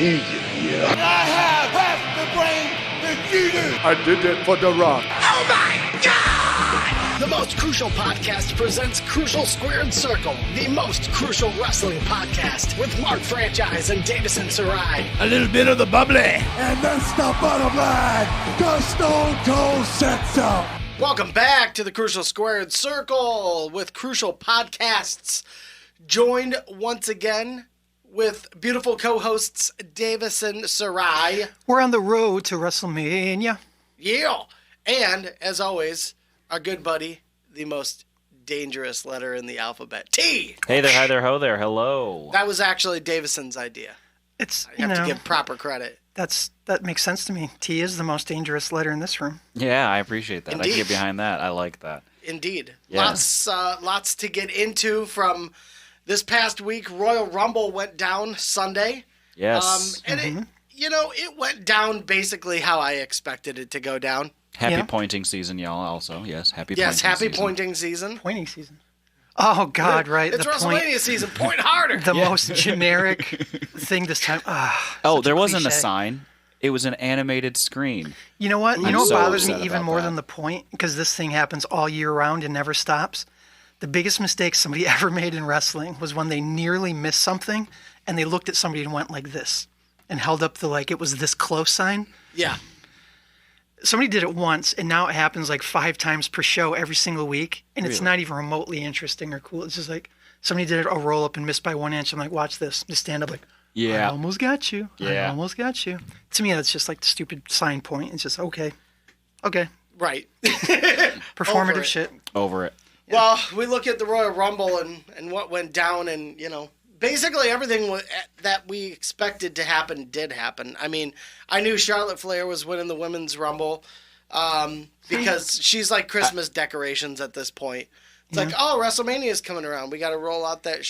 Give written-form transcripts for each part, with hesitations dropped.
need you here. I have half the brain that you do. I did it for The Rock. Oh my God! The Most Crucial Podcast presents Crucial Squared Circle, the most crucial wrestling podcast with Mark Franchise and Davison Sarai. A little bit of the bubbly. And that's the bottom line. The Stone Cold said so. Welcome back to the Crucial Squared Circle with Crucial Podcasts. Joined once again with beautiful co-hosts Davison Sarai. We're on the road to WrestleMania. Yeah. And, as always, our good buddy, the most dangerous letter in the alphabet, T. Hey there, hi there, ho there, hello. That was actually Davison's idea. It's I have to give proper credit. That makes sense to me. T is the most dangerous letter in this room. Yeah, I appreciate that. Indeed. I can get behind that. I like that. Indeed. Yeah. Lots to get into from this past week. Royal Rumble went down Sunday. Yes. And it went down basically how I expected it to go down. Happy pointing season, y'all, also. Yes, happy pointing season. Yes, happy pointing season. Pointing season. Oh, God, right. It's WrestleMania season. Point harder. The most generic thing this time. There wasn't a sign. It was an animated screen. You know what? I'm What so bothers me upset even about more that. than the point? Because this thing happens all year round and never stops. The biggest mistake somebody ever made in wrestling was when they nearly missed something and they looked at somebody and went like this and held up the it was this close sign. Yeah. Somebody did it once, and now it happens 5 times per show every single week, and it's not even remotely interesting or cool. It's just somebody did a roll-up and missed by 1 inch. I'm like, watch this. Just stand up Yeah. I almost got you. Yeah. I almost got you. To me, that's just the stupid sign point. It's just, okay. Right. Performative shit. Over it. Well, we look at the Royal Rumble and what went down, and, basically everything that we expected to happen did happen. I mean, I knew Charlotte Flair was winning the Women's Rumble because she's like Christmas decorations at this point. It's WrestleMania is coming around. We got to roll out that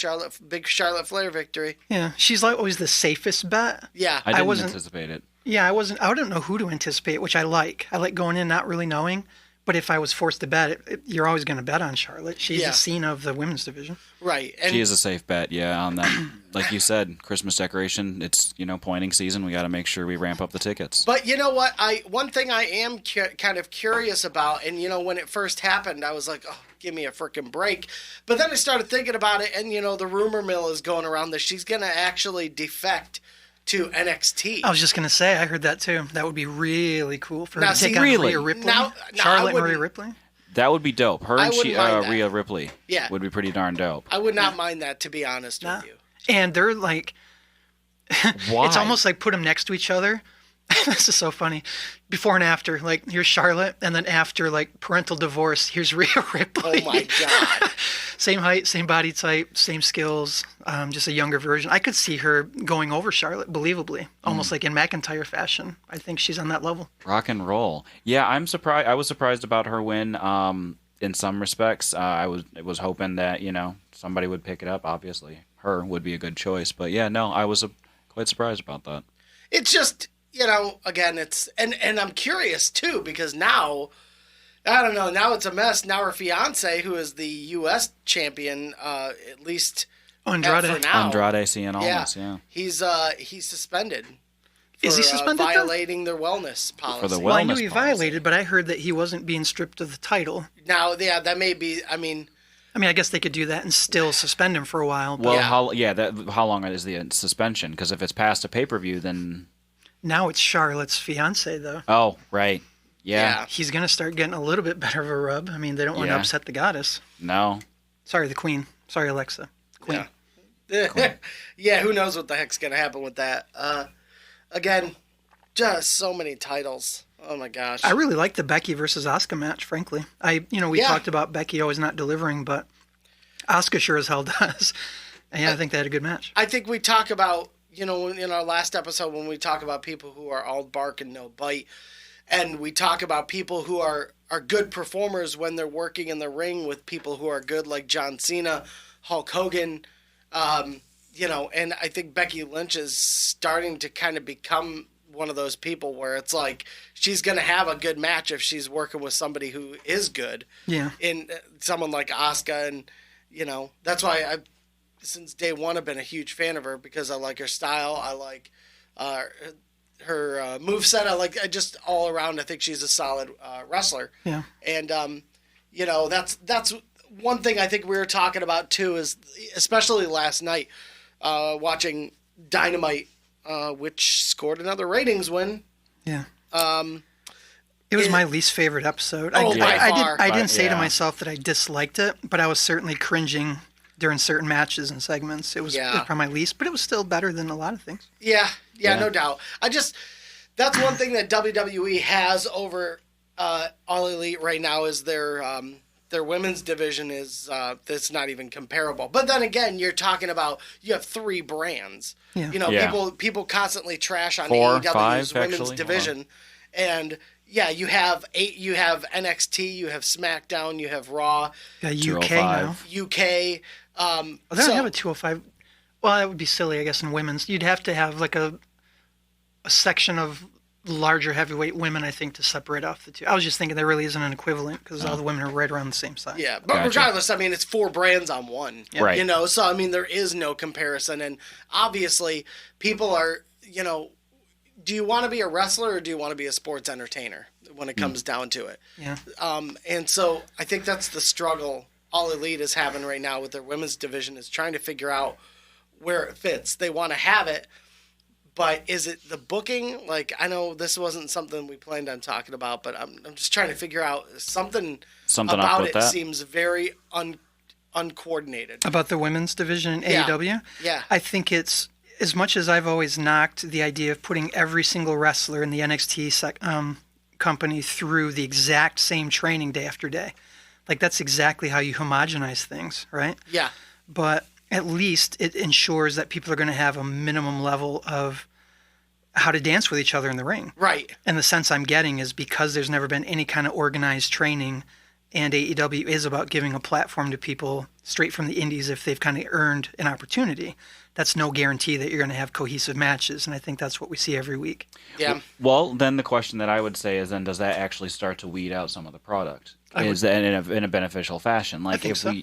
big Charlotte Flair victory. Yeah, she's always the safest bet. Yeah. I didn't anticipate it. Yeah, I didn't know who to anticipate, which I like. I like going in not really knowing. But if I was forced to bet, you're always going to bet on Charlotte. She's the Cena of the women's division. Right. And She is a safe bet, on that. Like you said, Christmas decoration, it's, pointing season. We got to make sure we ramp up the tickets. But you know what? One thing I am kind of curious about, and, when it first happened, I was like, oh, give me a freaking break. But then I started thinking about it, and, the rumor mill is going around that she's going to actually defect to NXT. I was just going to say, I heard that too. That would be really cool for her Now, to take see, on really? Rhea Ripley. Now, Charlotte and Rhea Ripley. That would be dope. Her I and wouldn't mind that. Rhea Ripley would be pretty darn dope. I would not mind that, to be honest with you. And they're Why? it's almost like put them next to each other. This is so funny. Before and after, here's Charlotte, and then after, parental divorce, here's Rhea Ripley. Oh, my God. Same height, same body type, same skills, just a younger version. I could see her going over Charlotte, believably, almost like in McIntyre fashion. I think she's on that level. Rock and roll. Yeah, I'm surprised. I was surprised about her win in some respects. I was hoping that, somebody would pick it up, obviously. Her would be a good choice. But, I was quite surprised about that. It's just, again, it's... And I'm curious, too, because now... I don't know. Now it's a mess. Now her fiance, who is the U.S. champion, at least Andrade. for now. Andrade Cien Almas, yeah. He's suspended. Is he suspended? Violating their wellness policy. For the Well, I knew wellness he policy. violated, but I heard that he wasn't being stripped of the title. Now, that may be. I mean, I guess they could do that and still suspend him for a while. But Well, how long is the suspension? Because if it's past a pay-per-view, then... now it's Charlotte's fiance, though. Oh, right. Yeah. He's going to start getting a little bit better of a rub. I mean, they don't want to upset the goddess. No. Sorry, the queen. Sorry, Alexa. Queen. Yeah. Yeah, who knows what the heck's going to happen with that. Again, just so many titles. Oh, my gosh. I really like the Becky versus Asuka match, frankly. We talked about Becky always not delivering, but Asuka sure as hell does. And I think they had a good match. I think we talk about, in our last episode when we talk about people who are all bark and no bite, and we talk about people who are good performers when they're working in the ring with people who are good, like John Cena, Hulk Hogan, and I think Becky Lynch is starting to kind of become one of those people where it's like she's going to have a good match if she's working with somebody who is good. Yeah. In someone like Asuka, and, that's why since day one I've been a huge fan of her because I like her style. I like her moveset. I just all around. I think she's a solid wrestler. Yeah. And you know, that's one thing I think we were talking about too, is especially last night watching Dynamite, which scored another ratings win. Yeah. It was my least favorite episode. Oh, by far. I didn't say to myself that I disliked it, but I was certainly cringing during certain matches and segments. It was probably my least, but it was still better than a lot of things. Yeah, no doubt. That's one thing that WWE has over All Elite right now is their women's division is that's not even comparable. But then again, you're talking about you have 3 brands. Yeah. You know, people constantly trash on AEW's women's division, and you have NXT, you have SmackDown, you have Raw, UK now. UK. They don't have a 205. Well, that would be silly, I guess, in women's. You'd have to have like a section of larger heavyweight women, I think, to separate off the two. I was just thinking there really isn't an equivalent because all the women are right around the same size. Yeah, but regardless, I mean, it's 4 brands on one. Yeah. Right. You know, so I mean, there is no comparison, and obviously, people are, you know, do you want to be a wrestler or do you want to be a sports entertainer when it comes down to it? Yeah. And so I think that's the struggle All Elite is having right now with their women's division, is trying to figure out where it fits. They want to have it, but is it the booking? Like, I know this wasn't something we planned on talking about, but I'm just trying to figure out something about it. Seems very uncoordinated. About the women's division in AEW? Yeah. I think it's, as much as I've always knocked the idea of putting every single wrestler in the NXT company through the exact same training day after day. Like, that's exactly how you homogenize things, right? Yeah. But at least it ensures that people are going to have a minimum level of how to dance with each other in the ring. Right. And the sense I'm getting is because there's never been any kind of organized training, and AEW is about giving a platform to people straight from the indies if they've kind of earned an opportunity. That's no guarantee that you're going to have cohesive matches, and I think that's what we see every week. Yeah. Well, then the question that I would say is, then does that actually start to weed out some of the product? Is that in a beneficial fashion? Like, if so.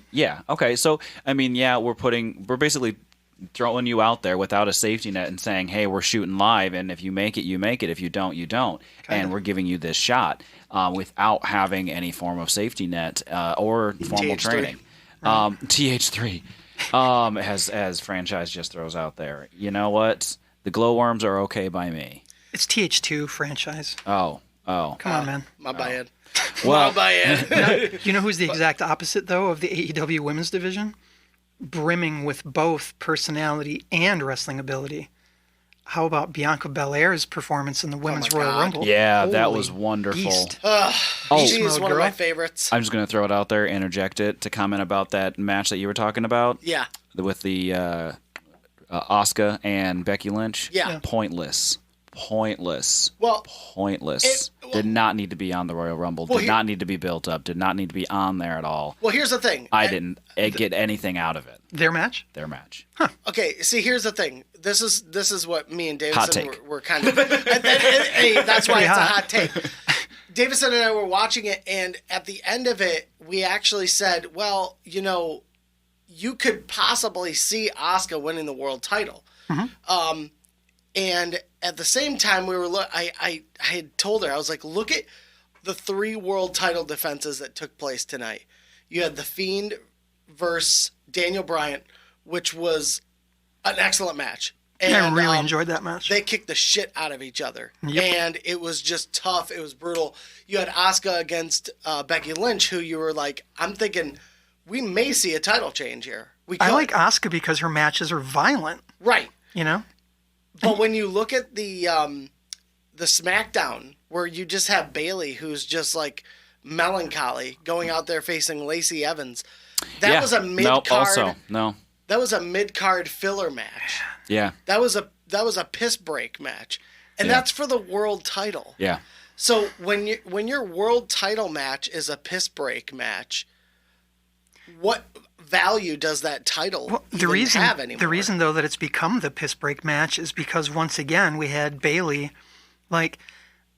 Okay. So I mean, we're basically throwing you out there without a safety net and saying, hey, we're shooting live, and if you make it, you make it. If you don't, you don't. And we're giving you this shot without having any form of safety net or formal training. TH3. As franchise just throws out there. You know what? The glowworms are okay by me. It's TH2 franchise. Oh. Come on, man. My bad. Well, You know who's the exact opposite, though, of the AEW women's division? Brimming with both personality and wrestling ability. How about Bianca Belair's performance in the Women's Royal Rumble? Yeah, that was wonderful. Beast. She's one of my favorites. I'm just going to throw it out there, interject it, to comment about that match that you were talking about. Yeah. With the Asuka and Becky Lynch. Yeah. Pointless. Well, pointless. Did not need to be on the Royal Rumble. Did not need to be built up. Did not need to be on there at all. Well, here's the thing. I didn't get anything out of it. Their match? Their match. Huh. Okay, see, here's the thing. This is what me and Hot Davison take. were kind of... hey, that's why it's a hot take. Davison and I were watching it, and at the end of it, we actually said, well, you know, you could possibly see Asuka winning the world title. Mm-hmm. And at the same time, we were I had told her, I was like, look at the 3 world title defenses that took place tonight. You had The Fiend versus Daniel Bryan, which was an excellent match. And I really enjoyed that match. They kicked the shit out of each other. Yep. And it was just tough. It was brutal. You had Asuka against Becky Lynch, who you were like, I'm thinking, we may see a title change here. I like Asuka because her matches are violent. Right. You know? But when you look at the SmackDown, where you just have Bayley, who's just like melancholy, going out there facing Lacey Evans, that was a mid-card. That was a mid-card filler match. Yeah. That was a piss break match, and that's for the world title. Yeah. So when your world title match is a piss break match, what value does that title have anymore? The reason, though, that it's become the piss break match is because, once again, we had Bayley. Like,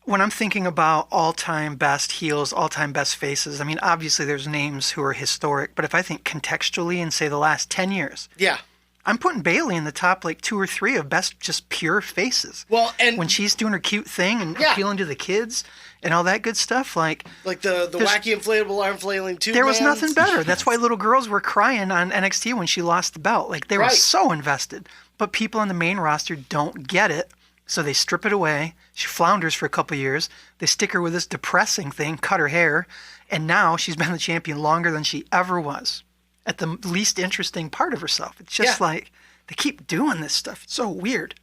when I'm thinking about all-time best heels, all-time best faces, I mean, obviously there's names who are historic, but if I think contextually in, say, the last 10 years, yeah, I'm putting Bailey in the top like 2 or 3 of best just pure faces. Well, and when she's doing her cute thing and Yeah. appealing to the kids and all that good stuff, like the wacky inflatable arm flailing tube. there was nothing better. That's why little girls were crying on NXT when she lost the belt. Like they were Right. so invested. But people on the main roster don't get it, so they strip it away. She flounders for a couple of years. They stick her with this depressing thing, cut her hair, and now she's been the champion longer than she ever was. At the least interesting part of herself. It's just Yeah. like they keep doing this stuff. It's so weird.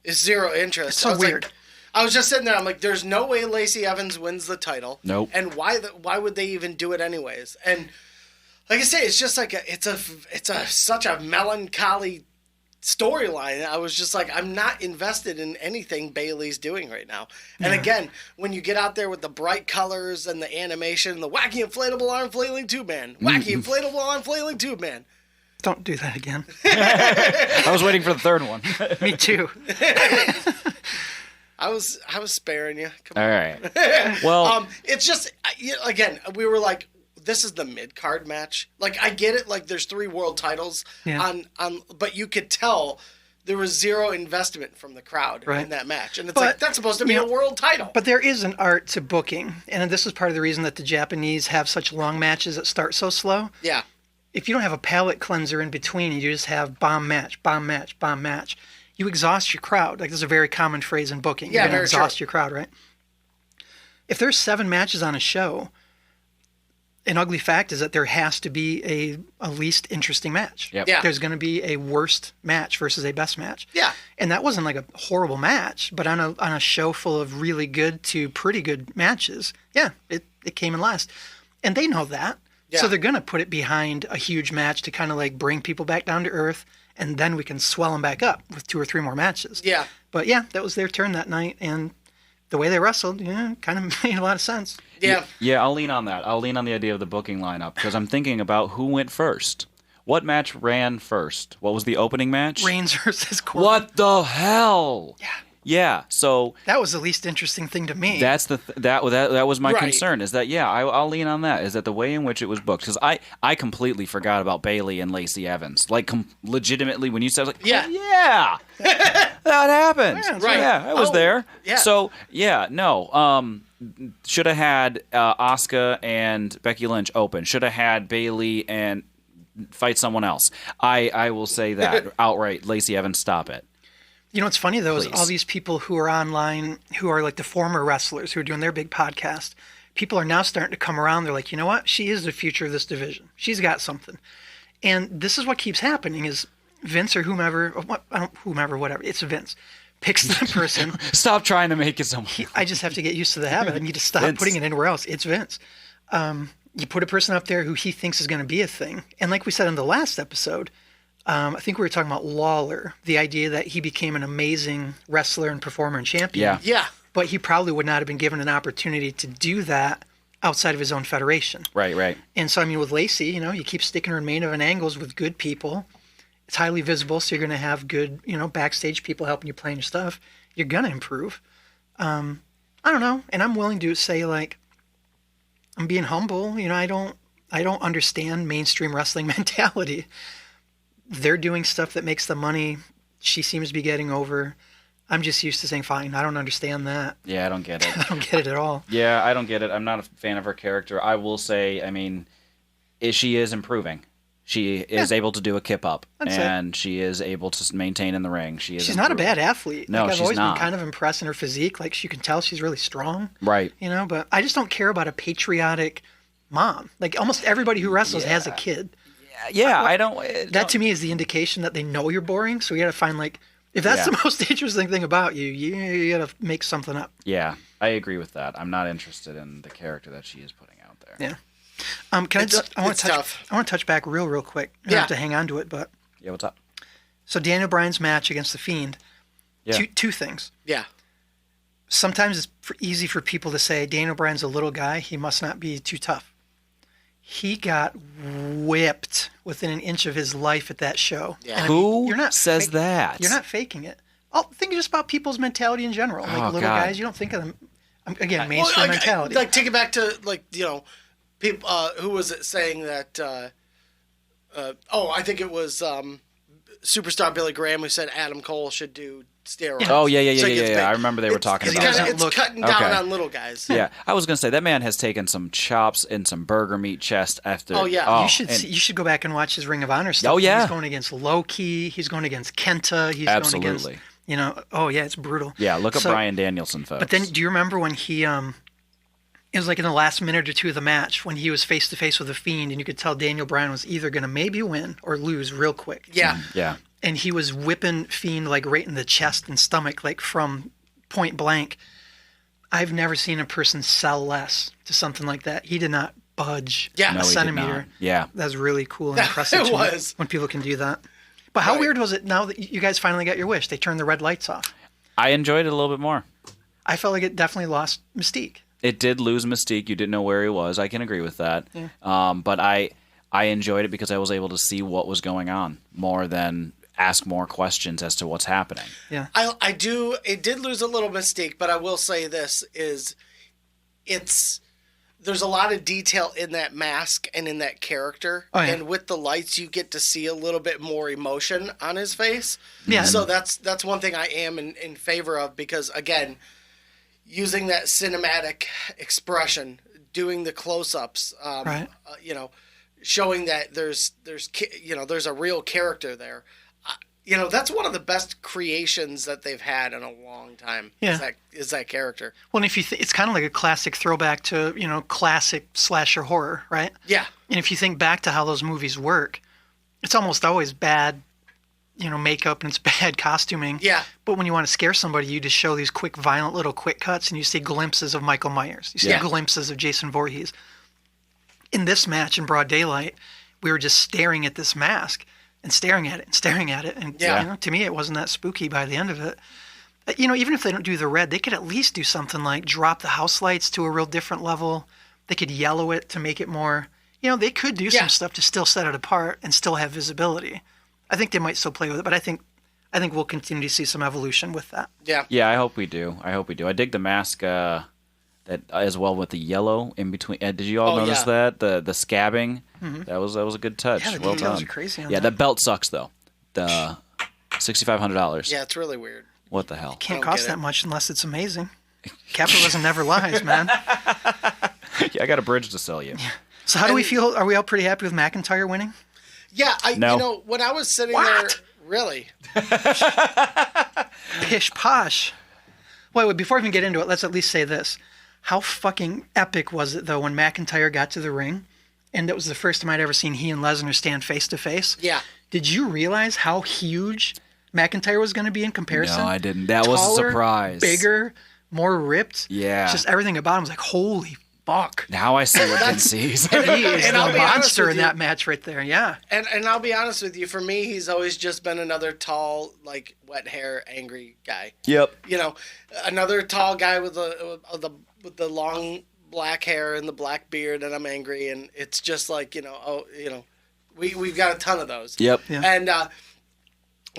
It's zero interest. It's so I was weird. Like, I was just sitting there. I'm like, there's no way Lacey Evans wins the title. Nope. And why would they even do it anyways? And like I say, it's just like such a melancholy storyline. I was just like, I'm not invested in anything Bailey's doing right now. And again, when you get out there with the bright colors and the animation, the wacky inflatable arm flailing tube man, wacky inflatable arm flailing tube man. Don't do that again. I was waiting for the third one. Me too. I was sparing you. Come All right. Well, It's just again, we were like, this is the mid card match. Like I get it. Like there's 3 world titles on, but you could tell there was zero investment from the crowd in that match, and it's like that's supposed to be a world title. But there is an art to booking, and this is part of the reason that the Japanese have such long matches that start so slow. Yeah. If you don't have a palate cleanser in between, you just have bomb match, bomb match, bomb match. You exhaust your crowd. Like, there's a very common phrase in booking. Yeah, You're going to very exhaust true. your crowd, right? If there's 7 matches on a show, an ugly fact is that there has to be a least interesting match. Yep. Yeah. There's going to be a worst match versus a best match. Yeah. And that wasn't like a horrible match, but on a show full of really good to pretty good matches, it came in last. And they know that. Yeah. So they're going to put it behind a huge match to kind of like bring people back down to earth, and then we can swell them back up with 2 or 3 more matches. Yeah. But yeah, that was their turn that night, and the way they wrestled, kind of made a lot of sense. Yeah. yeah, I'll lean on that. I'll lean on the idea of the booking lineup because I'm thinking about who went first. What match ran first? What was the opening match? Reigns versus Corbin. What the hell? Yeah. Yeah, so That was the least interesting thing to me. that's that was my Right. concern. Is that I'll lean on that. Is that the way in which it was booked? Because I completely forgot about Bailey and Lacey Evans. Like legitimately, when you said like Yeah. yeah, that happened. Yeah, right. Yeah, I was Oh, there. yeah. So no. Should have had Asuka and Becky Lynch open. Should have had Bailey and fight someone else. I will say that outright. Lacey Evans, stop it. You know what's funny, though, is Please. all these people who are online, who are like the former wrestlers who are doing their big podcast, people are now starting to come around. They're like, you know what? She is the future of this division. She's got something. And this is what keeps happening is Vince or whomever, whatever, it's Vince, picks the person. Stop trying to make it someone. I just have to get used to the habit. I need to stop Vince. putting it anywhere else. It's Vince. You put a person up there who he thinks is going to be a thing. And like we said in the last episode, I think we were talking about Lawler, the idea that he became an amazing wrestler and performer and champion. Yeah. Yeah. But he probably would not have been given an opportunity to do that outside of his own federation. Right. And so, I mean, with Lacey, you keep sticking her in main event angles with good people. It's highly visible, so you're going to have good, backstage people helping you plan your stuff. You're going to improve. I don't know. And I'm willing to say, like, I'm being humble. I don't understand mainstream wrestling mentality. They're doing stuff that makes the money. She seems to be getting over. I'm just used to saying, fine, I don't understand that. Yeah, I don't get it. I don't get it at all. Yeah, I don't get it. I'm not a fan of her character. I will say, she is improving. She is able to do a kip up, That's and she is able to maintain in the ring. She's not a bad athlete. No, I've she's always not. been kind of impressed in her physique. Like, you can tell she's really strong. Right. But I just don't care about a patriotic mom. Like, almost everybody who wrestles has a kid. Yeah, I don't. That to me is the indication that they know you're boring. So you got to find, like, if that's the most interesting thing about you, you got to make something up. Yeah, I agree with that. I'm not interested in the character that she is putting out there. Yeah. I want It's to tough. touch back real quick. You don't have to hang on to it, but Yeah, what's up? so Daniel Bryan's match against the Fiend. Yeah. Two things. Yeah. Sometimes it's easy for people to say Daniel Bryan's a little guy. He must not be too tough. He got whipped within an inch of his life at that show. Yeah. And Who you're not says fake- that? You're not faking it. Think just about people's mentality in general. Like Oh, little God. guys, you don't think of them. Again, mainstream mentality. Like, take it back to, like, people, who was it saying that, I think it was superstar Billy Graham, who said Adam Cole should do steroids. Oh, yeah. So he gets big. I remember they were talking It's about kinda- that. It's cutting down on little guys. Yeah, I was gonna say that man has taken some chops and some burger meat chest after. Oh, yeah. You should go back and watch his Ring of Honor stuff. Oh, yeah. He's going against Loki. He's going against Kenta. He's Absolutely. going against, you know, oh yeah, it's brutal. Yeah, look up Bryan Danielson, folks. But then, do you remember when he it was like in the last minute or two of the match when he was face to face with the Fiend, and you could tell Daniel Bryan was either going to maybe win or lose real quick. Yeah. Yeah. And he was whipping Fiend like right in the chest and stomach, like from point blank. I've never seen a person sell less to something like that. He did not budge Yeah. No, a he did centimeter. not. Yeah. That's really cool and impressive It to me was. when people can do that. But how Right. weird was it now that you guys finally got your wish? They turned the red lights off. I enjoyed it a little bit more. I felt like it definitely lost mystique. It did lose mystique. You didn't know where he was. I can agree with that. Yeah. But I enjoyed it because I was able to see what was going on more than ask more questions as to what's happening. Yeah. I do. It did lose a little mystique, but I will say this there's a lot of detail in that mask and in that character. Oh, yeah. And with the lights, you get to see a little bit more emotion on his face. Yeah. So that's one thing I am in favor of, because again, using that cinematic expression, doing the close-ups, Right. Showing that there's a real character there. That's one of the best creations that they've had in a long time. Yeah. Is that character. Well, and if you it's kind of like a classic throwback to, classic slasher horror, right? Yeah. And if you think back to how those movies work, it's almost always bad, makeup and it's bad costuming. Yeah. But when you want to scare somebody, you just show these quick, violent little quick cuts and you see glimpses of Michael Myers. You see Yeah. glimpses of Jason Voorhees. In this match in broad daylight, we were just staring at this mask and staring at it and staring at it. And, Yeah. to me, it wasn't that spooky by the end of it. Even if they don't do the red, they could at least do something like drop the house lights to a real different level. They could yellow it to make it more, they could do Yeah. some stuff to still set it apart and still have visibility. I think they might still play with it, but I think we'll continue to see some evolution with that. Yeah. Yeah, I hope we do. I dig the mask that as well with the yellow in between. Did you all notice that the scabbing? That was a good touch. Yeah, the well details done. are crazy on Yeah, that. that belt sucks though. The $6,500. Yeah, it's really weird. What the hell? Can't don't cost get that it. much unless it's amazing. Capitalism never lies, man. Yeah, I got a bridge to sell you. So how do we feel? Are we all pretty happy with McIntyre winning? Yeah, No. when I was sitting What? there, really, Pish posh. Wait, before we even get into it, let's at least say this. How fucking epic was it, though, when McIntyre got to the ring? And that was the first time I'd ever seen he and Lesnar stand face to face. yeah, Did you realize how huge McIntyre was going to be in comparison? No, I didn't. That was a Taller, surprise. Bigger, more ripped. Yeah. Just everything about him was like, holy fuck. Now I see what Vin sees. He is And the I'll be honest monster with in you. that match right there. Yeah. and I'll be honest with you. For me, he's always just been another tall, like wet hair, angry guy. Yep. Another tall guy with the long black hair and the black beard, and I'm angry, and it's just like we've got a ton of those. Yep. Yeah. And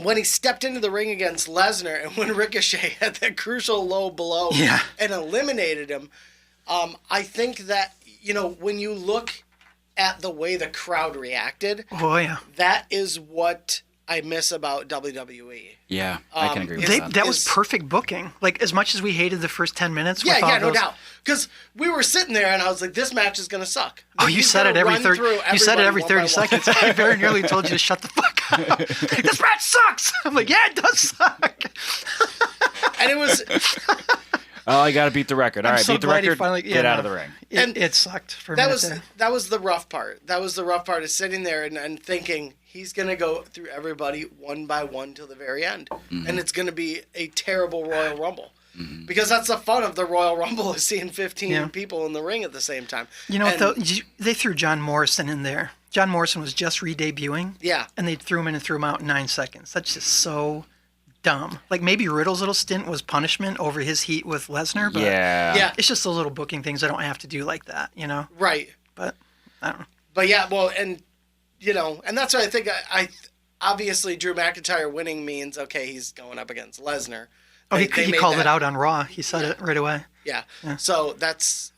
when he stepped into the ring against Lesnar, and when Ricochet had that crucial low blow Yeah. and eliminated him, I think that when you look at the way the crowd reacted, Oh, yeah. that is what I miss about WWE. Yeah, I can agree with They, that. that was Is- perfect booking. Like, as much as we hated the first 10 minutes. Yeah, with all yeah, no those, doubt. Because we were sitting there, and I was like, "This match is gonna suck." Oh, you He's said it gonna every run 30. through You said it every everybody 30 one by one. seconds. I very nearly told you to shut the fuck up. Like, this match sucks. I'm like, yeah, it does suck. And it was, Oh, I got to beat the record. All I'm right, so beat the glad he record. finally- yeah, Get out no. of the ring. And It sucked for a that minute was there. that was the rough part. That was the rough part, is sitting there and thinking he's gonna go through everybody one by one till the very end, and it's gonna be a terrible Royal Rumble. Because that's the fun of the Royal Rumble, is seeing 15 Yeah. people in the ring at the same time. You know what, And- though? They threw John Morrison in there. John Morrison was just re-debuting. Yeah. And they threw him in and threw him out in 9 seconds. That's just so dumb. Like, maybe Riddle's little stint was punishment over his heat with Lesnar, but Yeah. Yeah. it's just those little booking things I don't have to do like that, Right. But I don't know. But yeah, well, and and that's what I think. I obviously Drew McIntyre winning means, okay, he's going up against Lesnar. Oh, They he made called that- it out on Raw. He said it right away. Yeah. So that's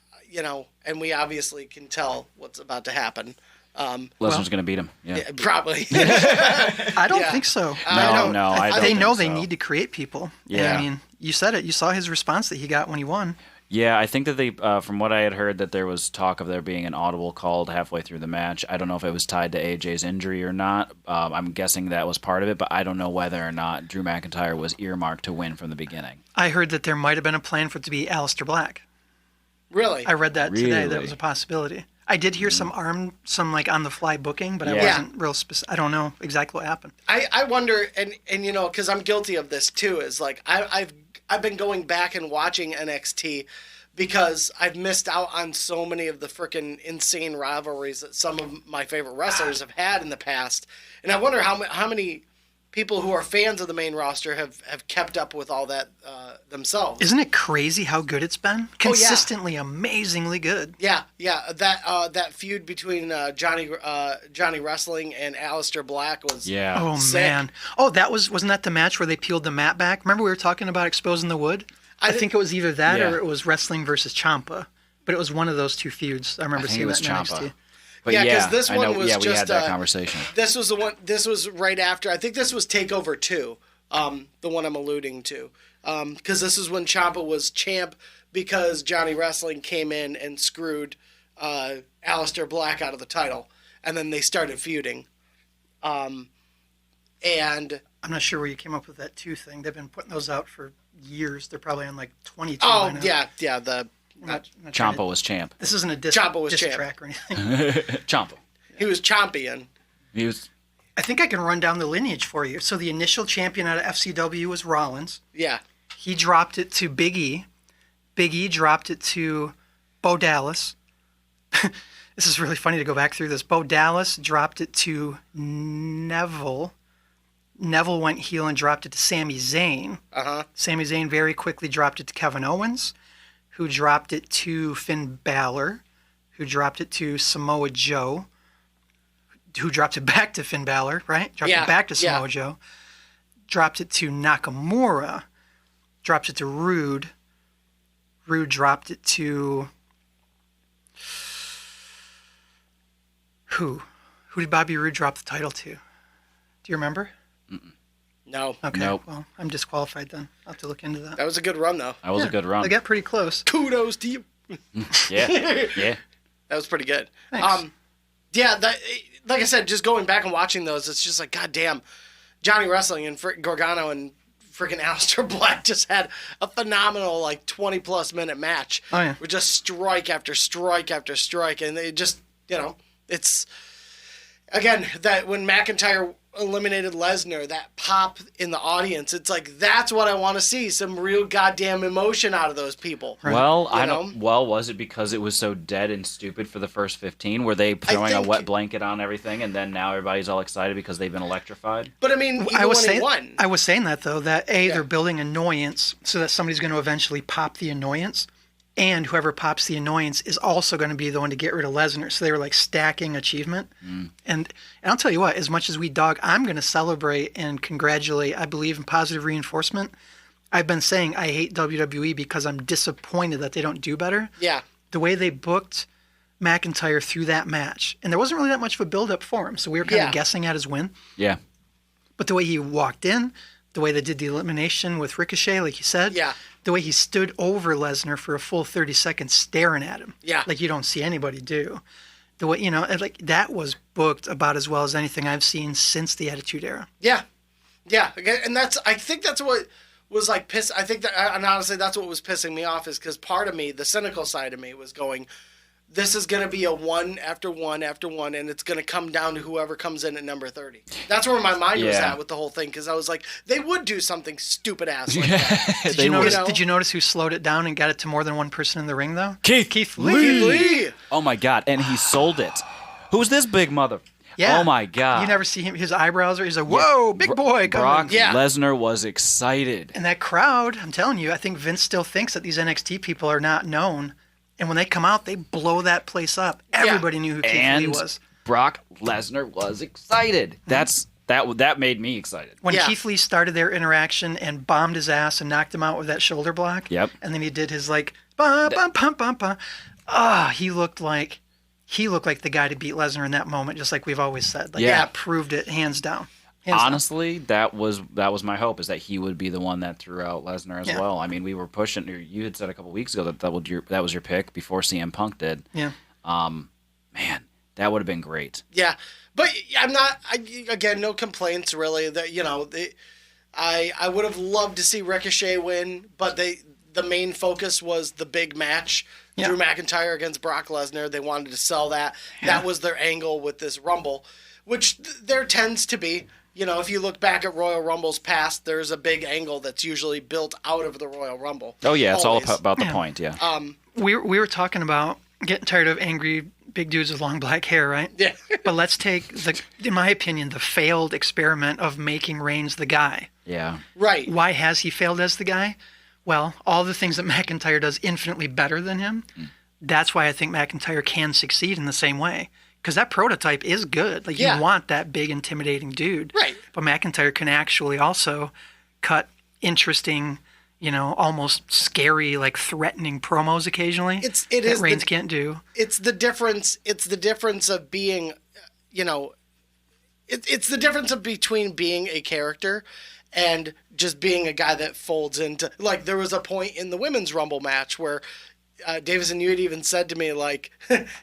and we obviously can tell what's about to happen. Lesnar's going to beat him. Yeah. Probably. I don't Yeah. think so. No, I don't They think know they so. need to create people. Yeah. And, I mean, you said it. You saw his response that he got when he won. Yeah, I think that they, from what I had heard, that there was talk of there being an audible called halfway through the match. I don't know if it was tied to AJ's injury or not. I'm guessing that was part of it, but I don't know whether or not Drew McIntyre was earmarked to win from the beginning. I heard that there might have been a plan for it to be Aleister Black. Really? I read that today. That Really? was a possibility. I did hear some like on the fly booking, but I Yeah. wasn't real specific. I don't know exactly what happened. I wonder, and you know, because I'm guilty of this too. Is like I've been going back and watching NXT because I've missed out on so many of the freaking insane rivalries that some of my favorite wrestlers have had in the past, and I wonder how many people who are fans of the main roster have kept up with all that themselves. Isn't it crazy how good it's been? Consistently, amazingly good. Yeah. That feud between Johnny Wrestling and Aleister Black was Yeah. Oh Sick. man. Oh, wasn't that the match where they peeled the mat back? Remember we were talking about exposing the wood? I think it was either that Yeah. or it was wrestling versus Ciampa. But it was one of those two feuds. I remember I think seeing it was that in NXT. Ciampa. But Yeah, yeah, 'cause this I one know, was yeah, we just, had that conversation. This was the one. This was right after. I think this was Takeover 2. The one I'm alluding to. Because this is when Ciampa was champ because Johnny Wrestling came in and screwed Aleister Black out of the title, and then they started feuding. And I'm not sure where you came up with that two thing. They've been putting those out for years. They're probably on like 22 by now. yeah. The I'm not trying to- Ciampa was champ. This isn't a diss champ. track or anything. Ciampa. he was champion. He was. I think I can run down the lineage for you. So the initial champion out of FCW was Rollins. Yeah. He dropped it to Big E. Big E dropped it to Bo Dallas. This is really funny to go back through this. Bo Dallas dropped it to Neville. Neville went heel and dropped it to Sami Zayn. Sami Zayn very quickly dropped it to Kevin Owens, who dropped it to Finn Balor, who dropped it to Samoa Joe, who dropped it back to Finn Balor, right? Dropped it back to Samoa Joe. Dropped it to Nakamura. Dropped it to Rude. Rude dropped it to... Who? Who did Bobby Roode drop the title to? Do you remember? No. Okay, Nope. well, I'm disqualified then. I'll have to look into that. That was a good run, though. That was a good run. I got pretty close. Kudos to you. Yeah. Yeah. That was pretty good. Thanks. Yeah, that, like I said, just going back and watching those, it's just like, goddamn, Johnny Wrestling and Gargano and freaking Aleister Black just had a phenomenal, like, 20-plus minute match. Oh, yeah. With just strike after strike after strike. And they just, you know, it's, again, that when McIntyre eliminated Lesnar, that pop in the audience, it's like, that's what I want to see, some real goddamn emotion out of those people. Well, You I know? don't. Well, was it because it was so dead and stupid for the first 15? Were they throwing a think- wet blanket on everything, and then now everybody's all excited because they've been electrified? But I mean, even I was when he won. I was saying that though, that they're building annoyance so that somebody's going to eventually pop the annoyance, and whoever pops the annoyance is also going to be the one to get rid of Lesnar. So they were like stacking achievement. And I'll tell you what, as much as we dog, I'm going to celebrate and congratulate. I believe in positive reinforcement. I've been saying I hate WWE because I'm disappointed that they don't do better. Yeah. The way they booked McIntyre through that match, and there wasn't really that much of a build-up for him, so we were kind of guessing at his win. Yeah. But the way he walked in, the way they did the elimination with Ricochet, like you said, the way he stood over Lesnar for a full 30 seconds staring at him, like you don't see anybody do. The way, you know, like that was booked about as well as anything I've seen since the Attitude Era. Yeah. And I think that's what was like I think that, and honestly, that's what was pissing me off, is because part of me, the cynical side of me, was going, this is going to be a one after one after one, and it's going to come down to whoever comes in at number 30. That's where my mind was at with the whole thing, because I was like, they would do something stupid ass like that. Did you notice who slowed it down and got it to more than one person in the ring, though? Keith Lee. Oh my God! And he sold it. Who's this big mother? Yeah. Oh my God! You never see him. His eyebrows are. He's like, whoa, big boy coming. Brock Lesnar was excited. And that crowd, I'm telling you, I think Vince still thinks that these NXT people are not known. And when they come out, they blow that place up. Everybody knew who Keith Lee was. Brock Lesnar was excited. That made me excited. When Keith Lee started their interaction and bombed his ass and knocked him out with that shoulder block. Yep. And then he did his like, bum, bum, bum, bum, bum. Ah, he looked like he looked like the guy to beat Lesnar in that moment, just like we've always said. Like, Yeah. that proved it hands down. Hands down. Honestly, that was my hope, is that he would be the one that threw out Lesnar as well. I mean, we were pushing. You had said a couple weeks ago that was your pick before CM Punk did. Yeah. Man, that would have been great. Yeah, but I'm not. Again, no complaints really. That I would have loved to see Ricochet win, but the main focus was the big match, Drew McIntyre against Brock Lesnar. They wanted to sell that. Yeah. That was their angle with this Rumble, which there tends to be. If you look back at Royal Rumbles past, there's a big angle that's usually built out of the Royal Rumble. Oh yeah, it's always. all about the point. Yeah. We were talking about getting tired of angry big dudes with long black hair, right? Yeah. But let's take in my opinion, the failed experiment of making Reigns the guy. Yeah. Right. Why has he failed as the guy? Well, all the things that McIntyre does infinitely better than him. That's why I think McIntyre can succeed in the same way. Because that prototype is good. Like, you want that big, intimidating dude. Right. But McIntyre can actually also cut interesting, almost scary, like threatening promos occasionally. It is Reigns can't do. It's the difference. It's the difference of being, it's the difference of between being a character and just being a guy that folds into. Like, there was a point in the women's Rumble match where Davison, you had even said to me, like,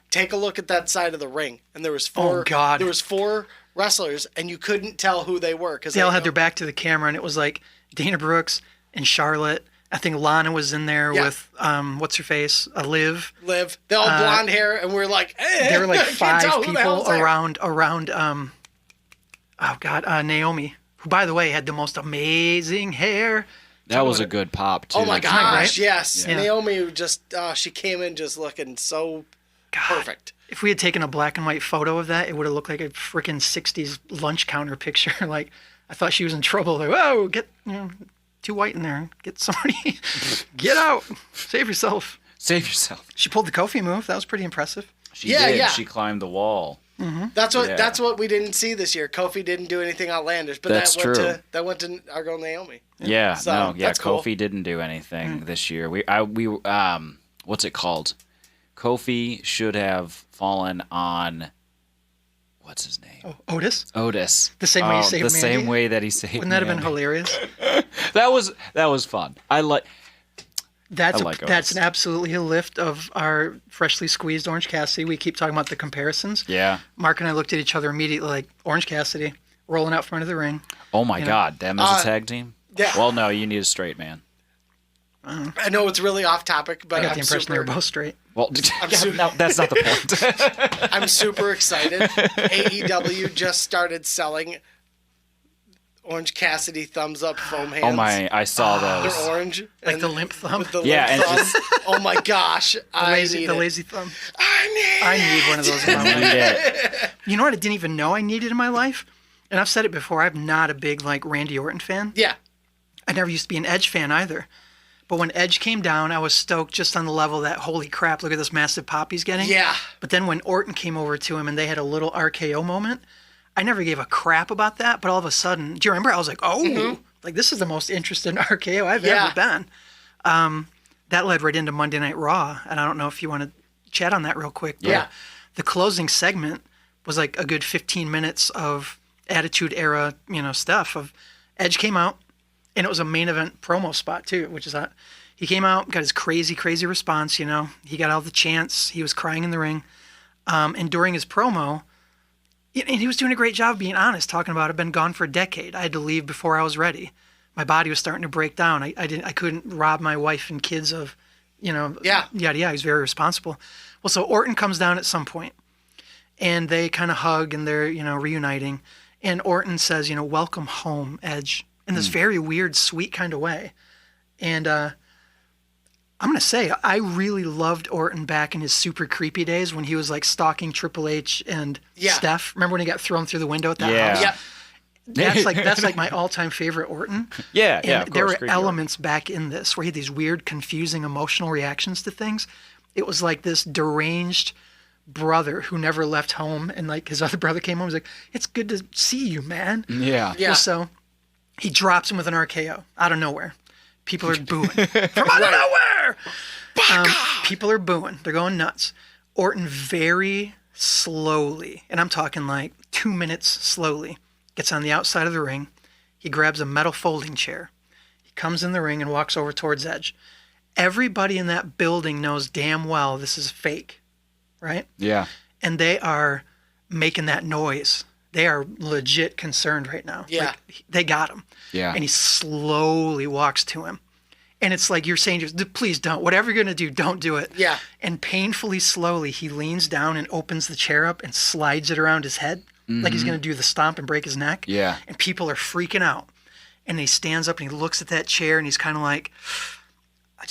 take a look at that side of the ring, and there was four. Oh God! There was 4 wrestlers, and you couldn't tell who they were because they all had their back to the camera, and it was like Dana Brooks and Charlotte. I think Lana was in there with what's her face, Liv. Liv, they all blonde hair, and we're like, there were like 5 people around. Naomi, who by the way had the most amazing hair. That was a good pop too. Oh my gosh, right? yes. Yeah. Naomi just she came in just looking so perfect. If we had taken a black and white photo of that, it would have looked like a freaking 60s lunch counter picture. Like, I thought she was in trouble. Like, whoa, get too white in there. Get somebody, get out. Save yourself. Save yourself. She pulled the Kofi move. That was pretty impressive. She did. Yeah. She climbed the wall. Mm-hmm. That's what we didn't see this year. Kofi didn't do anything outlandish, but that went to our girl Naomi. Yeah, so, Kofi cool. didn't do anything this year. We what's it called? Kofi should have fallen on what's his name? Oh, Otis. The same way he saved Mandy? The same way that he saved. Wouldn't that have been hilarious? That was fun. That's absolutely a lift of our freshly squeezed Orange Cassidy. We keep talking about the comparisons. Yeah. Mark and I looked at each other immediately like, Orange Cassidy rolling out front of the ring. Oh my God, them as a tag team? Yeah. Well, no, you need a straight man. I know it's really off topic, but I got the impression they were both straight. Well, no, that's not the point. I'm super excited. AEW just started selling Orange Cassidy thumbs up foam hands. Oh my! I saw those. They're orange, like the limp thumb. With the limp thumb. Oh my gosh! The lazy thumb. I need one of those in my life. You know what? I didn't even know I needed in my life, and I've said it before. I'm not a big Randy Orton fan. Yeah. I never used to be an Edge fan either. But when Edge came down, I was stoked just on the level that, holy crap, look at this massive pop he's getting. Yeah. But then when Orton came over to him and they had a little RKO moment, I never gave a crap about that. But all of a sudden, do you remember? I was like, like this is the most interesting RKO I've ever been. That led right into Monday Night Raw. And I don't know if you want to chat on that real quick. But the closing segment was like a good 15 minutes of Attitude Era, stuff. Of Edge came out. And it was a main event promo spot, too, which is that he came out, got his crazy, crazy response, He got all the chants. He was crying in the ring. And during his promo, and he was doing a great job being honest, talking about I've been gone for a decade. I had to leave before I was ready. My body was starting to break down. I couldn't rob my wife and kids of, yada, yada. He was very responsible. Well, so Orton comes down at some point, and they kind of hug, and they're, reuniting. And Orton says, welcome home, Edge. In this very weird, sweet kind of way. And I'm going to say, I really loved Orton back in his super creepy days when he was like stalking Triple H and Steph. Remember when he got thrown through the window at that house? Yeah. That's like my all-time favorite Orton. Yeah, and there were elements back in this where he had these weird, confusing, emotional reactions to things. It was like this deranged brother who never left home, and like his other brother came home and was like, it's good to see you, man. Yeah. Yeah. So he drops him with an RKO out of nowhere. People are booing. From out of nowhere! People are booing. They're going nuts. Orton very slowly, and I'm talking like 2 minutes slowly, gets on the outside of the ring. He grabs a metal folding chair. He comes in the ring and walks over towards Edge. Everybody in that building knows damn well this is fake, right? Yeah. And they are making that noise. They are legit concerned right now. Yeah. Like, they got him. Yeah. And he slowly walks to him. And it's like you're saying, just, please don't. Whatever you're going to do, don't do it. Yeah. And painfully slowly, he leans down and opens the chair up and slides it around his head. Like he's going to do the stomp and break his neck. Yeah. And people are freaking out. And he stands up and he looks at that chair and he's kind of like, I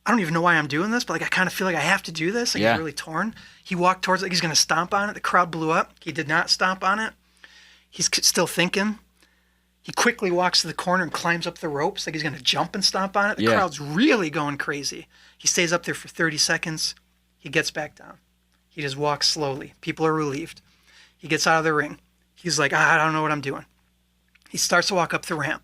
don't even know why I'm doing this, but like I kind of feel like I have to do this. Like he's really torn. He walked towards it like he's going to stomp on it. The crowd blew up. He did not stomp on it. He's still thinking. He quickly walks to the corner and climbs up the ropes like he's going to jump and stomp on it. The crowd's really going crazy. He stays up there for 30 seconds. He gets back down. He just walks slowly. People are relieved. He gets out of the ring. He's like, I don't know what I'm doing. He starts to walk up the ramp.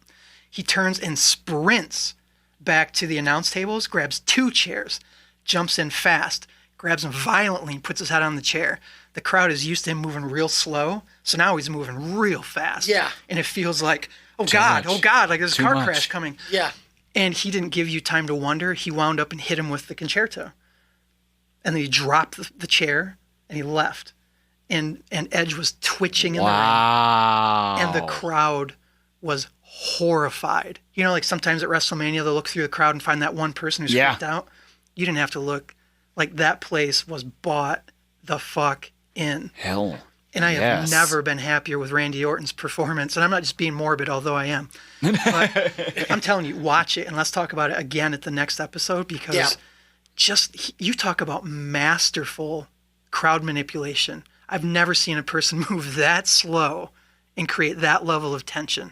He turns and sprints back to the announce tables, grabs 2 chairs, jumps in fast, grabs them violently, and puts his head on the chair. The crowd is used to him moving real slow, so now he's moving real fast. Yeah. And it feels like, oh God, like there's a car crash coming. Yeah. And he didn't give you time to wonder. He wound up and hit him with the concerto. And then he dropped the chair, and he left. And Edge was twitching in the ring. And the crowd was horrified. You know, like sometimes at WrestleMania, they'll look through the crowd and find that one person who's freaked out. You didn't have to look. Like that place was bought the fuck in. Hell. And I have never been happier with Randy Orton's performance. And I'm not just being morbid, although I am. But I'm telling you, watch it and let's talk about it again at the next episode because you talk about masterful crowd manipulation. I've never seen a person move that slow and create that level of tension.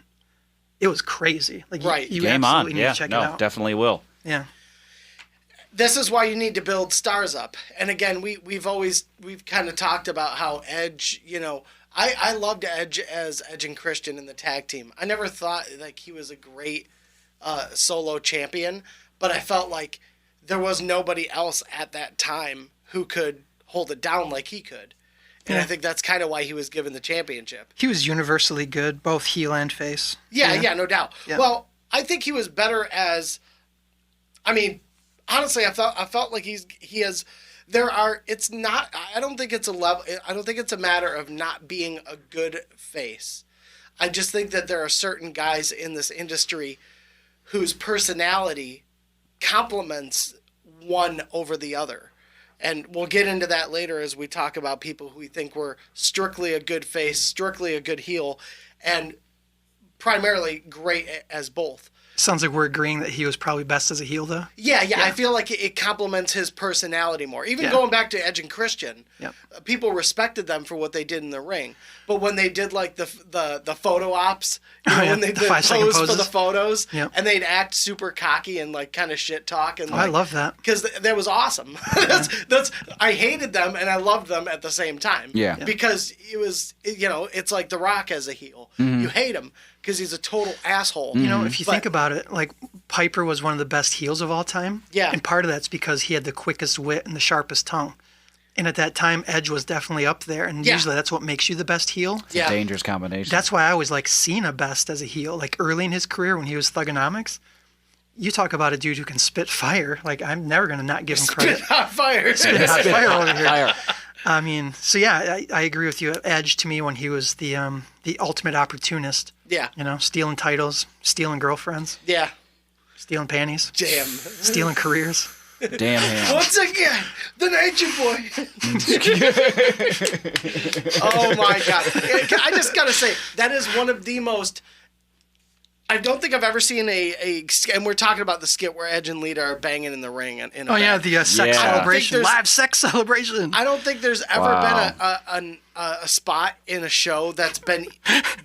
It was crazy. Like you Game absolutely on. need to check it out. Definitely will. Yeah. This is why you need to build stars up. And again, we've kind of talked about how Edge, you know, I loved Edge as Edge and Christian in the tag team. I never thought like he was a great solo champion, but I felt like there was nobody else at that time who could hold it down like he could. And I think that's kind of why he was given the championship. He was universally good, both heel and face. Yeah, no doubt. Yeah. Well, I think he was better as, I mean, honestly, I felt like it's not, I don't think it's a matter of not being a good face. I just think that there are certain guys in this industry whose personality complements one over the other. And we'll get into that later as we talk about people who we think were strictly a good face, strictly a good heel, and primarily great as both. Sounds like we're agreeing that he was probably best as a heel, though. Yeah. I feel like it complements his personality more. Even going back to Edge and Christian, people respected them for what they did in the ring. But when they did like the photo ops, when they did pose for the photos, and they'd act super cocky and like kind of shit talk, and I love that because that was awesome. that's I hated them and I loved them at the same time. Yeah, because it was it's like The Rock as a heel. You hate him because he's a total asshole. You know, if you think about it, like Piper was one of the best heels of all time. Yeah. And part of that's because he had the quickest wit and the sharpest tongue. And at that time, Edge was definitely up there. And usually that's what makes you the best heel. It's a dangerous combination. That's why I always like Cena best as a heel. Like early in his career when he was Thugonomics, you talk about a dude who can spit fire. Like I'm never going to not give him credit. Spit hot fire. Spit hot fire over here. I mean, so yeah, I agree with you. Edge to me when he was the ultimate opportunist. Yeah. You know, stealing titles, stealing girlfriends. Yeah. Stealing panties. Damn. Stealing careers. Damn him. Once again, the Nature Boy. Oh my God. I just got to say, that is one of the most, I don't think I've ever seen and we're talking about the skit where Edge and Lita are banging in the ring. The sex celebration, live sex celebration. I don't think there's ever been a spot in a show that's been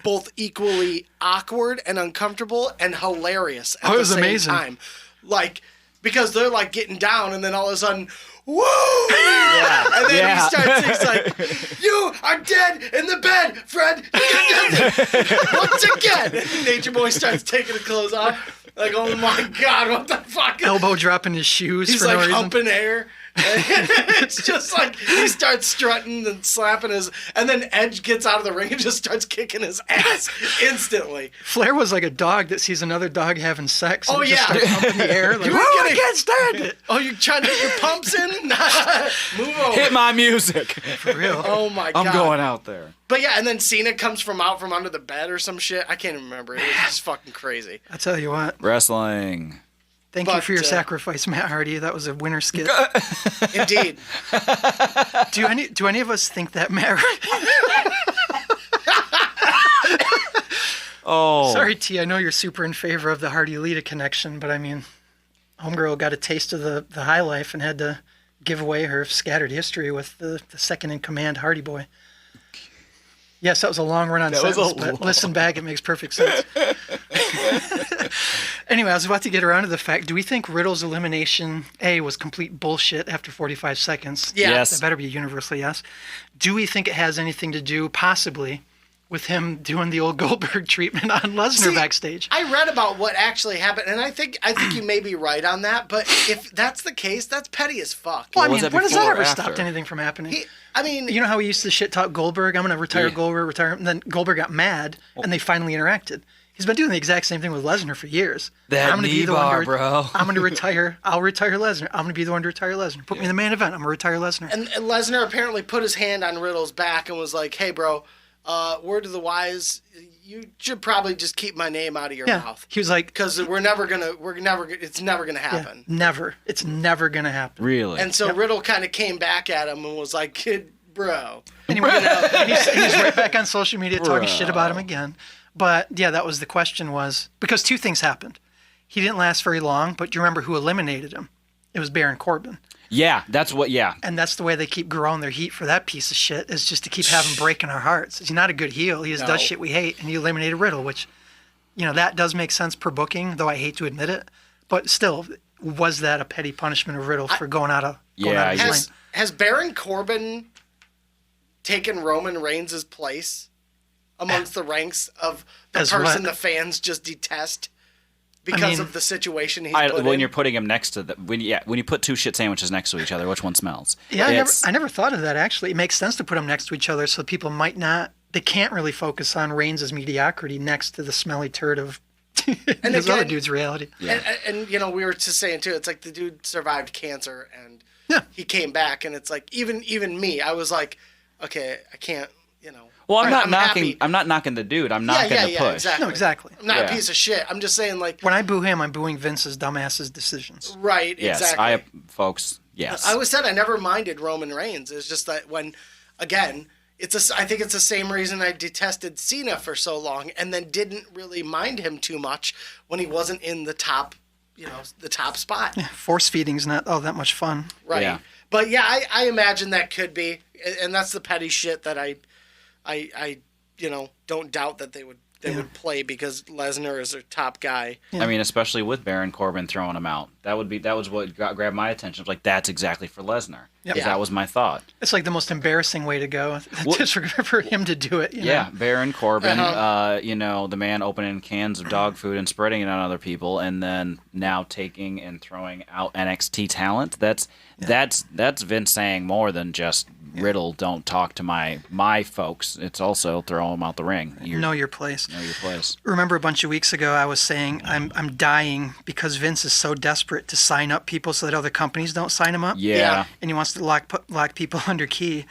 both equally awkward and uncomfortable and hilarious at the same amazing. time. Like, because they're like getting down and then all of a sudden, woo! And then he starts, he's like, you are dead in the bed, Fred. Once again. Nature Boy starts taking his clothes off. Like, oh my God, what the fuck? Elbow dropping his shoes He's for like no reason. humping air. It's just like he starts strutting and slapping and then Edge gets out of the ring and just starts kicking his ass instantly. Flair was like a dog that sees another dog having sex. And Oh, just yeah. starts pumping the air. Like, I can't stand it. Oh, you're trying to get your pumps in? Move over. Hit my music. For real. Oh my God. I'm going out there. But yeah, and then Cena comes from out from under the bed or some shit. I can't even remember. It was just fucking crazy. I tell you what. Wrestling. Thank you But, for your sacrifice, Matt Hardy. That was a winner skit. Indeed. Do any of us think that Matt? Oh. Sorry, T. I know you're super in favor of the Hardy Lita connection, but I mean, homegirl got a taste of the high life and had to give away her scattered history with the second in command Hardy Boy. Yes, that was a long run-on sentence, but listen back, it makes perfect sense. Anyway, I was about to get around to the fact, do we think Riddle's elimination, A, was complete bullshit after 45 seconds? Yeah. Yes. That better be a universal yes. Do we think it has anything to do, possibly, with him doing the old Goldberg treatment on Lesnar backstage? I read about what actually happened, and I think you may be right on that, but if that's the case, that's petty as fuck. Well, I was mean, that when has that before or ever after? stopped anything from happening? You know how he used to shit talk Goldberg? I'm going to retire Goldberg, retire him. And then Goldberg got mad, and they finally interacted. He's been doing the exact same thing with Lesnar for years. That I'm gonna knee be the one bar, to bro. I'm going to retire. I'll retire Lesnar. I'm going to be the one to retire Lesnar. Put me in the main event. I'm going to retire Lesnar. And Lesnar apparently put his hand on Riddle's back and was like, "Hey, bro, word to the wise, you should probably just keep my name out of your mouth." He was like, Because it's never gonna happen. never. It's never going to happen. Really? And so Riddle kind of came back at him and was like, "Kid, bro." Anyway, and he's right back on social media talking shit about him again. But yeah, that was the question was, because two things happened. He didn't last very long, but do you remember who eliminated him? It was Baron Corbin. Yeah, that's what, yeah. And that's the way they keep growing their heat for that piece of shit, is just to keep having breaking our hearts. He's not a good heel. He just does shit we hate, and he eliminated Riddle, which, that does make sense per booking, though I hate to admit it. But still, was that a petty punishment of Riddle for going out of his lane? Has Baron Corbin taken Roman Reigns' place amongst the ranks of the As person what? the fans just detest because of the situation he's put When in? you're putting him next to when you put two shit sandwiches next to each other, which one smells? Yeah, I never thought of that, actually. It makes sense to put them next to each other so people they can't really focus on Reigns' mediocrity next to the smelly turd of this other dude's reality. Yeah. And we were just saying, too, it's like the dude survived cancer and he came back, and it's like, even me, I was like, okay, I can't, Well, I'm not knocking the dude. I'm knocking the push. Exactly. No, exactly. I'm not a piece of shit. I'm just saying, like, when I boo him, I'm booing Vince's dumbass's decisions. Right, Yes, exactly. folks, yes. I always said I never minded Roman Reigns. It's just that when, again, I think it's the same reason I detested Cena for so long and then didn't really mind him too much when he wasn't in the top, the top spot. Force feeding's not all that much fun. Right. Yeah. But yeah, I imagine that could be, and that's the petty shit that I don't doubt that they would would play because Lesnar is their top guy. Yeah. I mean, especially with Baron Corbin throwing him out. That was what grabbed my attention. Like, that's exactly for Lesnar. Yep. Yeah. That was my thought. It's like the most embarrassing way to go, just for him to do it. Yeah, Baron Corbin, the man opening cans of dog food and spreading it on other people, and then now taking and throwing out NXT talent. That's Vince saying more than just Riddle, don't talk to my folks. It's also throw them out the ring. Know your place. Know your place. Remember a bunch of weeks ago I was saying I'm dying because Vince is so desperate to sign up people so that other companies don't sign him up. Yeah. And he wants to lock people under key.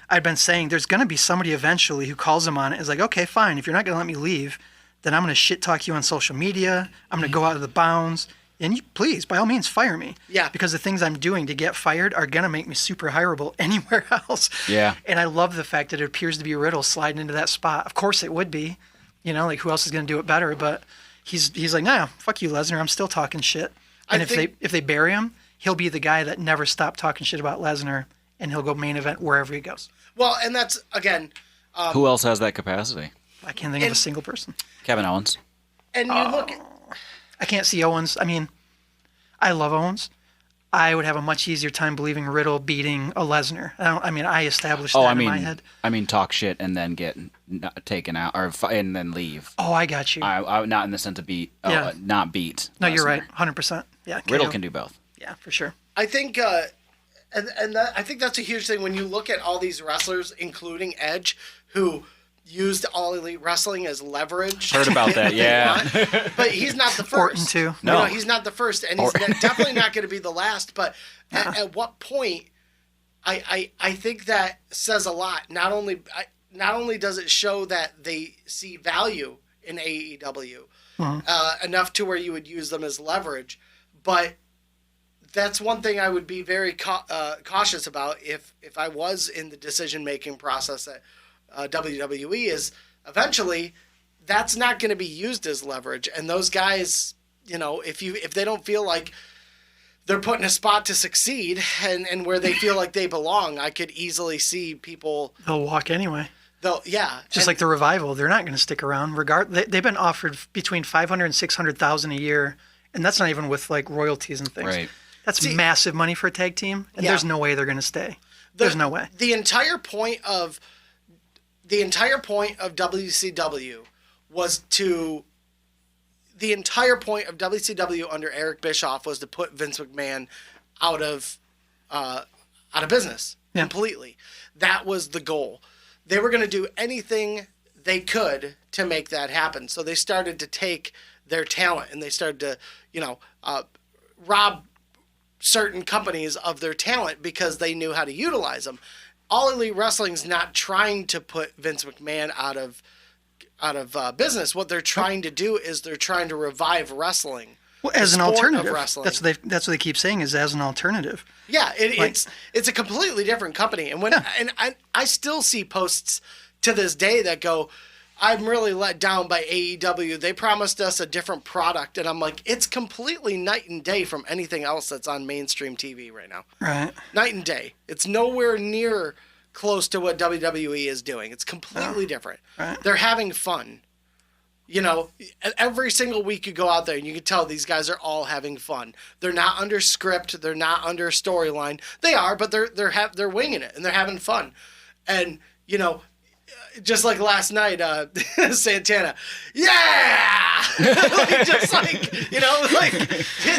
I'd been saying there's going to be somebody eventually who calls him on it and is like, okay, fine. If you're not going to let me leave, then I'm going to shit talk you on social media. I'm going to go out of the bounds. And you, please, by all means, fire me. Yeah. Because the things I'm doing to get fired are going to make me super hireable anywhere else. Yeah. And I love the fact that it appears to be Riddle sliding into that spot. Of course it would be. Like, who else is going to do it better? But he's like, nah, fuck you, Lesnar. I'm still talking shit. And if they bury him, he'll be the guy that never stopped talking shit about Lesnar, and he'll go main event wherever he goes. Well, and that's, again... who else has that capacity? I can't think of a single person. Kevin Owens. And you look... I can't see Owens. I mean, I love Owens. I would have a much easier time believing Riddle beating a Lesnar. I established that in my head. I mean, talk shit and then get taken out, and then leave. Oh, I got you. I not in the sense of not beat. No, Lesnar. you're right. 100%. Yeah. Riddle can do both. Yeah, for sure. I think And I think that's a huge thing when you look at all these wrestlers, including Edge, who used All Elite Wrestling as leverage. Heard about that, yeah. But he's not the first. Orton too. No. He's not the first, and he's definitely not going to be the last. But at what point, I think that says a lot. Not only does it show that they see value in AEW enough to where you would use them as leverage, but that's one thing I would be very cautious about if I was in the decision-making process at WWE is eventually that's not going to be used as leverage. And those guys, if they don't feel like they're put in a spot to succeed and where they feel like they belong, I could easily see people... They'll walk anyway. Just like the Revival, they're not going to stick around. They've been offered between $500,000 and $600,000 a year, and that's not even with like royalties and things. Right. That's massive money for a tag team, and there's no way they're going to stay. There's no way. The entire point of WCW was the entire point of WCW under Eric Bischoff was to put Vince McMahon out of business completely. That was the goal. They were going to do anything they could to make that happen. So they started to take their talent and they started to, rob certain companies of their talent because they knew how to utilize them. All Elite Wrestling's not trying to put Vince McMahon out of business. What they're trying to do is they're trying to revive wrestling. Well, as an alternative. Wrestling. That's what they keep saying is as an alternative. Yeah, it's a completely different company. And and I still see posts to this day that go, I'm really let down by AEW. They promised us a different product. And I'm like, it's completely night and day from anything else that's on mainstream TV right now. Right. Night and day. It's nowhere near close to what WWE is doing. It's completely different. Right. They're having fun. Every single week you go out there and you can tell these guys are all having fun. They're not under script. They're not under storyline. They are, but they're winging it and they're having fun. And, just like last night, Santana, yeah!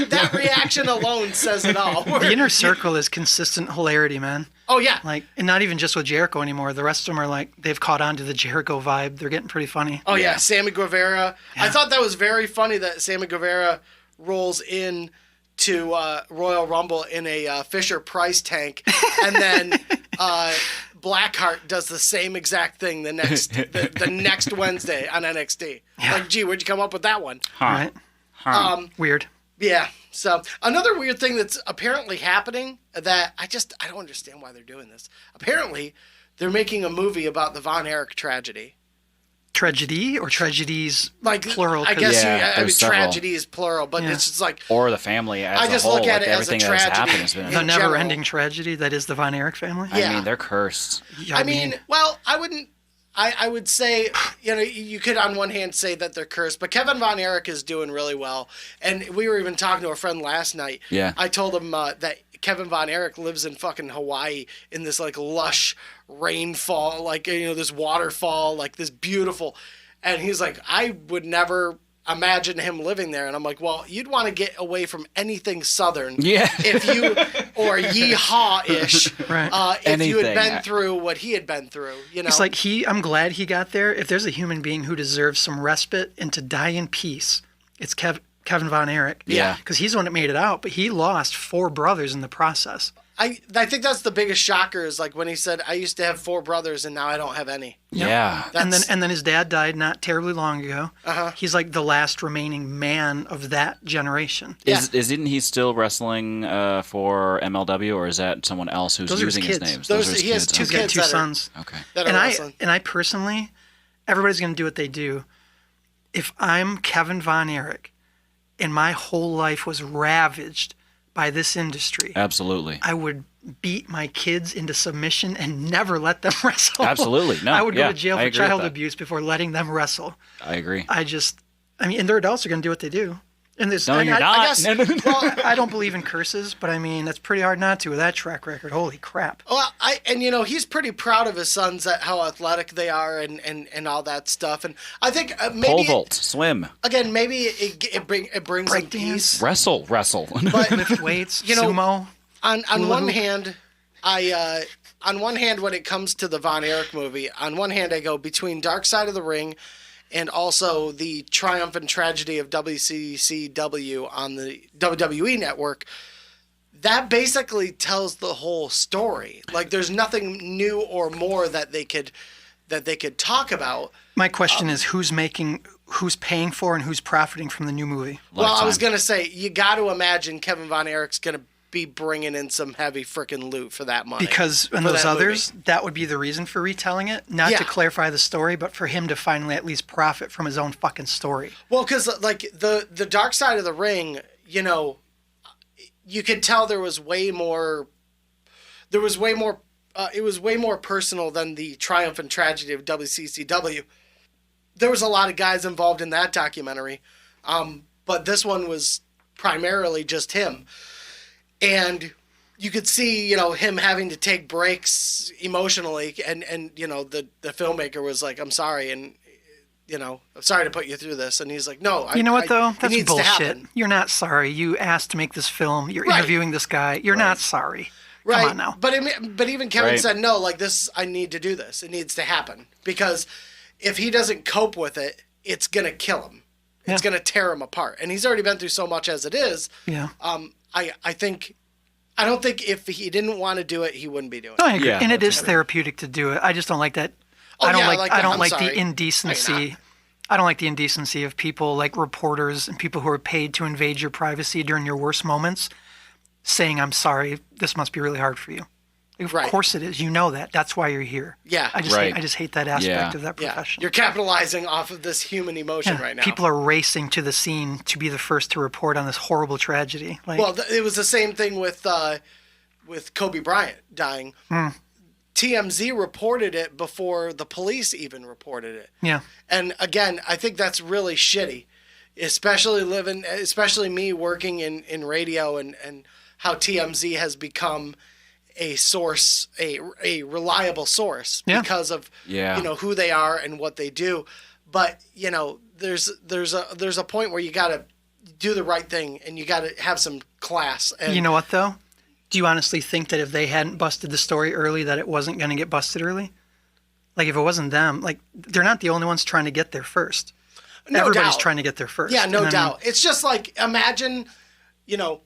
That reaction alone says it all. The inner circle is consistent hilarity, man. Oh, yeah. And not even just with Jericho anymore. The rest of them are they've caught on to the Jericho vibe. They're getting pretty funny. Oh, yeah. Sammy Guevara. Yeah. I thought that was very funny that Sammy Guevara rolls in to Royal Rumble in a Fisher-Price tank, and then Blackheart does the same exact thing the next Wednesday on NXT. Yeah. Like, gee, where'd you come up with that one? Right. Weird. Yeah. So another weird thing that's apparently happening that I don't understand why they're doing this. Apparently, they're making a movie about the Von Erich tragedy. Tragedy or tragedies plural? I guess several. tragedy is plural, but it's just like... Or the family as I just a whole. look at it as a tragedy. The never-ending tragedy that is the Von Erich family? Yeah. I mean, they're cursed. I mean, I wouldn't... I would say, you could on one hand say that they're cursed, but Kevin Von Erich is doing really well. And we were even talking to a friend last night. Yeah. I told him that Kevin Von Erich lives in fucking Hawaii in this lush rainfall, this waterfall, this beautiful. And he's like, I would never imagine him living there. And I'm like, well, you'd want to get away from anything Southern. Yeah. Or yeehaw-ish. Right. If you had been through what he had been through, It's like I'm glad he got there. If there's a human being who deserves some respite and to die in peace, it's Kevin Von Erich. Yeah. Because he's the one that made it out, but he lost 4 brothers in the process. I think that's the biggest shocker is when he said, I used to have 4 brothers and now I don't have any. Yeah. And then his dad died not terribly long ago. Uh-huh. He's the last remaining man of that generation. Isn't he still wrestling for MLW, or is that someone else who's using his names? Those are his kids. He has 2 kids. He's got 2 sons. Okay. And I personally, everybody's going to do what they do. If I'm Kevin Von Erich and my whole life was ravaged by this industry. Absolutely. I would beat my kids into submission and never let them wrestle. Absolutely. No. I would go to jail for child abuse before letting them wrestle. I agree. And their adults are going to do what they do. And you're not. I don't believe in curses, but that's pretty hard not to with that track record. Holy crap. Well, he's pretty proud of his sons at how athletic they are and all that stuff. And I think maybe pole vault, swim. Again, maybe it brings break some peace. Wrestle. But lift weights, sumo. On one hand, On one hand, when it comes to the Von Erich movie, on one hand I go between Dark Side of the Ring and also the Triumph and Tragedy of WCCW on the WWE Network. That basically tells the whole story. Like, there's nothing new or more that they could talk about. My question is, who's paying for and who's profiting from the new movie? Well, I was gonna say, you got to imagine Kevin Von Erich's gonna be bringing in some heavy freaking loot for that money. Because in those others, that would be the reason for retelling it, not to clarify the story, but for him to finally at least profit from his own fucking story. Well, because like the Dark Side of the Ring, you know, you could tell there was way more. It was way more personal than the Triumph and Tragedy of WCCW. There was a lot of guys involved in that documentary, but this one was primarily just him. And you could see, you know, him having to take breaks emotionally, and you know, the filmmaker was like, "I'm sorry," and you know, "I'm sorry to put you through this," and he's like, "No, you know what though? That's needs bullshit. You're not sorry. You asked to make this film. You're interviewing this guy. You're not sorry." Right. Come on now. But even Kevin said, no, like this, I need to do this. It needs to happen. Because if he doesn't cope with it, it's going to kill him. It's going to tear him apart. And he's already been through so much as it is. Yeah. I don't think if he didn't want to do it, he wouldn't be doing it. No, I agree. And it is therapeutic to do it. I just don't like that. I don't like the indecency. I don't like the indecency of people like reporters and people who are paid to invade your privacy during your worst moments saying, "I'm sorry, this must be really hard for you." Of course it is. You know that. That's why you're here. Yeah. I just hate that aspect of that profession. You're capitalizing off of this human emotion right now. People are racing to the scene to be the first to report on this horrible tragedy. Like, well, it was the same thing with Kobe Bryant dying. TMZ reported it before the police even reported it. Yeah. And again, I think that's really shitty, especially me working in radio and how TMZ has become a source, a reliable source because of you know who they are and what they do. But you know, there's a point where you got to do the right thing and you got to have some class. And you know what though? Do you honestly think that if they hadn't busted the story early, that it wasn't going to get busted early? Like if it wasn't them, like they're not the only ones trying to get there first. No Everybody's doubt. trying to get there first. Yeah, no doubt. It's just like, imagine, you know,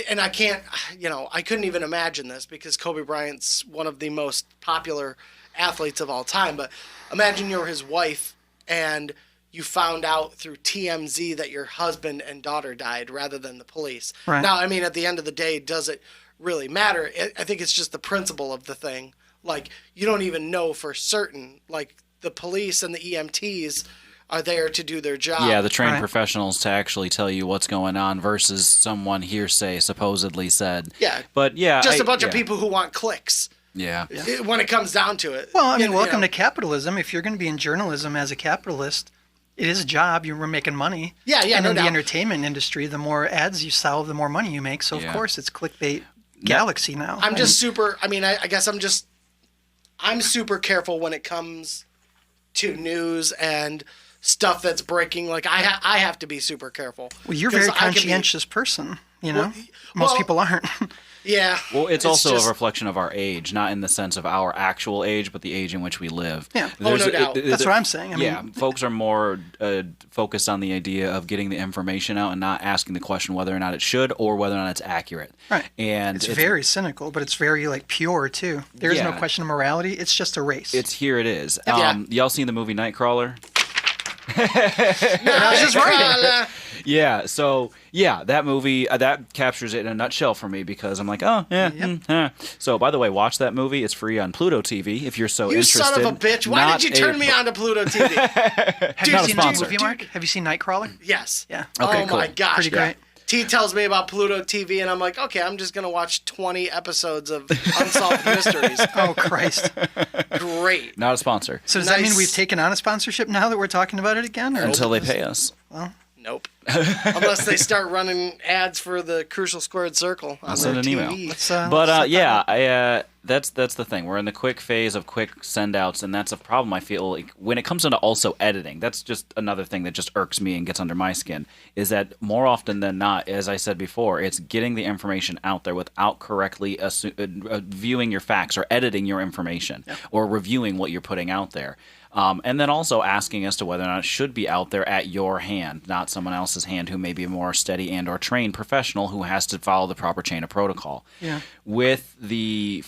and I can't, you know, I couldn't even imagine this because Kobe Bryant's one of the most popular athletes of all time. But imagine you're his wife and you found out through TMZ that your husband and daughter died rather than the police. Right. Now, I mean, at the end of the day, does it really matter? I think it's just the principle of the thing. Like, you don't even know for certain. Like, the police and the EMTs are there to do their job. Yeah, the trained professionals to actually tell you what's going on versus someone hearsay supposedly said. Yeah. But yeah. Just a bunch of people who want clicks. Yeah. When it comes down to it. Well, I mean, welcome to capitalism. If you're going to be in journalism as a capitalist, it is a job. You're making money. Yeah, and no in doubt. the entertainment industry, the more ads you sell, the more money you make. So, of course, it's clickbait galaxy now. I'm just super, I mean, I guess I'm super careful when it comes to news and stuff that's breaking. Like, I have to be super careful. Well, you're a very conscientious person, you know? Most people aren't. Yeah. Well, it's also a reflection of our age, not in the sense of our actual age, but the age in which we live. Yeah. No doubt. That's what I'm saying. I mean, folks are more focused on the idea of getting the information out and not asking the question whether or not it should or whether or not it's accurate. Right. And it's very cynical, but it's very like pure too. There's no question of morality. It's just a race. Here it is. Yeah. Y'all seen the movie Nightcrawler? I was just writing. Yeah, so that movie that captures it in a nutshell for me because I'm like, So by the way, watch that movie. It's free on Pluto TV if you're so interested. You son of a bitch! Why did you turn me on to Pluto TV? Have you seen the movie, Mark? Have you seen Nightcrawler? Yes. Yeah. Okay, my gosh. Pretty great. T tells me about Pluto TV, and I'm like, okay, I'm just gonna watch 20 episodes of Unsolved Mysteries. Oh Christ! Great. Not a sponsor. So does that mean we've taken on a sponsorship now that we're talking about it again? Or? Until they pay us. Well, Nope. Unless they start running ads for the Crucial Squared Circle on send an their email. TV. That's the thing. We're in the quick phase of quick send-outs, and that's a problem, I feel, like, when it comes into also editing. That's just another thing that just irks me and gets under my skin, is that more often than not, as I said before, it's getting the information out there without correctly viewing your facts or editing your information or reviewing what you're putting out there. And then also asking as to whether or not it should be out there at your hand, not someone else's hand who may be a more steady and or trained professional who has to follow the proper chain of protocol. Yeah. With the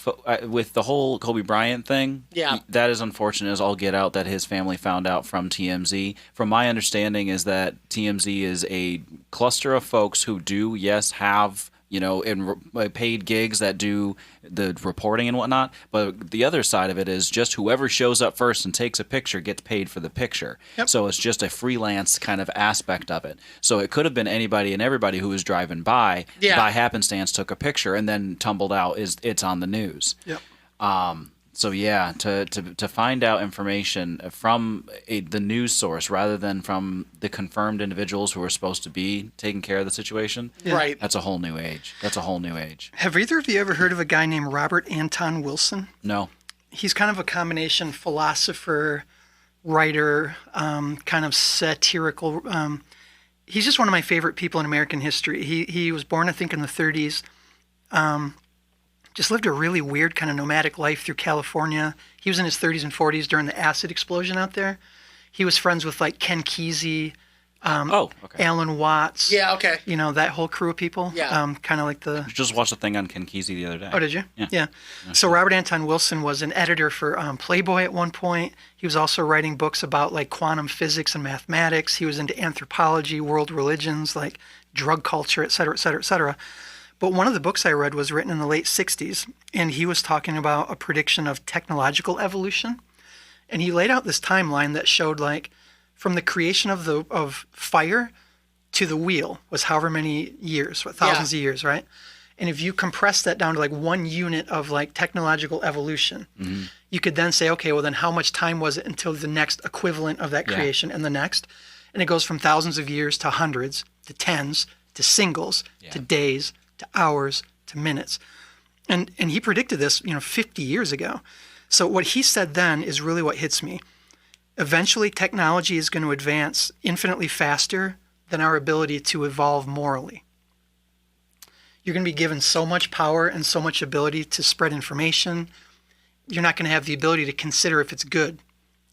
whole Kobe Bryant thing, that is unfortunate as all get out that his family found out from TMZ. From my understanding is that TMZ is a cluster of folks who do, yes, have in paid gigs that do the reporting and whatnot. But the other side of it is just whoever shows up first and takes a picture gets paid for the picture. Yep. So it's just a freelance kind of aspect of it. So it could have been anybody and everybody who was driving by happenstance took a picture and then tumbled out. It's on the news. Yep. So yeah, to find out information from the news source rather than from the confirmed individuals who are supposed to be taking care of the situation, right? That's a whole new age. Have either of you ever heard of a guy named Robert Anton Wilson? No. He's kind of a combination philosopher, writer, kind of satirical. He's just one of my favorite people in American history. He was born, I think, in the 30s. Just lived a really weird kind of nomadic life through California. He was in his 30s and 40s during the acid explosion out there. He was friends with like Ken Kesey, Alan Watts. Yeah, okay. That whole crew of people. Yeah. Kind of like the... I just watched a thing on Ken Kesey the other day. Oh, did you? Yeah. So Robert Anton Wilson was an editor for Playboy at one point. He was also writing books about like quantum physics and mathematics. He was into anthropology, world religions, like drug culture, et cetera, et cetera, et cetera. But one of the books I read was written in the late 60s, and he was talking about a prediction of technological evolution. And he laid out this timeline that showed, like, from the creation of fire to the wheel was however many years, thousands of years, right? And if you compress that down to, like, 1 unit of, like, technological evolution, you could then say, okay, well, then how much time was it until the next equivalent of that creation and the next? And it goes from thousands of years to hundreds to tens to singles to days to hours, to minutes. And he predicted this, 50 years ago. So what he said then is really what hits me. Eventually, technology is going to advance infinitely faster than our ability to evolve morally. You're going to be given so much power and so much ability to spread information. You're not going to have the ability to consider if it's good,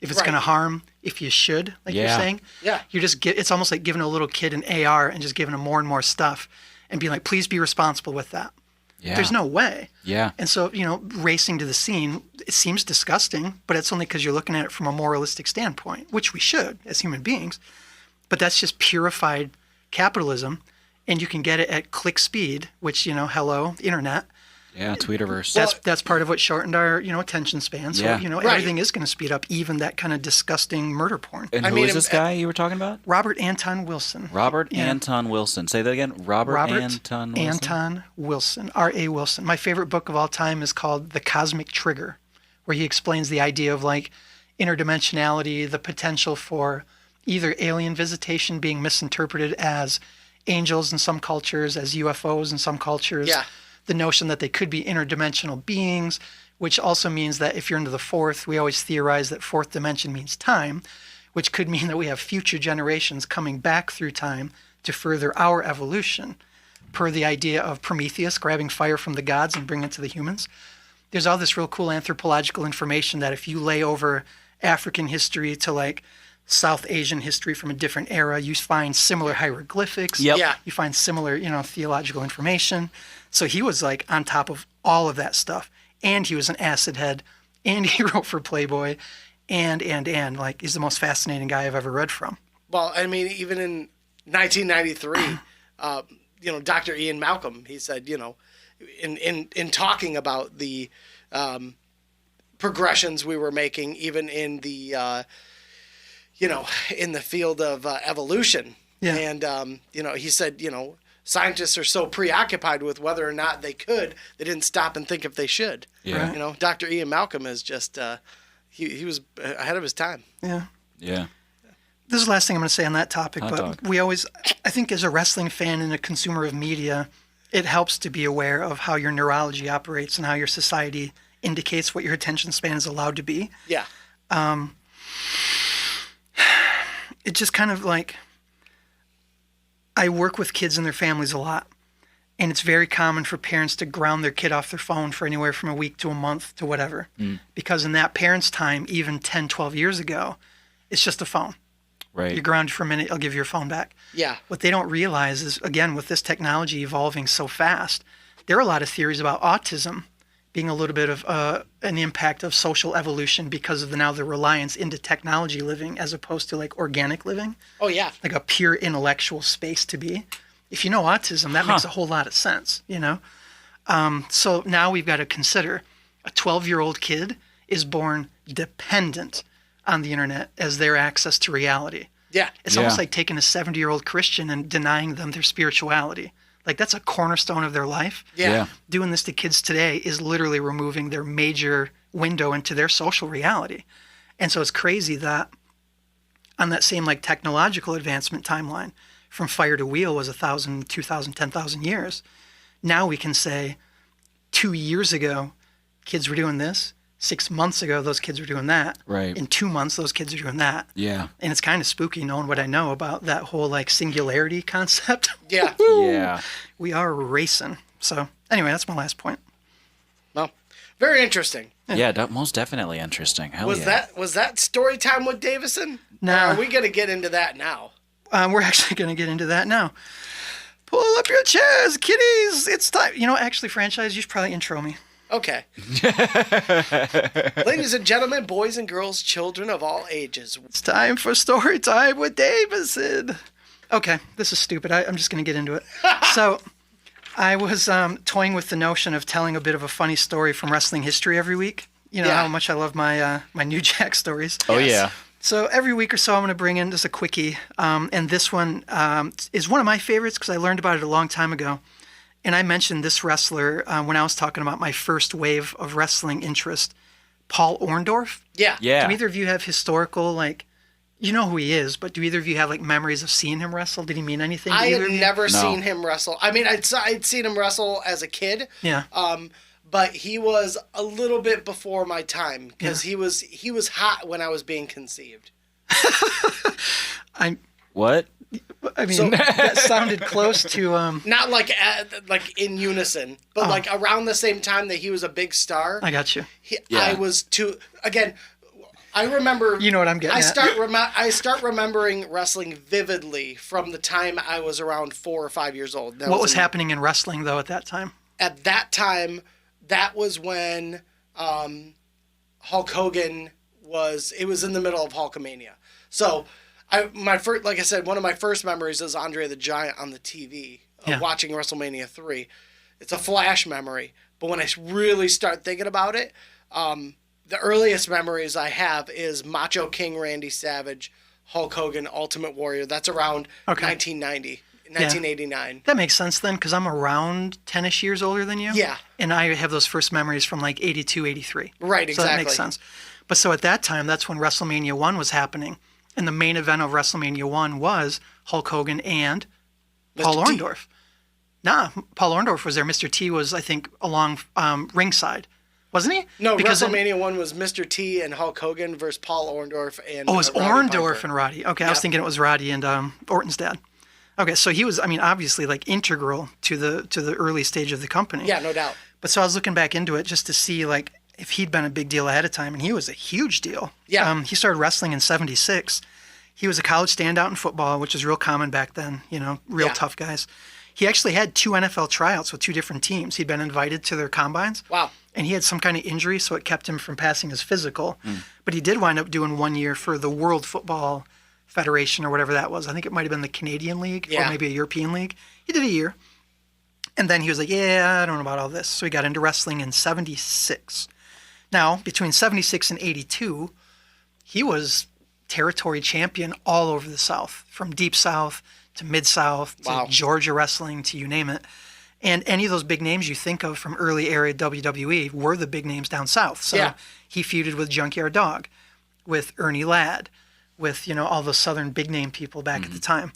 if it's going to harm, if you should, like you're saying. Yeah. It's almost like giving a little kid an AR and just giving them more and more stuff. And being like, please be responsible with that. Yeah. There's no way. Yeah. And so, racing to the scene, it seems disgusting, but it's only because you're looking at it from a moralistic standpoint, which we should as human beings. But that's just purified capitalism, and you can get it at click speed, which, hello, the internet. Yeah, Tweeterverse. That's part of what shortened our, attention span. So, everything is going to speed up, even that kind of disgusting murder porn. And who is this guy you were talking about? Robert Anton Wilson. Robert Anton Wilson. Say that again. Robert Anton Wilson. Anton Wilson. R.A. Wilson. My favorite book of all time is called The Cosmic Trigger, where he explains the idea of like interdimensionality, the potential for either alien visitation being misinterpreted as angels in some cultures, as UFOs in some cultures. Yeah. The notion that they could be interdimensional beings, which also means that if you're into the fourth, we always theorize that fourth dimension means time, which could mean that we have future generations coming back through time to further our evolution, per the idea of Prometheus grabbing fire from the gods and bringing it to the humans. There's all this real cool anthropological information that if you lay over African history to like South Asian history from a different era, you find similar hieroglyphics. Yep. Yeah. You find similar, theological information. So he was like on top of all of that stuff. And he was an acid head. And he wrote for Playboy. And like he's the most fascinating guy I've ever read from. Well, I mean, even in 1993, Dr. Ian Malcolm, he said, in talking about the progressions we were making, even in the, in the field of evolution. Yeah. And, he said, scientists are so preoccupied with whether or not they didn't stop and think if they should. Yeah. Right. Dr. Ian Malcolm is just, he was ahead of his time. Yeah. Yeah. This is the last thing I'm going to say on that topic, Hot but dog. I think as a wrestling fan and a consumer of media, it helps to be aware of how your neurology operates and how your society indicates what your attention span is allowed to be. Yeah. It just kind of like, I work with kids and their families a lot. And it's very common for parents to ground their kid off their phone for anywhere from a week to a month to whatever. Because in that parent's time, even 10, 12 years ago, it's just a phone. Right. You're grounded for a minute, I'll give you your phone back. Yeah. What they don't realize is, again, with this technology evolving so fast, there are a lot of theories about autism being a little bit of an impact of social evolution because of the reliance into technology living as opposed to like organic living, Oh, yeah. like a pure intellectual space to be. If you know autism, that makes a whole lot of sense, you know? So now we've got to consider a 12-year-old kid is born dependent on the internet as their access to reality. Yeah. It's almost like taking a 70-year-old Christian and denying them their spirituality. Like, that's a cornerstone of their life. Yeah. Doing this to kids today is literally removing their major window into their social reality. And so it's crazy that on that same like technological advancement timeline, from fire to wheel was 1,000, 2,000, 10,000 years. Now we can say 2 years ago, kids were doing this. 6 months ago, those kids were doing that. Right. In 2 months, those kids are doing that. Yeah. And it's kind of spooky knowing what I know about that whole like singularity concept. Yeah. Yeah. We are racing. So anyway, that's my last point. Well, very interesting. Yeah, most definitely interesting. Hell Was yeah. that story time with Davison? No. Or are we going to get into that now? We're actually going to get into that now. Pull up your chairs, kiddies. It's time. You know, actually, franchise, you should probably intro me. Okay. Ladies and gentlemen, boys and girls, children of all ages. It's time for story time with Davison. Okay, this is stupid. I'm just going to get into it. So I was toying with the notion of telling a bit of a funny story from wrestling history every week. You know Yeah. how much I love my my New Jack stories. Oh, yeah. So every week or so, I'm going to bring in just a quickie. And this one is one of my favorites because I learned about it a long time ago. And I mentioned this wrestler when I was talking about my first wave of wrestling interest, Paul Orndorff. Yeah. Yeah. Do either of you have historical, like, you know who he is, but do either of you have, like, memories of seeing him wrestle? Did he mean anything to I either had of you? never No. seen him wrestle. I mean, I'd seen him wrestle as a kid. Yeah. But he was a little bit before my time because he was hot when I was being conceived. What? I mean, that sounded close to, Not like in unison, but like around the same time that he was a big star. I got you. Yeah. I was too. Again, I remember. You know what I'm getting at. I start remembering wrestling vividly from the time I was around 4 or 5 years old. That What was happening in wrestling, though, at that time? At that time, that was when Hulk Hogan was. It was in the middle of Hulkamania. So, like I said, one of my first memories is Andre the Giant on the TV, watching WrestleMania 3. It's a flash memory, but when I really start thinking about it, the earliest memories I have is Macho King Randy Savage, Hulk Hogan, Ultimate Warrior. That's around 1990, 1989. That makes sense then, because I'm around 10-ish years older than you. Yeah. And I have those first memories from like 82, 83. Right, So that makes exactly. sense. But so at that time, that's when WrestleMania 1 was happening. And the main event of WrestleMania 1 was Hulk Hogan and Paul Mr. T. Orndorff. Nah, Paul Orndorff was there. Mr. T was, I think, along ringside. Wasn't he? No, Because WrestleMania 1 was Mr. T and Hulk Hogan versus Paul Orndorff and Oh, it was Roddy Orndorff Piper. and Roddy. Okay, I was thinking it was Roddy and Orton's dad. Okay, so he was, I mean, obviously like integral to the early stage of the company. Yeah, no doubt. But so I was looking back into it just to see like if he'd been a big deal ahead of time, and he was a huge deal. Yeah. He started wrestling in '76. He was a college standout in football, which was real common back then. You know, real tough guys. He actually had 2 NFL tryouts with 2 different teams. He'd been invited to their combines. Wow. And he had some kind of injury, so it kept him from passing his physical. But he did wind up doing 1 year for the World Football Federation or whatever that was. I think it might have been the Canadian League or maybe a European League. He did a year. And then he was like, yeah, I don't know about all this. So he got into wrestling in 76. Now, between 76 and 82, he was territory champion all over the South, from Deep South to Mid-South to Georgia wrestling to you name it. And any of those big names you think of from early era WWE were the big names down south. So he feuded with Junkyard Dog, with Ernie Ladd, with, all the Southern big name people back at the time.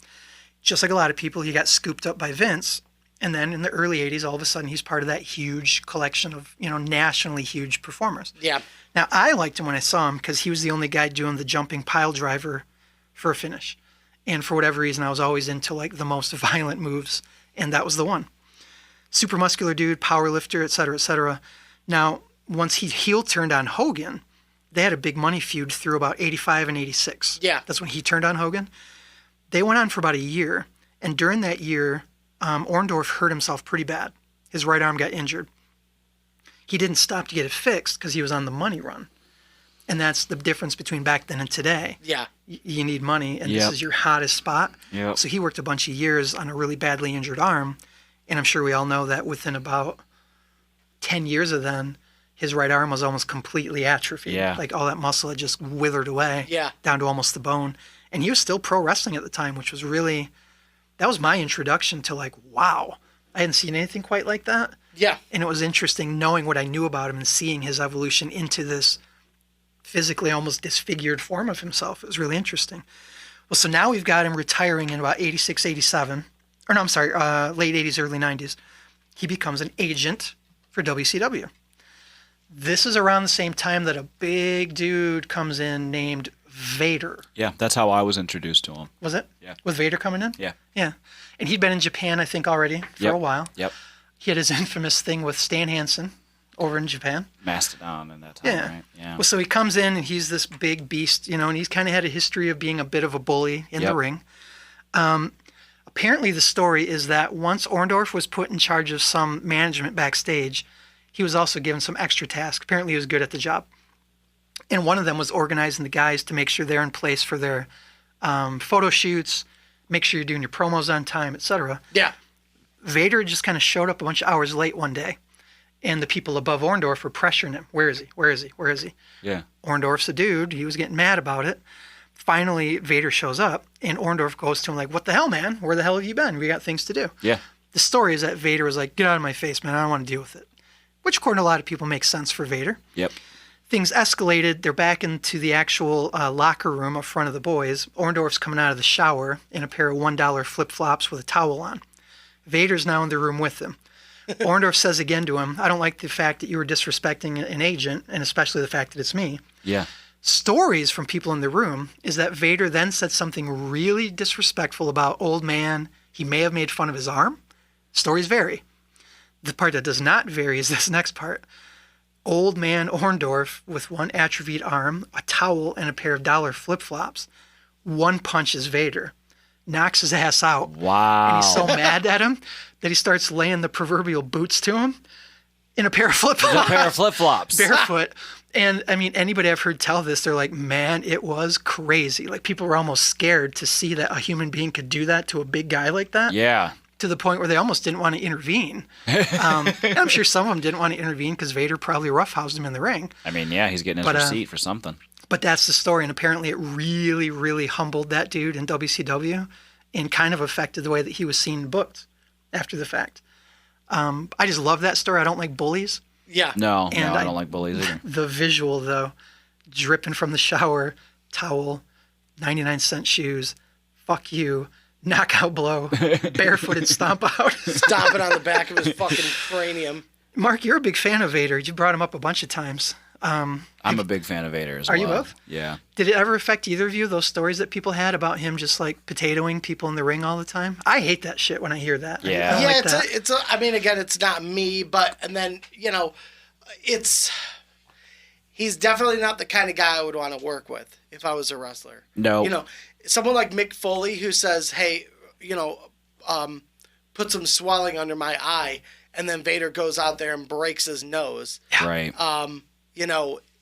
Just like a lot of people, he got scooped up by Vince. And then in the early 80s, all of a sudden, he's part of that huge collection of, nationally huge performers. Yeah. Now, I liked him when I saw him because he was the only guy doing the jumping pile driver for a finish. And for whatever reason, I was always into, like, the most violent moves, and that was the one. Super muscular dude, power lifter, et cetera, et cetera. Now, once he heel turned on Hogan, they had a big money feud through about 85 and 86. Yeah. That's when he turned on Hogan. They went on for about a year, and during that year, Orndorff hurt himself pretty bad. His right arm got injured. He didn't stop to get it fixed because he was on the money run. And that's the difference between back then and today. Yeah. You need money, and this is your hottest spot. Yep. So he worked a bunch of years on a really badly injured arm, and I'm sure we all know that within about 10 years of then, his right arm was almost completely atrophied. Yeah. Like all that muscle had just withered away down to almost the bone. And he was still pro wrestling at the time, which was really... That was my introduction to, like, wow, I hadn't seen anything quite like that. Yeah. And it was interesting knowing what I knew about him and seeing his evolution into this physically almost disfigured form of himself. It was really interesting. Well, so now we've got him retiring in about 86, 87. Or no, I'm sorry, late 80s, early 90s. He becomes an agent for WCW. This is around the same time that a big dude comes in named Vader. Yeah, that's how I was introduced to him. Was it? Yeah. With Vader coming in? Yeah. Yeah. And he'd been in Japan, I think, already for a while. Yep. He had his infamous thing with Stan Hansen over in Japan. Mastodon in that time, right? Yeah. Well, so he comes in and he's this big beast, and he's kind of had a history of being a bit of a bully in the ring. Apparently the story is that once Orndorff was put in charge of some management backstage, he was also given some extra tasks. Apparently he was good at the job. And one of them was organizing the guys to make sure they're in place for their photo shoots, make sure you're doing your promos on time, etc. Yeah. Vader just kind of showed up a bunch of hours late one day, and the people above Orndorff were pressuring him. Where is he? Where is he? Where is he? Yeah. Orndorff's a dude. He was getting mad about it. Finally, Vader shows up, and Orndorff goes to him like, what the hell, man? Where the hell have you been? We got things to do. Yeah. The story is that Vader was like, get out of my face, man. I don't want to deal with it. Which, according to a lot of people, makes sense for Vader. Yep. Things escalated. They're back into the actual locker room up front of the boys. Orndorff's coming out of the shower in a pair of $1 flip-flops with a towel on. Vader's now in the room with him. Orndorff says again to him, I don't like the fact that you were disrespecting an agent, and especially the fact that it's me. Yeah. Stories from people in the room is that Vader then said something really disrespectful about old man. He may have made fun of his arm. Stories vary. The part that does not vary is this next part. Old man Orndorff with one atrophied arm, a towel, and a pair of dollar flip-flops. One punches Vader, knocks his ass out. Wow. And he's so mad at him that he starts laying the proverbial boots to him in a pair of flip-flops. A pair of flip-flops. Barefoot. And, I mean, anybody I've heard tell this, they're like, man, it was crazy. Like, people were almost scared to see that a human being could do that to a big guy like that. Yeah. To the point where they almost didn't want to intervene. And I'm sure some of them didn't want to intervene because Vader probably roughhoused him in the ring. I mean, yeah, he's getting his receipt for something. But that's the story, and apparently it really, really humbled that dude in WCW and kind of affected the way that he was seen and booked after the fact. I just love that story. I don't like bullies. Yeah. No, And I don't like bullies either. The visual, though, dripping from the shower, towel, 99-cent shoes, fuck you, knockout blow, barefooted stomp out. Stomping on the back of his fucking cranium. Mark, you're a big fan of Vader. You brought him up a bunch of times. I'm a big fan of Vader as well. Are you both? Yeah. Did it ever affect either of you, those stories that people had about him just like potatoing people in the ring all the time? I hate that shit when I hear that. Yeah. I don't Yeah, like that. it's I mean, again, it's not me, but, and then, he's definitely not the kind of guy I would want to work with if I was a wrestler. No. Someone like Mick Foley who says, hey, put some swelling under my eye, and then Vader goes out there and breaks his nose. Right.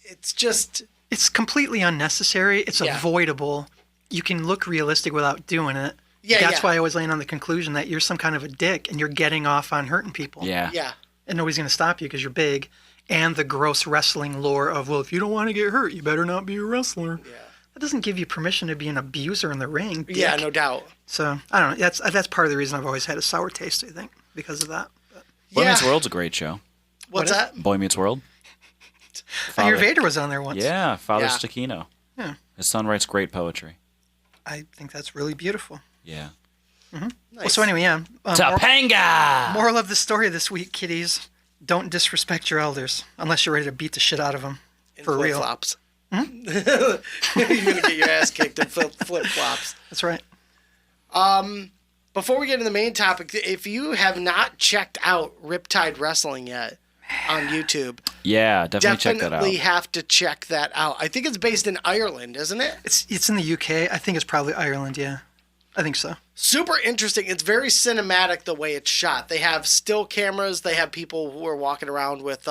It's just... It's completely unnecessary. It's avoidable. You can look realistic without doing it. Yeah, That's why I always land on the conclusion that you're some kind of a dick and you're getting off on hurting people. Yeah. Yeah. And nobody's going to stop you because you're big. And the gross wrestling lore of, well, if you don't want to get hurt, you better not be a wrestler. Yeah. That doesn't give you permission to be an abuser in the ring. Dick. Yeah, no doubt. So, I don't know. That's part of the reason I've always had a sour taste, I think, because of that. But, Boy Meets World's a great show. What's that? Boy Meets World. I hear Vader was on there once. Yeah, Father Yeah. Stakino. Yeah. His son writes great poetry. I think that's really beautiful. Yeah. Nice. Well, so anyway, yeah. Topanga! Moral of the story this week, kiddies: don't disrespect your elders unless you're ready to beat the shit out of them. In For real. flip-flops. You're gonna get your ass kicked in flip-flops. That's right. Before we get into the main topic, if you have not checked out Riptide Wrestling yet on YouTube, Yeah, definitely check that out. definitely have to check that out. I think it's based in Ireland, isn't it? It's in the UK. I think it's probably Ireland. Yeah, I think so. Super interesting. It's very cinematic the way it's shot. They have still cameras. They have people who are walking around with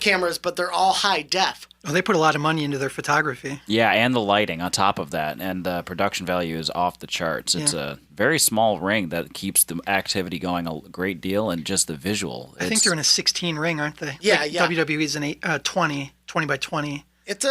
cameras, but they're all high def. Well, they put a lot of money into their photography. Yeah, and the lighting on top of that, and the production value is off the charts. It's a very small ring that keeps the activity going a great deal, and just the visual. I think they're in a 16 ring, aren't they? Yeah, like yeah. WWE's an 20 by 20. It's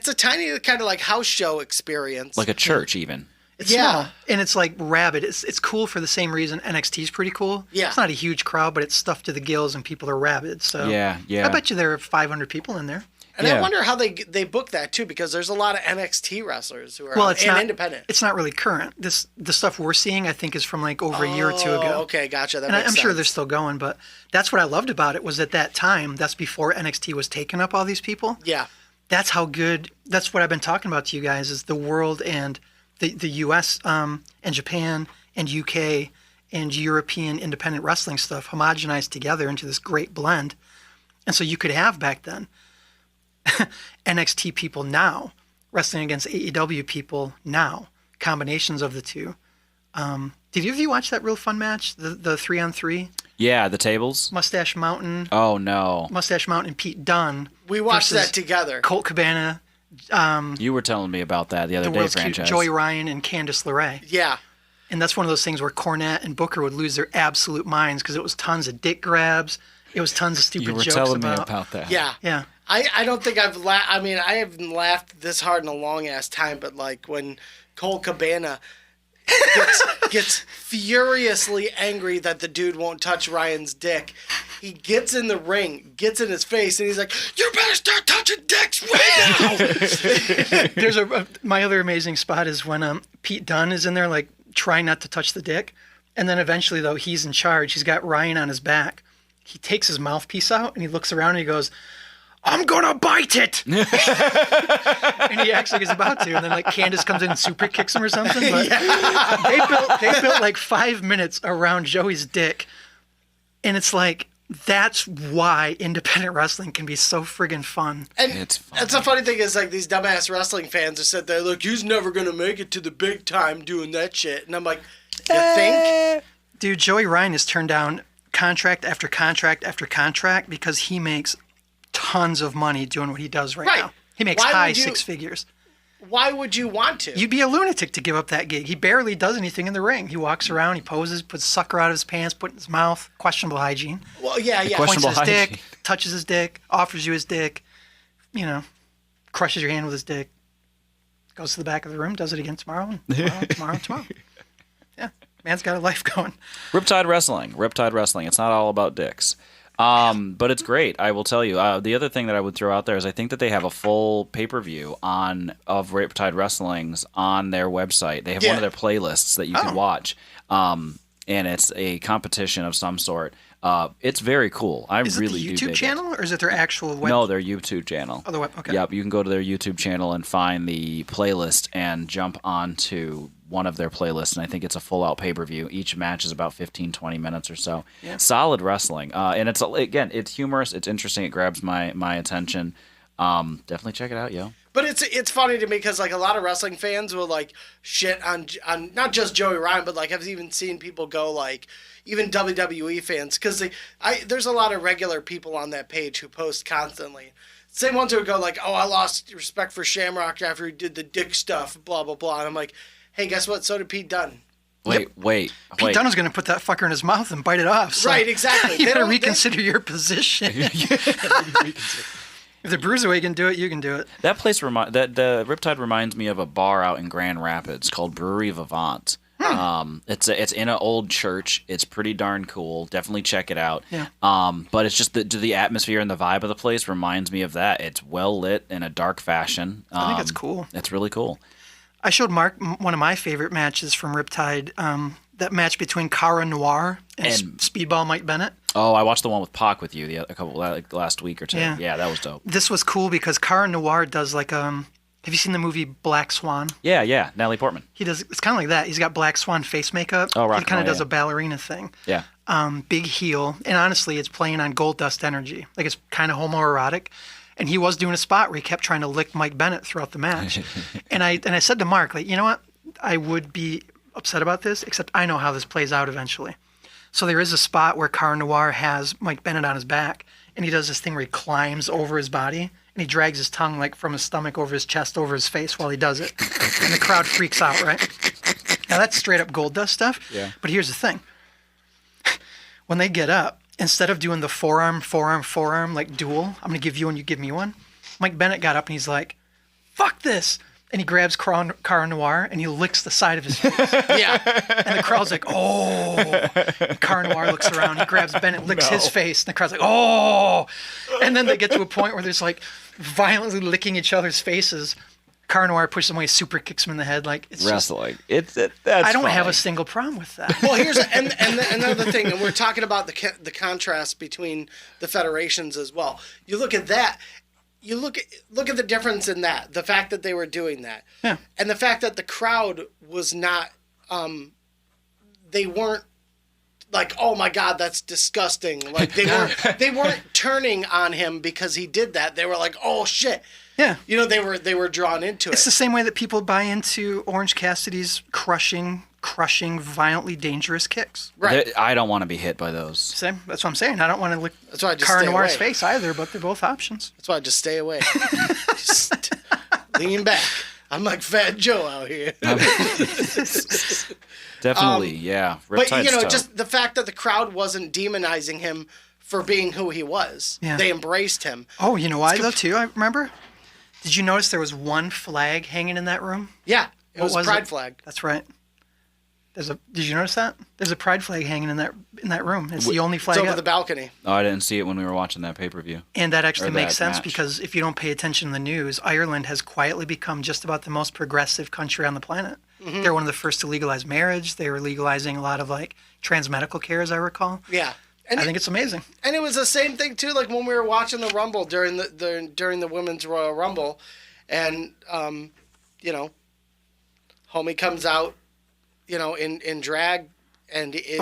a tiny kind of like house show experience. like a church, even. It's Yeah. small, and it's like rabid. It's cool for the same reason NXT's pretty cool. Yeah. It's not a huge crowd, but it's stuffed to the gills, and people are rabid. So Yeah. I bet you there are 500 people in there. And I Yeah. wonder how they book that too, because there's a lot of NXT wrestlers who are Well, it's and not independent. It's not really current. The stuff we're seeing, I think, is from like over a year or two Oh, ago. okay, gotcha. That And makes I'm sure sense. they're still going, but that's what I loved about it was at that time. That's before NXT was taking up all these people. Yeah. That's how good. That's what I've been talking about to you guys is the world and the U.S. And Japan and UK and European independent wrestling stuff homogenized together into this great blend. And so you could have back then NXT people now wrestling against AEW people now, combinations of the two. Did either of you watch that real fun match, the 3-on-3? Yeah, the tables. Mustache Mountain and Pete Dunne. We watched versus that together. Colt Cabana, You were telling me about that the other the day, world's cute franchise. Joey Ryan, and Candice LeRae. Yeah. And that's one of those things where Cornette and Booker would lose their absolute minds because it was tons of dick grabs. It was tons of stupid You were jokes telling me about. about that. Yeah. Yeah. I don't think I've I mean, I haven't laughed this hard in a long ass time, but like when Colt Cabana gets furiously angry that the dude won't touch Ryan's dick. He gets in the ring, gets in his face, and he's like, "You better start touching dicks right now!" There's my other amazing spot is when Pete Dunne is in there like trying not to touch the dick, and then eventually though he's in charge. He's got Ryan on his back. He takes his mouthpiece out and he looks around and he goes, "I'm gonna bite it," and he actually is about to. And then like Candace comes in and super kicks him or something. But they built like 5 minutes around Joey's dick, and it's like that's why independent wrestling can be so friggin' fun. And It's fun. that's the funny thing is like these dumbass wrestling fans are sitting there, look, he's never gonna make it to the big time doing that shit. And I'm like, you think? Dude, Joey Ryan has turned down contract after contract after contract because he makes tons of money doing what he does right Right. now. He makes Why high would you- 6 figures. Why would you want to? You'd be a lunatic to give up that gig. He barely does anything in the ring. He walks around, he poses, puts sucker out of his pants, put it in his mouth. Questionable hygiene. Well, yeah. Points Questionable at his hygiene. dick, touches his dick, offers you his dick, crushes your hand with his dick. Goes to the back of the room, does it again tomorrow. Yeah, man's got a life going. Riptide Wrestling. It's not all about dicks. But it's great. I will tell you. The other thing that I would throw out there is I think that they have a full pay-per-view of Riptide Wrestling's on their website. They have one of their playlists that you can watch. And it's a competition of some sort. It's very cool. Is it the YouTube channel or is it their actual web? No, their YouTube channel. Oh, the web. Okay. Yep, you can go to their YouTube channel and find the playlist and jump onto one of their playlists, and I think it's a full-out pay-per-view. Each match is about 15, 20 minutes or so. Yeah. Solid wrestling. And it's humorous, it's interesting, it grabs my attention. Definitely check it out, yo. But it's funny to me because like a lot of wrestling fans will like shit on not just Joey Ryan, but like I've even seen people go like even WWE fans because there's a lot of regular people on that page who post constantly. Same ones who go like, "Oh, I lost respect for Shamrock after he did the dick stuff," blah blah blah. And I'm like, hey, guess what? So did Pete Dunne. Wait. Pete Dunne was going to put that fucker in his mouth and bite it off. So Right, exactly. You better reconsider your position. If the Bruiserweight can do it, you can do it. That place the Riptide reminds me of a bar out in Grand Rapids called Brewery Vivant. It's in an old church. It's pretty darn cool. Definitely check it out. Yeah. But it's just the atmosphere and the vibe of the place reminds me of that. It's well lit in a dark fashion. I think it's cool. It's really cool. I showed Mark one of my favorite matches from Riptide. That match between Cara Noir and Speedball Mike Bennett. Oh, I watched the one with Pac with you last week or two. Yeah. Yeah, that was dope. This was cool because Cara Noir does like have you seen the movie Black Swan? Yeah, Natalie Portman. He does. It's kind of like that. He's got Black Swan face makeup. Oh, rock He kind of and roll, does a ballerina thing. Yeah. Big heel, and honestly, it's playing on Gold Dust energy. Like it's kind of homoerotic. And he was doing a spot where he kept trying to lick Mike Bennett throughout the match. and I said to Mark, like, you know what? I would be upset about this, except I know how this plays out eventually. So there is a spot where Cara Noir has Mike Bennett on his back, and he does this thing where he climbs over his body, and he drags his tongue like from his stomach over his chest over his face while he does it. And the crowd freaks out, right? Now that's straight up Gold Dust stuff. Yeah. But here's the thing. When they get up, instead of doing the forearm, like duel, I'm going to give you one, you give me one, Mike Bennett got up and he's like, fuck this. And he grabs Cara Noir and he licks the side of his face. Yeah. And the crowd's like, oh. And Cara Noir looks around, he grabs Bennett, licks his face, and the crowd's like, oh. And then they get to a point where there's like violently licking each other's faces. Cara Noir pushes him away, super kicks him in the head. Like it's Wrestling. Just, That's I don't funny. have a single problem with that. Well, here's another thing, and we're talking about the contrast between the federations as well. You look at that. You look at the difference in that, the fact that they were doing that, Yeah. and the fact that the crowd was not, they weren't like, oh my God, that's disgusting. Like they weren't turning on him because he did that. They were like, oh shit. Yeah. You know, they were drawn into It's it. the same way that people buy into Orange Cassidy's crushing, violently dangerous kicks. Right. I don't want to be hit by those. Same. That's what I'm saying. I don't want to lick That's why I just Cara stay Noir's away. face either, but they're both options. That's why I just stay away. Just lean back. I'm like Fat Joe out here. Definitely, yeah. But Riptide's you know, tough. just the fact that the crowd wasn't demonizing him for being who he was. Yeah. They embraced him. Oh, you know why though too? I remember. Did you notice there was one flag hanging in that room? Yeah, it What was a was pride it? flag. That's right. Did you notice that? There's a pride flag hanging in that room. It's the only It's flag over up. the balcony. Oh, I didn't see it when we were watching that pay-per-view. And that actually Or makes that sense match. because if you don't pay attention to the news, Ireland has quietly become just about the most progressive country on the planet. Mm-hmm. They're one of the first to legalize marriage. They were legalizing a lot of like transmedical care, as I recall. Yeah. And I think it's amazing. And it was the same thing too, like when we were watching the Rumble during the Women's Royal Rumble, and you know, homie comes out, you know, in drag, and it's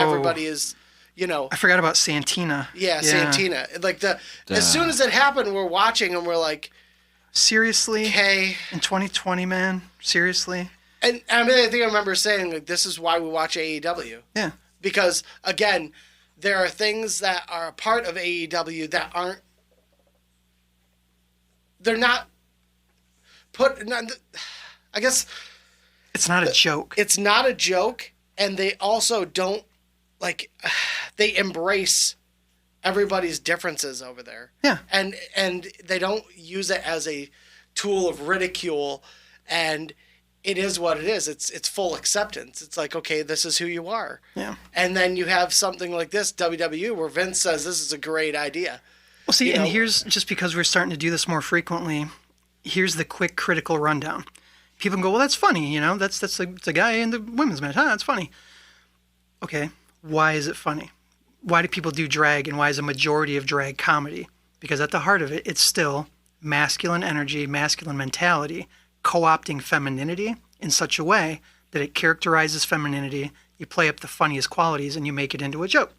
everybody is, you know, I forgot about Santina. yeah, Santina. Like as soon as it happened, we're watching and we're like, Seriously? hey. In 2020, man? Seriously? And I mean, I think I remember saying like, this is why we watch AEW. Yeah. Because again, there are things that are a part of AEW that aren't. They're not put. I guess It's not a joke. it's not a joke, and they also don't like. They embrace everybody's differences over there. Yeah. And they don't use it as a tool of ridicule, and it is what it is. It's full acceptance. It's like, okay, this is who you are. Yeah. And then you have something like this, WWE, where Vince says this is a great idea. Well, see, You and know- here's just because we're starting to do this more frequently, here's the quick critical rundown. People can go, well, that's funny, you know, that's the guy in the women's match. That's funny. Okay, why is it funny? Why do people do drag, and why is a majority of drag comedy? Because at the heart of it, it's still masculine energy, masculine mentality, co-opting femininity in such a way that it characterizes femininity, you play up the funniest qualities, and you make it into a joke.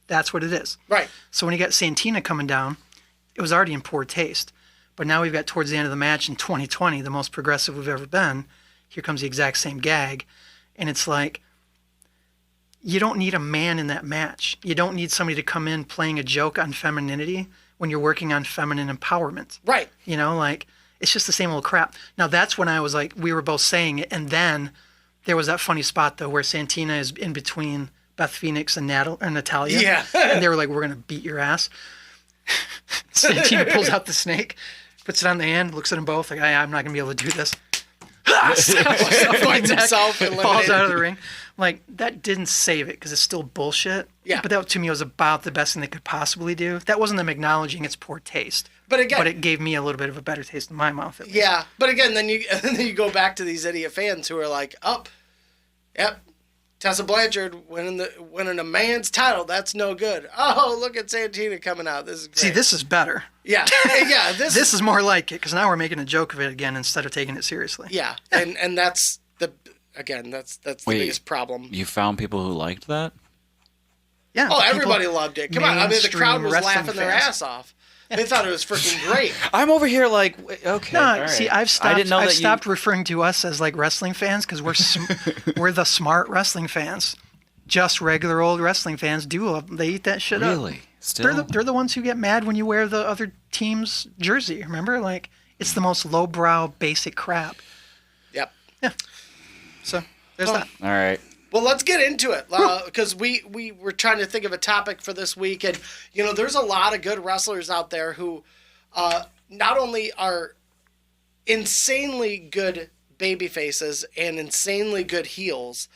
That's what it is. Right. So when you got Santina coming down, it was already in poor taste. But now we've got towards the end of the match in 2020, the most progressive we've ever been. Here comes the exact same gag. And it's like, you don't need a man in that match. You don't need somebody to come in playing a joke on femininity when you're working on feminine empowerment. Right. You know, like, it's just the same old crap. Now, that's when I was like, we were both saying it. And then there was that funny spot, though, where Santina is in between Beth Phoenix and Natalia. Yeah. And they were like, we're going to beat your ass. Santina pulls out the snake, puts it on the hand, looks at them both like, I'm not going to be able to do this. Finds himself falls eliminated. out of the ring. Like, that didn't save it because it's still bullshit. Yeah. But that, to me, was about the best thing they could possibly do. That wasn't them acknowledging its poor taste. But again, But it gave me a little bit of a better taste in my mouth. At least. yeah. But again, then you go back to these idiot fans who are like, yep, Tessa Blanchard winning a man's title. That's no good. Oh, look at Santina coming out. This is great. See, this is better. Yeah, yeah. This is more like it because now we're making a joke of it again instead of taking it seriously. Yeah, and that's the biggest problem. You found people who liked that? Yeah. Oh, people- everybody loved it. Come on, I mean the crowd was mainstream wrestling laughing their fans. ass off. They thought it was freaking great. I'm over here like, okay. No, all right. see, I've stopped. I didn't know I've that stopped referring to us as like wrestling fans because we're the smart wrestling fans. Just regular old wrestling fans do love. They eat that shit up. Really? Still? They're the ones who get mad when you wear the other team's jersey. Remember, like it's the most lowbrow, basic crap. Yep. So there's that. All right. Well, let's get into it because we were trying to think of a topic for this week, and there's a lot of good wrestlers out there who not only are insanely good baby faces and insanely good heels,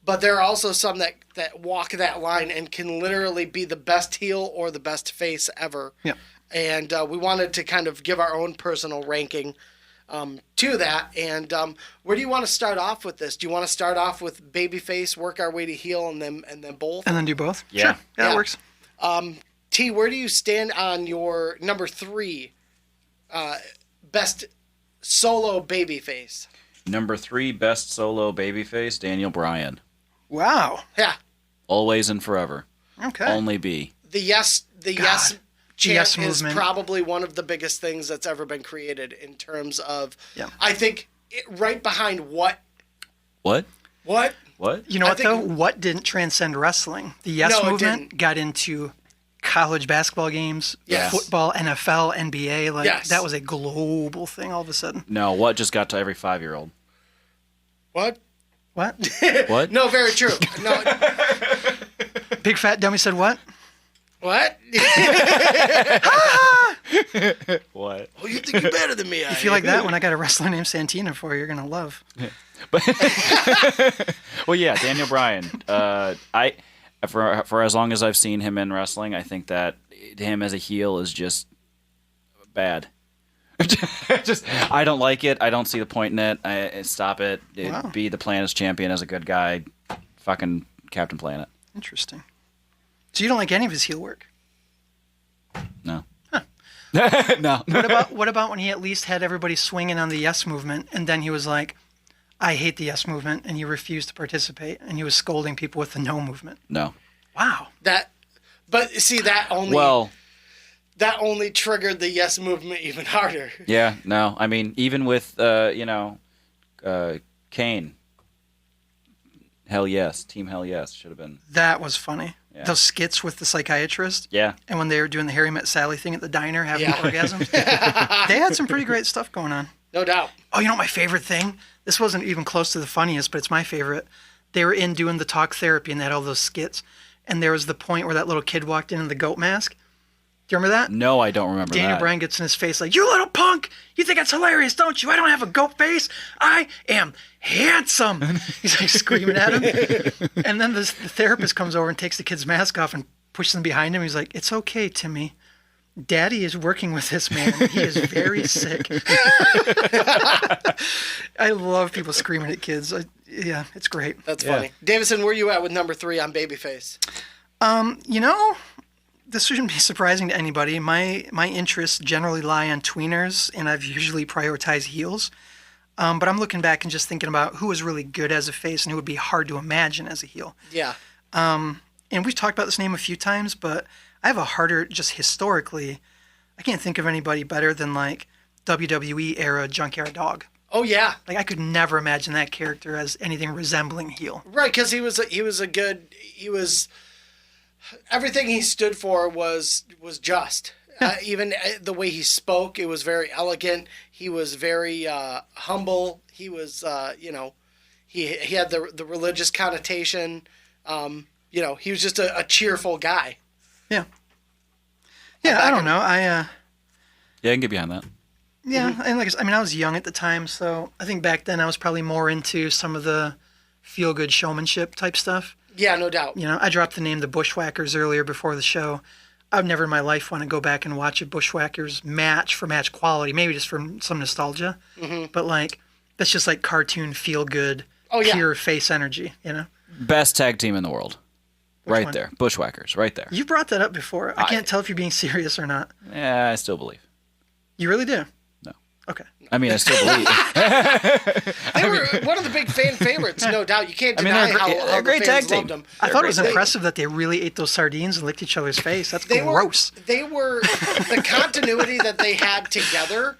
but there are also some that walk that line and can literally be the best heel or the best face ever. Yeah. And we wanted to kind of give our own personal ranking to that. And where do you want to start off with this? Do you want to start off with babyface, work our way to heel, and then both? And then do both. Yeah. Sure. Yeah, Yeah. that works. T, where do you stand on your number 3 best solo babyface? Number 3 best solo babyface, Daniel Bryan. Wow. Yeah, Always and forever. Okay. Only be. the yes chant Yes is movement. probably one of the biggest things that's ever been created in terms of. Yeah. I think right behind what. What? You know I what think- though? What didn't transcend wrestling? The Yes No, it movement didn't. got into college basketball games, Yes. football, NFL, NBA. Like Yes. that was a global thing all of a sudden. No, what just got to every 5-year-old? What? What? What? No, very true. No, Big fat dummy said what? what? What? Oh, you think you're better than me? If you like that, when I got a wrestler named Santina for you, you're gonna love. Well, yeah, Daniel Bryan. For as long as I've seen him in wrestling, I think that him as a heel is just bad. I don't like it. I don't see the point in it. Stop it. Wow. Be the Planet's champion as a good guy. Fucking Captain Planet. Interesting. So you don't like any of his heel work? No. No. What about when he at least had everybody swinging on the Yes movement, and then he was like, "I hate the Yes movement," and he refused to participate, and he was scolding people with the No movement. No. Wow. But see, that only triggered the yes movement even harder. Yeah, no. I mean, even with, Kane. Hell yes. Team Hell yes should have been. That was funny. Yeah. Those skits with the psychiatrist. Yeah. And when they were doing the Harry Met Sally thing at the diner, having Yeah. orgasms. They had some pretty great stuff going on. No doubt. Oh, you know what my favorite thing? This wasn't even close to the funniest, but it's my favorite. They were in doing the talk therapy and they had all those skits. And there was the point where that little kid walked in the goat mask. Do you remember that? No, I don't remember Daniel that. Bryan gets in his face like, "You little punk! You think that's hilarious, don't you? I don't have a goat face. I am handsome." He's like screaming at him. And then the therapist comes over and takes the kid's mask off and pushes him behind him. He's like, "It's okay, Timmy. Daddy is working with this man. He is very sick." I love people screaming at kids. Yeah, it's great. That's funny. Davison, where you at with number 3 on babyface? You know, this shouldn't be surprising to anybody. My interests generally lie on tweeners, and I've usually prioritized heels. But I'm looking back and just thinking about who was really good as a face and who would be hard to imagine as a heel. Yeah. And we've talked about this name a few times, but I have a harder, just historically, I can't think of anybody better than like WWE era Junkyard Dog. Oh yeah. Like I could never imagine that character as anything resembling heel. Right, because he was everything he stood for was just. Even the way he spoke, it was very elegant. He was very humble. He was, he had the religious connotation. He was just a cheerful guy. Yeah. Yeah, I don't know. Yeah, I can get behind that. Yeah, and like I mean, I was young at the time, so I think back then I was probably more into some of the feel-good showmanship type stuff. Yeah, no doubt. You know, I dropped the name the Bushwhackers earlier before the show. I would never in my life want to go back and watch a Bushwhackers match for match quality, maybe just for some nostalgia. But like, that's just like cartoon feel-good, pure face energy, you know? Best tag team in the world. Which one? There. Bushwhackers, right there. You brought that up before. I can't tell if you're being serious or not. Yeah, I still believe. You really do? No. Okay. I mean, I still believe. They were one of the big fan favorites, no doubt. You can't deny they're how great the tag fans team. loved them. I thought it was impressive that they really ate those sardines and licked each other's face. That's gross. They were the continuity that they had together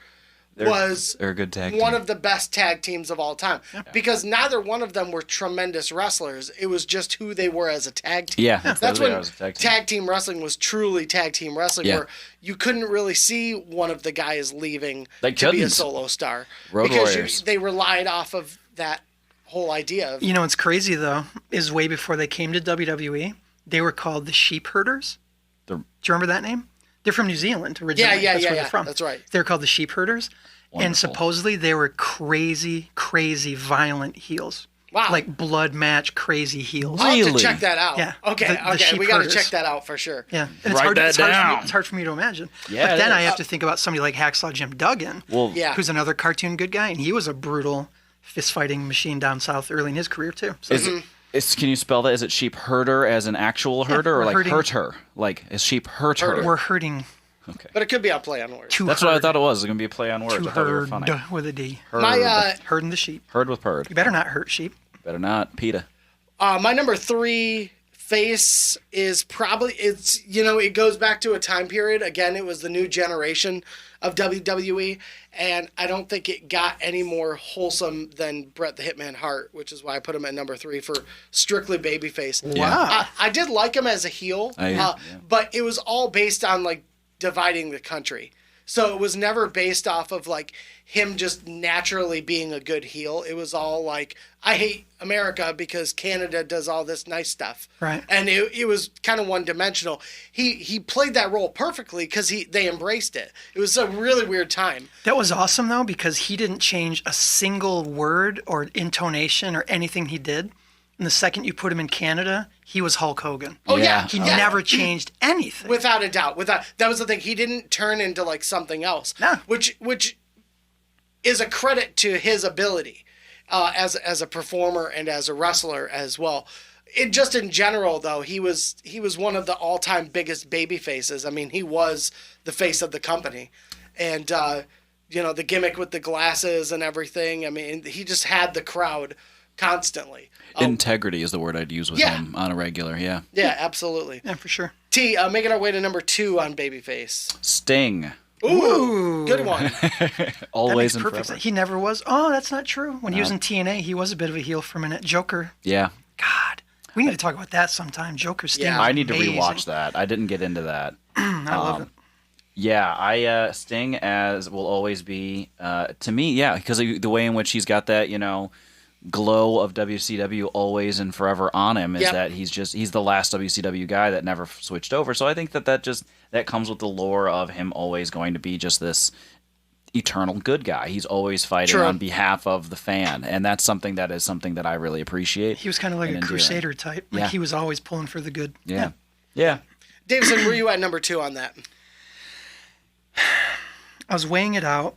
was they're a good tag team. one of the best tag teams of all time. Because neither one of them were tremendous wrestlers. It was just who they were as a tag team. Yeah, That's when tag tag team wrestling was truly tag team wrestling, where you couldn't really see one of the guys leaving to be a solo star. Road Warriors. They relied off of that whole idea. You know what's crazy, though, is way before they came to WWE, they were called the Sheep Herders. Do you remember that name? They're from New Zealand originally. Yeah, That's where they're from. That's right. They're called the Sheep Herders. Wonderful. And supposedly they were crazy, crazy violent heels. Wow. Like blood match crazy heels. I'll have Really? to check that out. Yeah. Okay, The Sheep we got to Herders. check that out for sure. Yeah. And Write that down. It's hard for me to imagine. Yeah, but it then I is. have to think about somebody like Hacksaw Jim Duggan, Yeah. who's another cartoon good guy, and he was a brutal fist-fighting machine down south early in his career, too. So Can you spell that? Is it sheep herder as an actual herder, or we're like herding- hurt her? Like, is sheep hurt her? we're herding Okay. But it could be a play on words. to That's herd. what I thought it was. It was going to be a play on words. To I thought we were herd funny. with a D. Herd. Herding the sheep. Herd with purd. You better not hurt sheep. Better not. PETA. My number 3 face is probably, it goes back to a time period. Again, it was the new generation of WWE, and I don't think it got any more wholesome than Bret the Hitman Hart, which is why I put him at number 3 for strictly babyface. Wow. I did like him as a heel, but it was all based on like dividing the country. So it was never based off of like him just naturally being a good heel. It was all like, I hate America because Canada does all this nice stuff. Right. And it was kind of one dimensional. He played that role perfectly because they embraced it. It was a really weird time. That was awesome, though, because he didn't change a single word or intonation or anything he did. And the second you put him in Canada, he was Hulk Hogan. Oh yeah, He never changed anything. without a doubt. That was the thing. He didn't turn into like something else. No. Which is a credit to his ability as a performer and as a wrestler as well. Just in general, though, he was one of the all-time biggest baby faces. I mean, he was the face of the company, and the gimmick with the glasses and everything. I mean, he just had the crowd constantly. Integrity is the word I'd use with him on a regular. Yeah. Yeah, absolutely. Yeah, for sure. T, making our way to number 2 on babyface. Sting. Ooh, good one. Always That and makes perfect forever. sense. He never was. Oh, that's not true. When he was in TNA, he was a bit of a heel for a minute. Joker. Yeah. God. We need to talk about that sometime. Joker Sting. Yeah. was I need to amazing. rewatch that. I didn't get into that. I love it. Yeah, Sting as will always be to me. Yeah, because the way in which he's got that, glow of WCW always and forever on him is that he's the last WCW guy that never switched over. So I think that comes with the lore of him always going to be just this eternal good guy. He's always fighting on behalf of the fan, and that's something that I really appreciate. He was kind of like a crusader type. Like he was always pulling for the good. Yeah. Davison, were you at number 2 on that? I was weighing it out.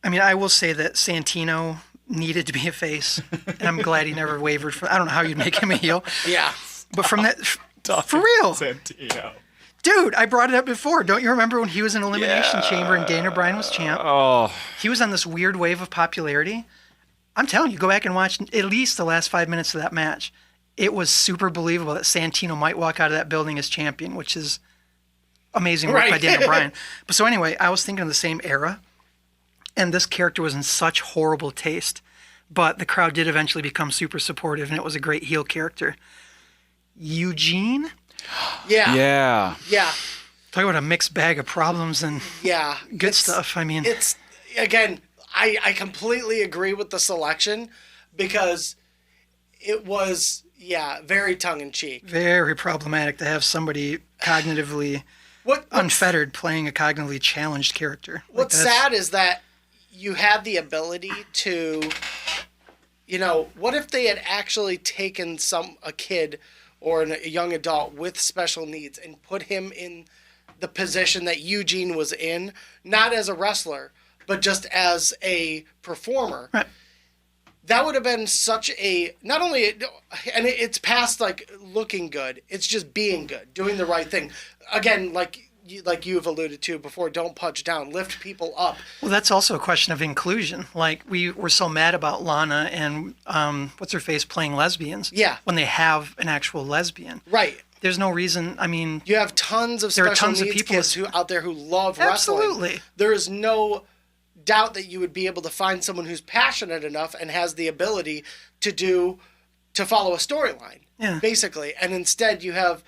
I mean, I will say that Santino needed to be a face, and I'm glad he never wavered from. I don't know how you'd make him a heel, Yeah. but from that, for real, Santino. dude, I brought it up before. Don't you remember when he was in Elimination Chamber and Dana Bryan was champ? Oh, He was on this weird wave of popularity. I'm telling you, go back and watch at least the last 5 minutes of that match. It was super believable that Santino might walk out of that building as champion, which is amazing work by Right. Daniel Bryan. But so anyway, I was thinking of the same era, and this character was in such horrible taste, but the crowd did eventually become super supportive, and it was a great heel character. Eugene? Yeah. yeah. Talk about a mixed bag of problems and Yeah. good stuff. I mean, It's, again, I completely agree with the selection because it was, very tongue-in-cheek. very problematic to have somebody cognitively What's unfettered playing a cognitively challenged character. What's sad is that you had the ability to, what if they had actually taken a kid or a young adult with special needs and put him in the position that Eugene was in, not as a wrestler, but just as a performer. Right. That would have been such a, not only, and it's past like looking good, it's just being good, doing the right thing. Again, like you've alluded to before, don't punch down, lift people up. Well, that's also a question of inclusion. Like, we were so mad about Lana and what's her face playing lesbians. Yeah. When they have an actual lesbian. Right. There's no reason. I mean, you have tons of special needs kids out there who love wrestling. Absolutely. There is no doubt that you would be able to find someone who's passionate enough and has the ability to follow a storyline. Yeah. Basically, and instead you have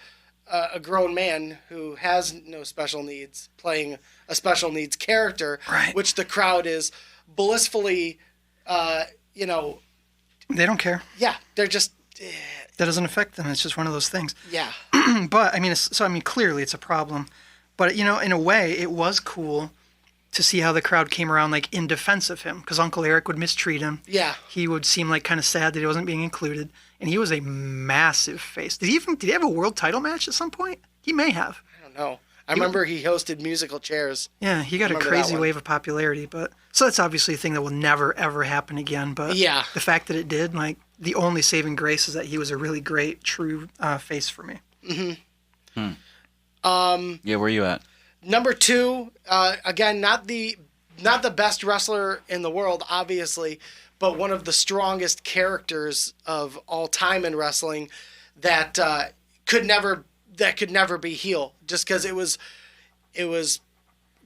a grown man who has no special needs playing a special needs character, right. which the crowd is blissfully, They don't care. Yeah, they're just. That doesn't affect them. It's just one of those things. Yeah. But I mean, clearly it's a problem. But in a way, it was cool to see how the crowd came around, like, in defense of him, because Uncle Eric would mistreat him. Yeah. He would seem like kind of sad that he wasn't being included, and he was a massive face. Did he have a world title match at some point? He may have. I don't know. I remember he hosted musical chairs. Yeah, he got a crazy wave of popularity, but so that's obviously a thing that will never ever happen again. But yeah, the fact that it did, like, the only saving grace is that he was a really great, true face for me. Mm-hmm. Yeah, where are you at? Number 2, again, not the best wrestler in the world, obviously, but one of the strongest characters of all time in wrestling that could never be heel, just because it was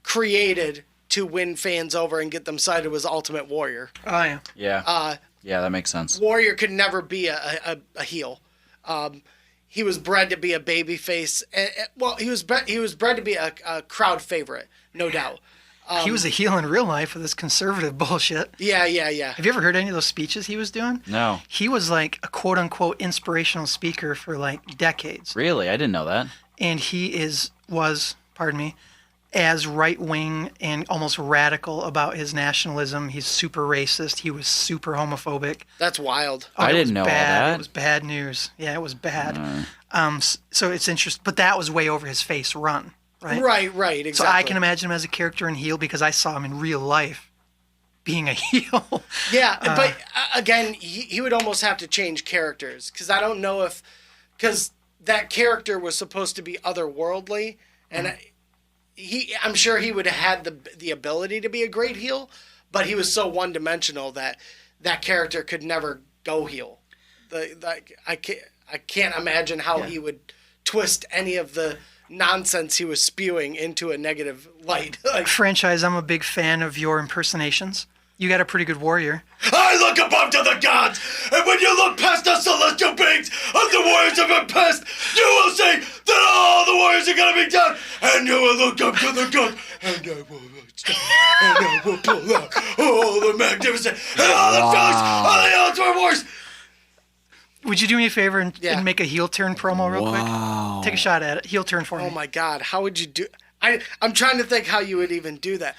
created to win fans over and get them excited, was Ultimate Warrior. Oh yeah. Yeah. Yeah, that makes sense. Warrior could never be a heel. He was bred to be a babyface. Well, he was bred to be a crowd favorite, no doubt. He was a heel in real life with this conservative bullshit. Yeah. Have you ever heard any of those speeches he was doing? No. He was like a quote-unquote inspirational speaker for like decades. Really? I didn't know that. And he was, as right-wing and almost radical about his nationalism. He's super racist. He was super homophobic. That's wild. I didn't know all that. It was bad news. Yeah, it was bad. So it's interesting. But that was way over his face run, right? Right, exactly. So I can imagine him as a character in heel because I saw him in real life being a heel. Yeah, but again, he would almost have to change characters because I don't know because that character was supposed to be otherworldly, and I'm sure he would have had the ability to be a great heel, but he was so one-dimensional that character could never go heel. I can't imagine how he would twist any of the nonsense he was spewing into a negative light. Franchise, I'm a big fan of your impersonations. You got a pretty good warrior. I look above to the gods, and when you look past the celestial beings of the warriors of your past, you will see that all the warriors are going to be done, and you will look up to the gods, and I will reach down, and I will pull out all the magnificent and all the feelings of the ultimate warriors. Would you do me a favor and make a heel turn promo real quick? Take a shot at it. Heel turn for me. Oh my God, how would you do? I'm trying to think how you would even do that.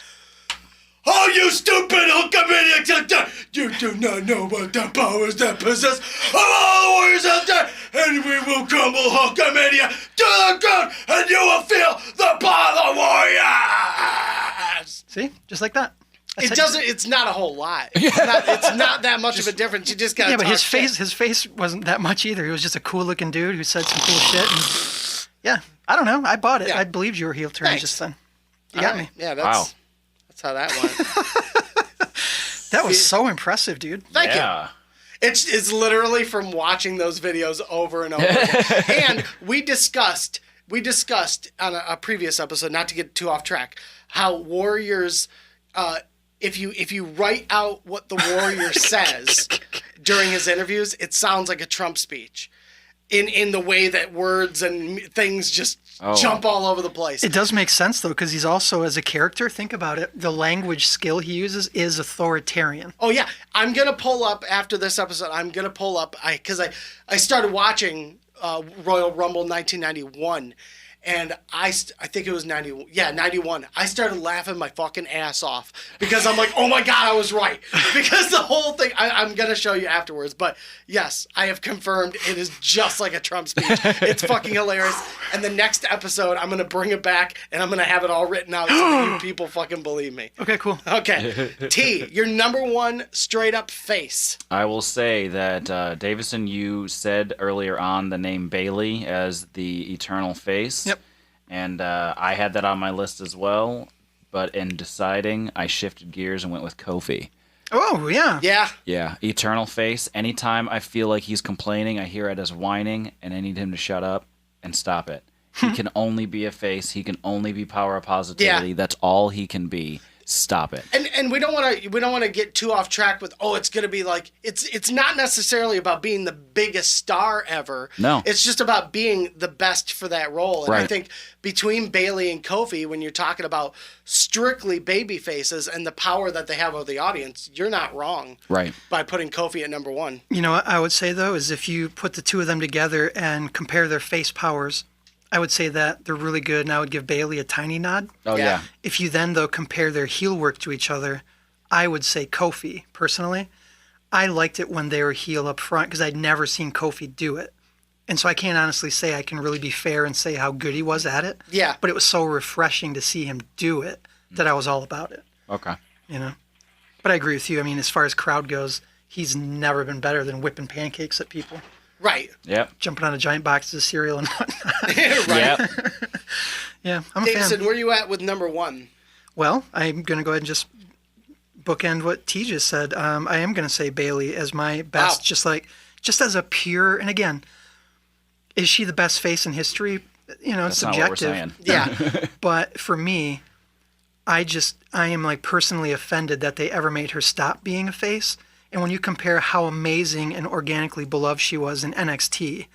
Oh, you stupid Hulkamaniacs! You do not know what the powers that possess of all the warriors out there, and we will crumble Hulkamania to the ground, and you will feel the power of the warriors! See? Just like that. It's not a whole lot. It's not that much of a difference. You just got to Yeah, but his face wasn't that much either. He was just a cool-looking dude who said some cool shit. And, yeah, I don't know. I bought it. Yeah. I believed you were heel turn just then. You got me. Yeah, that's how that went. That was so impressive, dude. Thank you. It's literally from watching those videos over and over again. And we discussed on a previous episode, not to get too off track, how warriors, if you write out what the warrior says during his interviews, it sounds like a Trump speech. In the way that words and things just jump all over the place. It does make sense, though, because he's also, as a character, think about it, the language skill he uses is authoritarian. Oh, yeah. I'm going to pull up, after this episode, because I started watching Royal Rumble 1991, And I think it was 90. Yeah, 91. I started laughing my fucking ass off because I'm like, oh my God, I was right. Because the whole thing, I'm going to show you afterwards. But yes, I have confirmed it is just like a Trump speech. It's fucking hilarious. And the next episode, I'm going to bring it back and I'm going to have it all written out so that you people fucking believe me. Okay, cool. Okay. T, your number one straight up face. I will say that, Davison, you said earlier on the name Bailey as the eternal face. Yep. And I had that on my list as well. But in deciding, I shifted gears and went with Kofi. Oh, yeah. Yeah. Yeah, eternal face. Anytime I feel like he's complaining, I hear it as whining, and I need him to shut up and stop it. He can only be a face. He can only be power of positivity. Yeah. That's all he can be. Stop it. And we don't want to get too off track with it's going to be like it's not necessarily about being the biggest star ever. No. It's just about being the best for that role. And I Right. think between Bailey and Kofi, when you're talking about strictly baby faces and the power that they have over the audience, you're not wrong. Right. By putting Kofi at number one. You know what I would say, though, is if you put the two of them together and compare their face powers, I would say that they're really good, and I would give Bailey a tiny nod. Oh, Yeah. yeah. If you then, though, compare their heel work to each other, I would say Kofi, personally. I liked it when they were heel up front because I'd never seen Kofi do it. And so I can't honestly say I can really be fair and say how good he was at it. Yeah. But it was so refreshing to see him do it that I was all about it, Okay. you know? But I agree with you. I mean, as far as crowd goes, he's never been better than whipping pancakes at people, Right. Yep. jumping on a giant box of cereal and whatnot. Right. Yep. Yeah, I'm a fan. Davison, where you at with number one? Well, I'm going to go ahead and just bookend what T just said. I am going to say Bailey as my best, Wow. just as a pure, and again, is she the best face in history? You know, it's That's not what we're subjective. saying. Yeah. But for me, I am like personally offended that they ever made her stop being a face. And when you compare how amazing and organically beloved she was in NXT,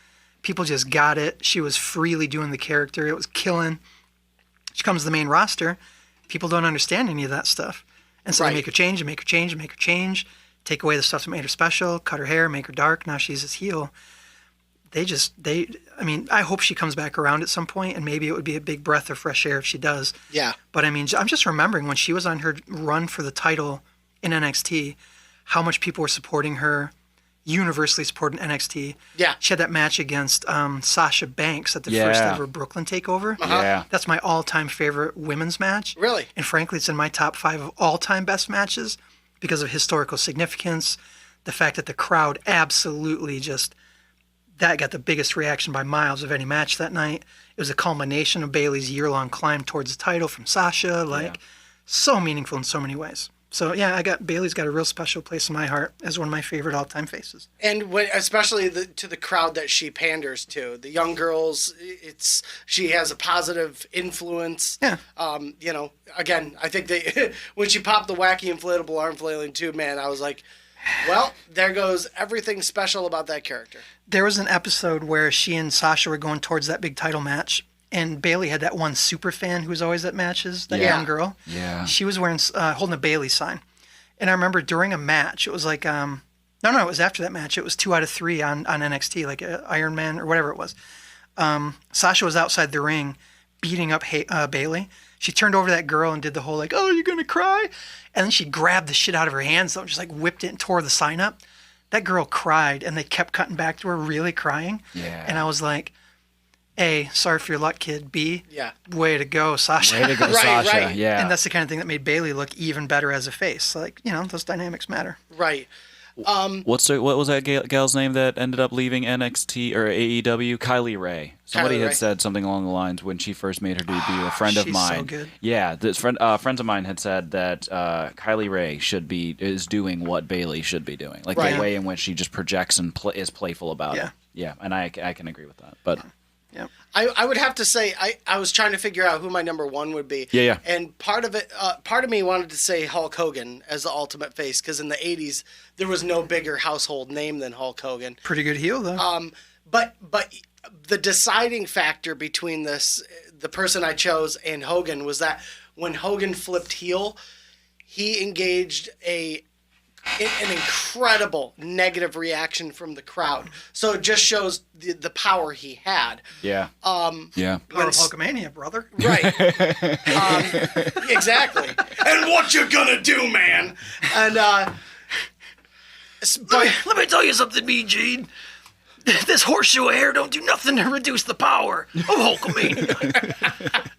people just got it. She was freely doing the character. It was killing. She comes to the main roster. People don't understand any of that stuff. And so Right. they make her change and make her change and make her change, take away the stuff that made her special, cut her hair, make her dark. Now she's this heel. I mean, I hope she comes back around at some point, and maybe it would be a big breath of fresh air if she does. Yeah. But I mean, I'm just remembering when she was on her run for the title in NXT, how much people were supporting her, universally supporting NXT. Yeah. She had that match against Sasha Banks at the Yeah. first ever Brooklyn Takeover. Yeah. That's my all-time favorite women's match. Really? And frankly, it's in my top 5 of all-time best matches because of historical significance, the fact that the crowd absolutely that got the biggest reaction by miles of any match that night. It was a culmination of Bayley's year-long climb towards the title from Sasha, so meaningful in so many ways. So yeah, Bayley's got a real special place in my heart as one of my favorite all-time faces. And especially to the crowd that she panders to, the young girls, she has a positive influence. Yeah. You know, again, I think when she popped the wacky inflatable arm flailing too, man, I was like, well, there goes everything special about that character. There was an episode where she and Sasha were going towards that big title match, and Bayley had that one super fan who was always at matches, that young girl. Yeah. She was wearing holding a Bayley sign. And I remember during a match, it was like, no, it was after that match. It was 2 out of 3 on NXT, like Iron Man or whatever it was. Sasha was outside the ring beating up Bayley. She turned over to that girl and did the whole oh, you're going to cry? And then she grabbed the shit out of her hands, though, and just whipped it and tore the sign up. That girl cried, and they kept cutting back to her really crying. Yeah. And I was like, A, sorry for your luck, kid. B, Yeah. way to go, Sasha. Way to go, Right, Sasha. right. Yeah. And that's the kind of thing that made Bayley look even better as a face. Those dynamics matter. Right. What was that gal's name that ended up leaving NXT or AEW? Kylie Ray. Somebody Kylie had Ray. said something along the lines when she first made her debut. A friend of She's mine. so good. Yeah, friends of mine had said that Kylie Ray is doing what Bayley should be doing, like Right. the way in which she just projects and is playful about Yeah. it. Yeah, and I can agree with that. But Yep. I would have to say I was trying to figure out who my number one would be. Yeah. And part of me wanted to say Hulk Hogan as the ultimate face because in the 80s there was no bigger household name than Hulk Hogan. Pretty good heel, though. But the deciding factor between the person I chose and Hogan was that when Hogan flipped heel, he engaged a an incredible negative reaction from the crowd. So it just shows the power he had. Yeah. Yeah. Power of Hulkamania, brother. Right. Exactly. And what you gonna do, man? And but Let me tell you something, Mean Gene. This horseshoe hair don't do nothing to reduce the power of Hulkamania.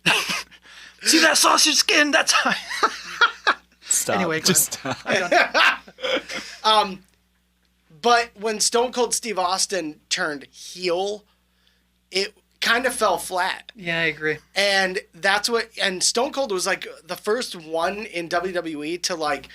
See that sausage skin? That's how... Stop. Anyway, just stop. But when Stone Cold Steve Austin turned heel, it kind of fell flat. Yeah, I agree. And and Stone Cold was like the first one in WWE to like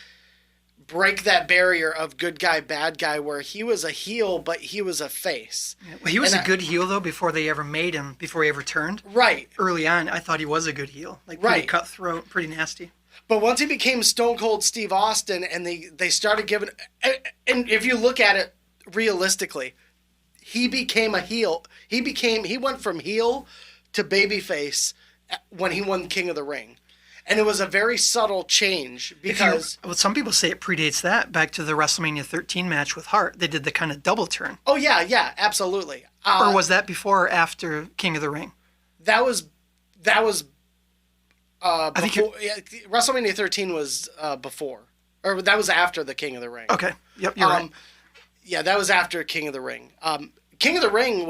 break that barrier of good guy, bad guy, where he was a heel, but he was a face. Well, he was And a good heel, though, before they ever made him, before he ever turned. Right. Early on, I thought he was a good heel. Like, pretty Right. cutthroat, pretty nasty. But once he became Stone Cold Steve Austin and they started giving... And if you look at it realistically, he became a heel. He went from heel to babyface when he won King of the Ring. And it was a very subtle change because... Well, some people say it predates that, back to the WrestleMania 13 match with Hart. They did the kind of double turn. Oh, yeah, absolutely. Or was that before or after King of the Ring? That was I think before, WrestleMania 13 was before. Or that was after the King of the Ring. Okay. Yep, you're right. Yeah, that was after King of the Ring. King of the Ring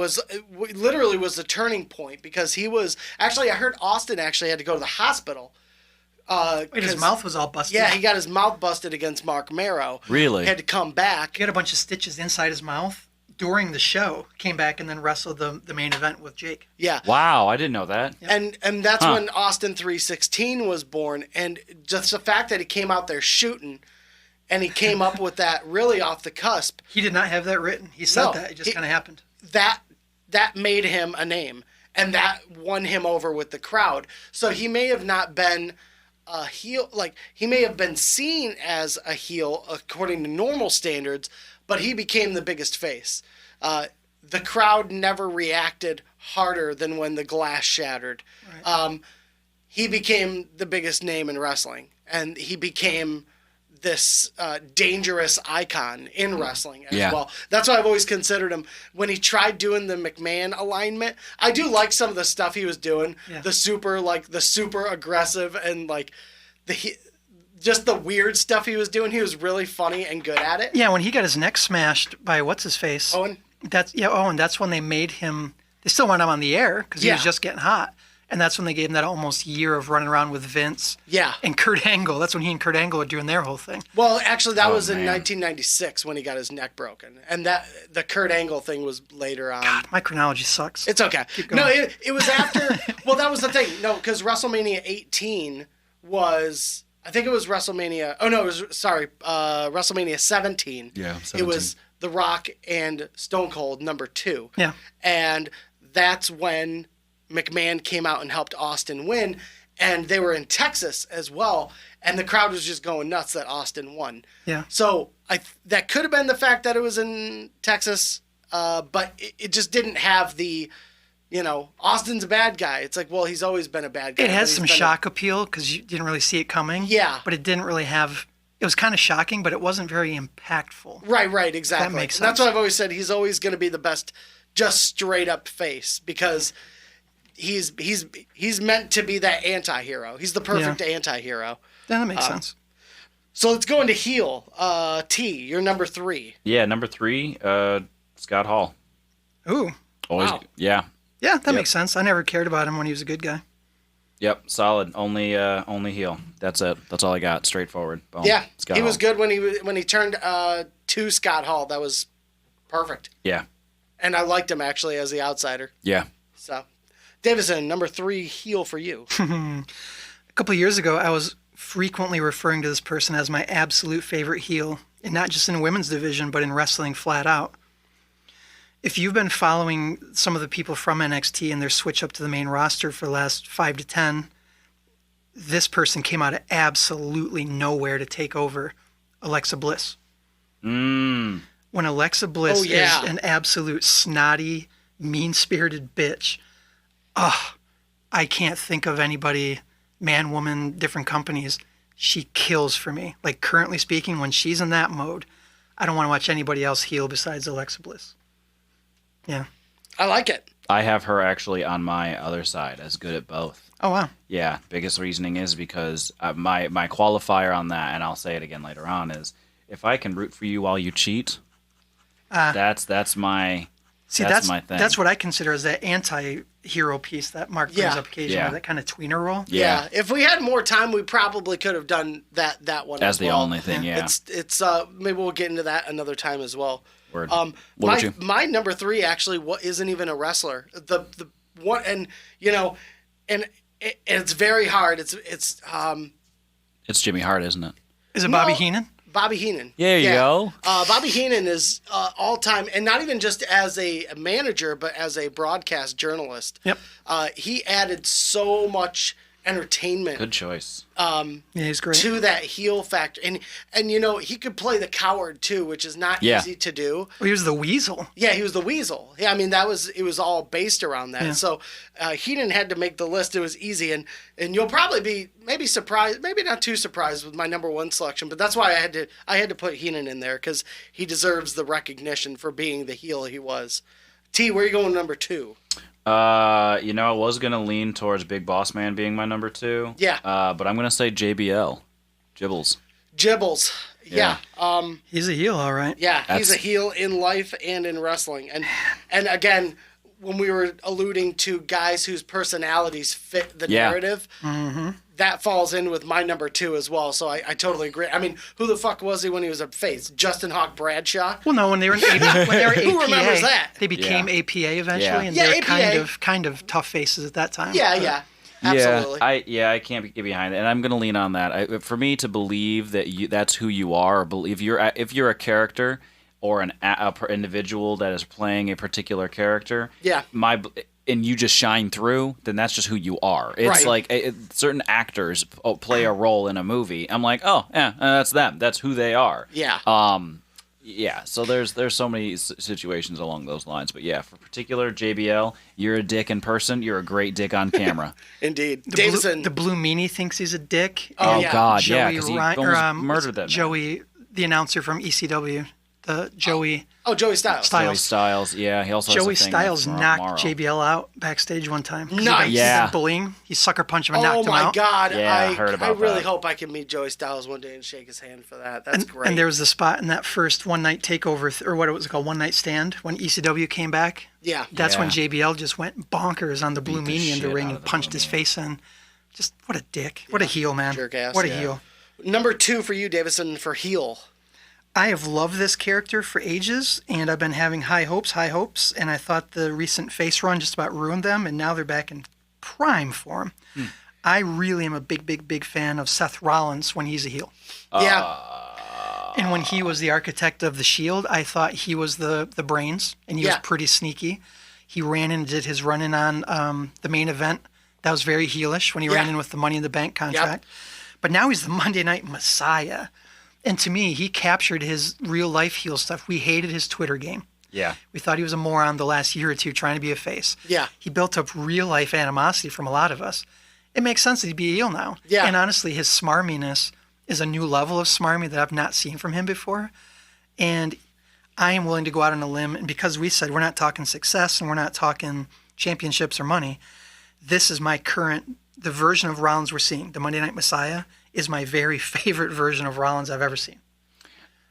literally was the turning point because he was... Actually, I heard Austin actually had to go to the hospital. Wait, his mouth was all busted. Yeah, he got his mouth busted against Mark Marrow. Really? He had to come back. He had a bunch of stitches inside his mouth during the show. Came back and then wrestled the main event with Jake. Yeah. Wow, I didn't know that. And that's when Austin 316 was born. And just the fact that he came out there shooting and he came up with that really off the cusp. He did not have that written. He said No, that. It just kind of happened. That made him a name. And that won him over with the crowd. So he may have not been a heel. Like, he may have been seen as a heel according to normal standards, but he became the biggest face. The crowd never reacted harder than when the glass shattered. Right. He became the biggest name in wrestling, and he became this dangerous icon in wrestling as well. That's why I've always considered him. When he tried doing the McMahon alignment, I do like some of the stuff he was doing. Yeah. The super aggressive and like just the weird stuff he was doing. He was really funny and good at it. Yeah, when he got his neck smashed by what's his face? Owen. Owen. That's when they made him. They still wanted him on the air because he was just getting hot. And that's when they gave him that almost year of running around with Vince. Yeah. And Kurt Angle. That's when he and Kurt Angle were doing their whole thing. Well, actually, that was in 1996 when he got his neck broken. And the Kurt Angle thing was later on. God, my chronology sucks. It's okay. No, it was after... Well, that was the thing. No, because WrestleMania 18 was... I think it was WrestleMania... Oh, no, it was... Sorry. WrestleMania 17. Yeah, 17. It was The Rock and Stone Cold, number 2. Yeah. And that's when McMahon came out and helped Austin win, and they were in Texas as well, and the crowd was just going nuts that Austin won. Yeah. So that could have been the fact that it was in Texas, but it just didn't have the, Austin's a bad guy. It's like, well, he's always been a bad guy. It has some shock appeal because you didn't really see it coming. Yeah. But it didn't really have... It was kind of shocking, but it wasn't very impactful. Right, exactly. That makes sense. And that's what I've always said. He's always going to be the best, just straight up face, because... He's meant to be that anti-hero. He's the perfect anti-hero. Yeah, that makes sense. So let's go into heel. T, you're number 3. Yeah, number 3, Scott Hall. Ooh. Always, wow. Yeah. Yeah, that makes sense. I never cared about him when he was a good guy. Yep, solid. Only heel. That's it. That's all I got. Straightforward. Boom. Yeah, Scott he Hall. was good when he turned to Scott Hall. That was perfect. Yeah. And I liked him actually as the outsider. Yeah. So, Davison, number 3 heel for you. A couple of years ago, I was frequently referring to this person as my absolute favorite heel, and not just in women's division, but in wrestling flat out. If you've been following some of the people from NXT and their switch up to the main roster for the last 5 to 10, this person came out of absolutely nowhere to take over Alexa Bliss. When Alexa Bliss is an absolute snotty, mean-spirited bitch, I can't think of anybody, man, woman, different companies, she kills for me. Like, currently speaking, when she's in that mode, I don't want to watch anybody else heel besides Alexa Bliss. Yeah. I like it. I have her actually on my other side as good at both. Oh, wow. Yeah, biggest reasoning is because my qualifier on that, and I'll say it again later on, is if I can root for you while you cheat, that's my my thing. That's what I consider as that anti-hero piece that Mark brings up occasionally, that kind of tweener role. Yeah. If we had more time, we probably could have done that one as as the well. only thing. Yeah, it's maybe we'll get into that another time as well. Word. My number 3 actually isn't even a wrestler. The one, and it's very hard. It's Jimmy Hart, isn't it? Is it Bobby Heenan? Bobby Heenan. There you go. Bobby Heenan is all time, and not even just as a manager, but as a broadcast journalist. Yep. He added so much entertainment. Good choice. Yeah, he's great. To that heel factor, and he could play the coward too, which is not easy to do. Well, he was the Weasel. Yeah, he was the Weasel. Yeah, I mean it was all based around that. Yeah. So Heenan had to make the list. It was easy, and you'll probably be maybe surprised, maybe not too surprised with my number 1 selection, but that's why I had to put Heenan in there because he deserves the recognition for being the heel he was. T, where are you going number 2? I was gonna lean towards Big Boss Man being my number 2. Yeah. But I'm gonna say JBL, Jibbles. Yeah. He's a heel, all right. Yeah, he's a heel in life and in wrestling. And again, when we were alluding to guys whose personalities fit the narrative, that falls in with my number 2 as well. So I totally agree. I mean, who the fuck was he when he was a face? Justin Hawk Bradshaw? Well, no, when they were in APA, Who remembers that? They became APA eventually, and Yeah, they were APA. kind of tough faces at that time. Yeah. Absolutely. I can't get behind it, and I'm going to lean on that. For me to believe that that's who you are, or believe if you're a character or an individual that is playing a particular character, and you just shine through, then that's just who you are. It's like certain actors play a role in a movie. I'm like, oh, yeah, that's them. That's who they are. Yeah. Yeah, so there's so many situations along those lines, but yeah, for particular JBL, you're a dick in person, you're a great dick on camera. Indeed, Davison. The Blue Meanie thinks he's a dick. Oh yeah. God, Joey yeah, because he almost murdered them. Joey, the announcer from ECW, Joey. Oh, Joey Styles. Joey Styles, yeah, he also has Joey a thing Styles with knocked Morrow. JBL out backstage one time. Nice. Yeah. Bullying. He sucker punched him and knocked him out. Oh my God! Yeah, I heard about I really that. hope I can meet Joey Styles one day and shake his hand for that. That's great. And there was the spot in that first one night takeover, or what it was called, one night stand, when ECW came back. Yeah. That's when Yeah. JBL just went bonkers on the Blue Beat the Meanie in the shit ring out and of the punched Blue his Meanie. face in. Just what a dick. What a heel, man. Jerk ass, What a yeah. heel. Number 2 for you, Davison, for heel. I have loved this character for ages, and I've been having high hopes, and I thought the recent face run just about ruined them, and now they're back in prime form. I really am a big fan of Seth Rollins when he's a heel. Yeah. And when he was the architect of the Shield, I thought he was the brains, and he was pretty sneaky. He ran in and did his run-in on the main event. That was very heelish when he ran in with the Money in the Bank contract. But now he's the Monday Night Messiah. And to me, he captured his real-life heel stuff. We hated his Twitter game. Yeah. We thought he was a moron the last year or two trying to be a face. Yeah. He built up real-life animosity from a lot of us. It makes sense that he'd be a heel now. Yeah. And honestly, his smarminess is a new level of smarmy that I've not seen from him before. And I am willing to go out on a limb. And because we said we're not talking success and we're not talking championships or money, this is the version of Rollins we're seeing, the Monday Night Messiah, is my very favorite version of Rollins I've ever seen.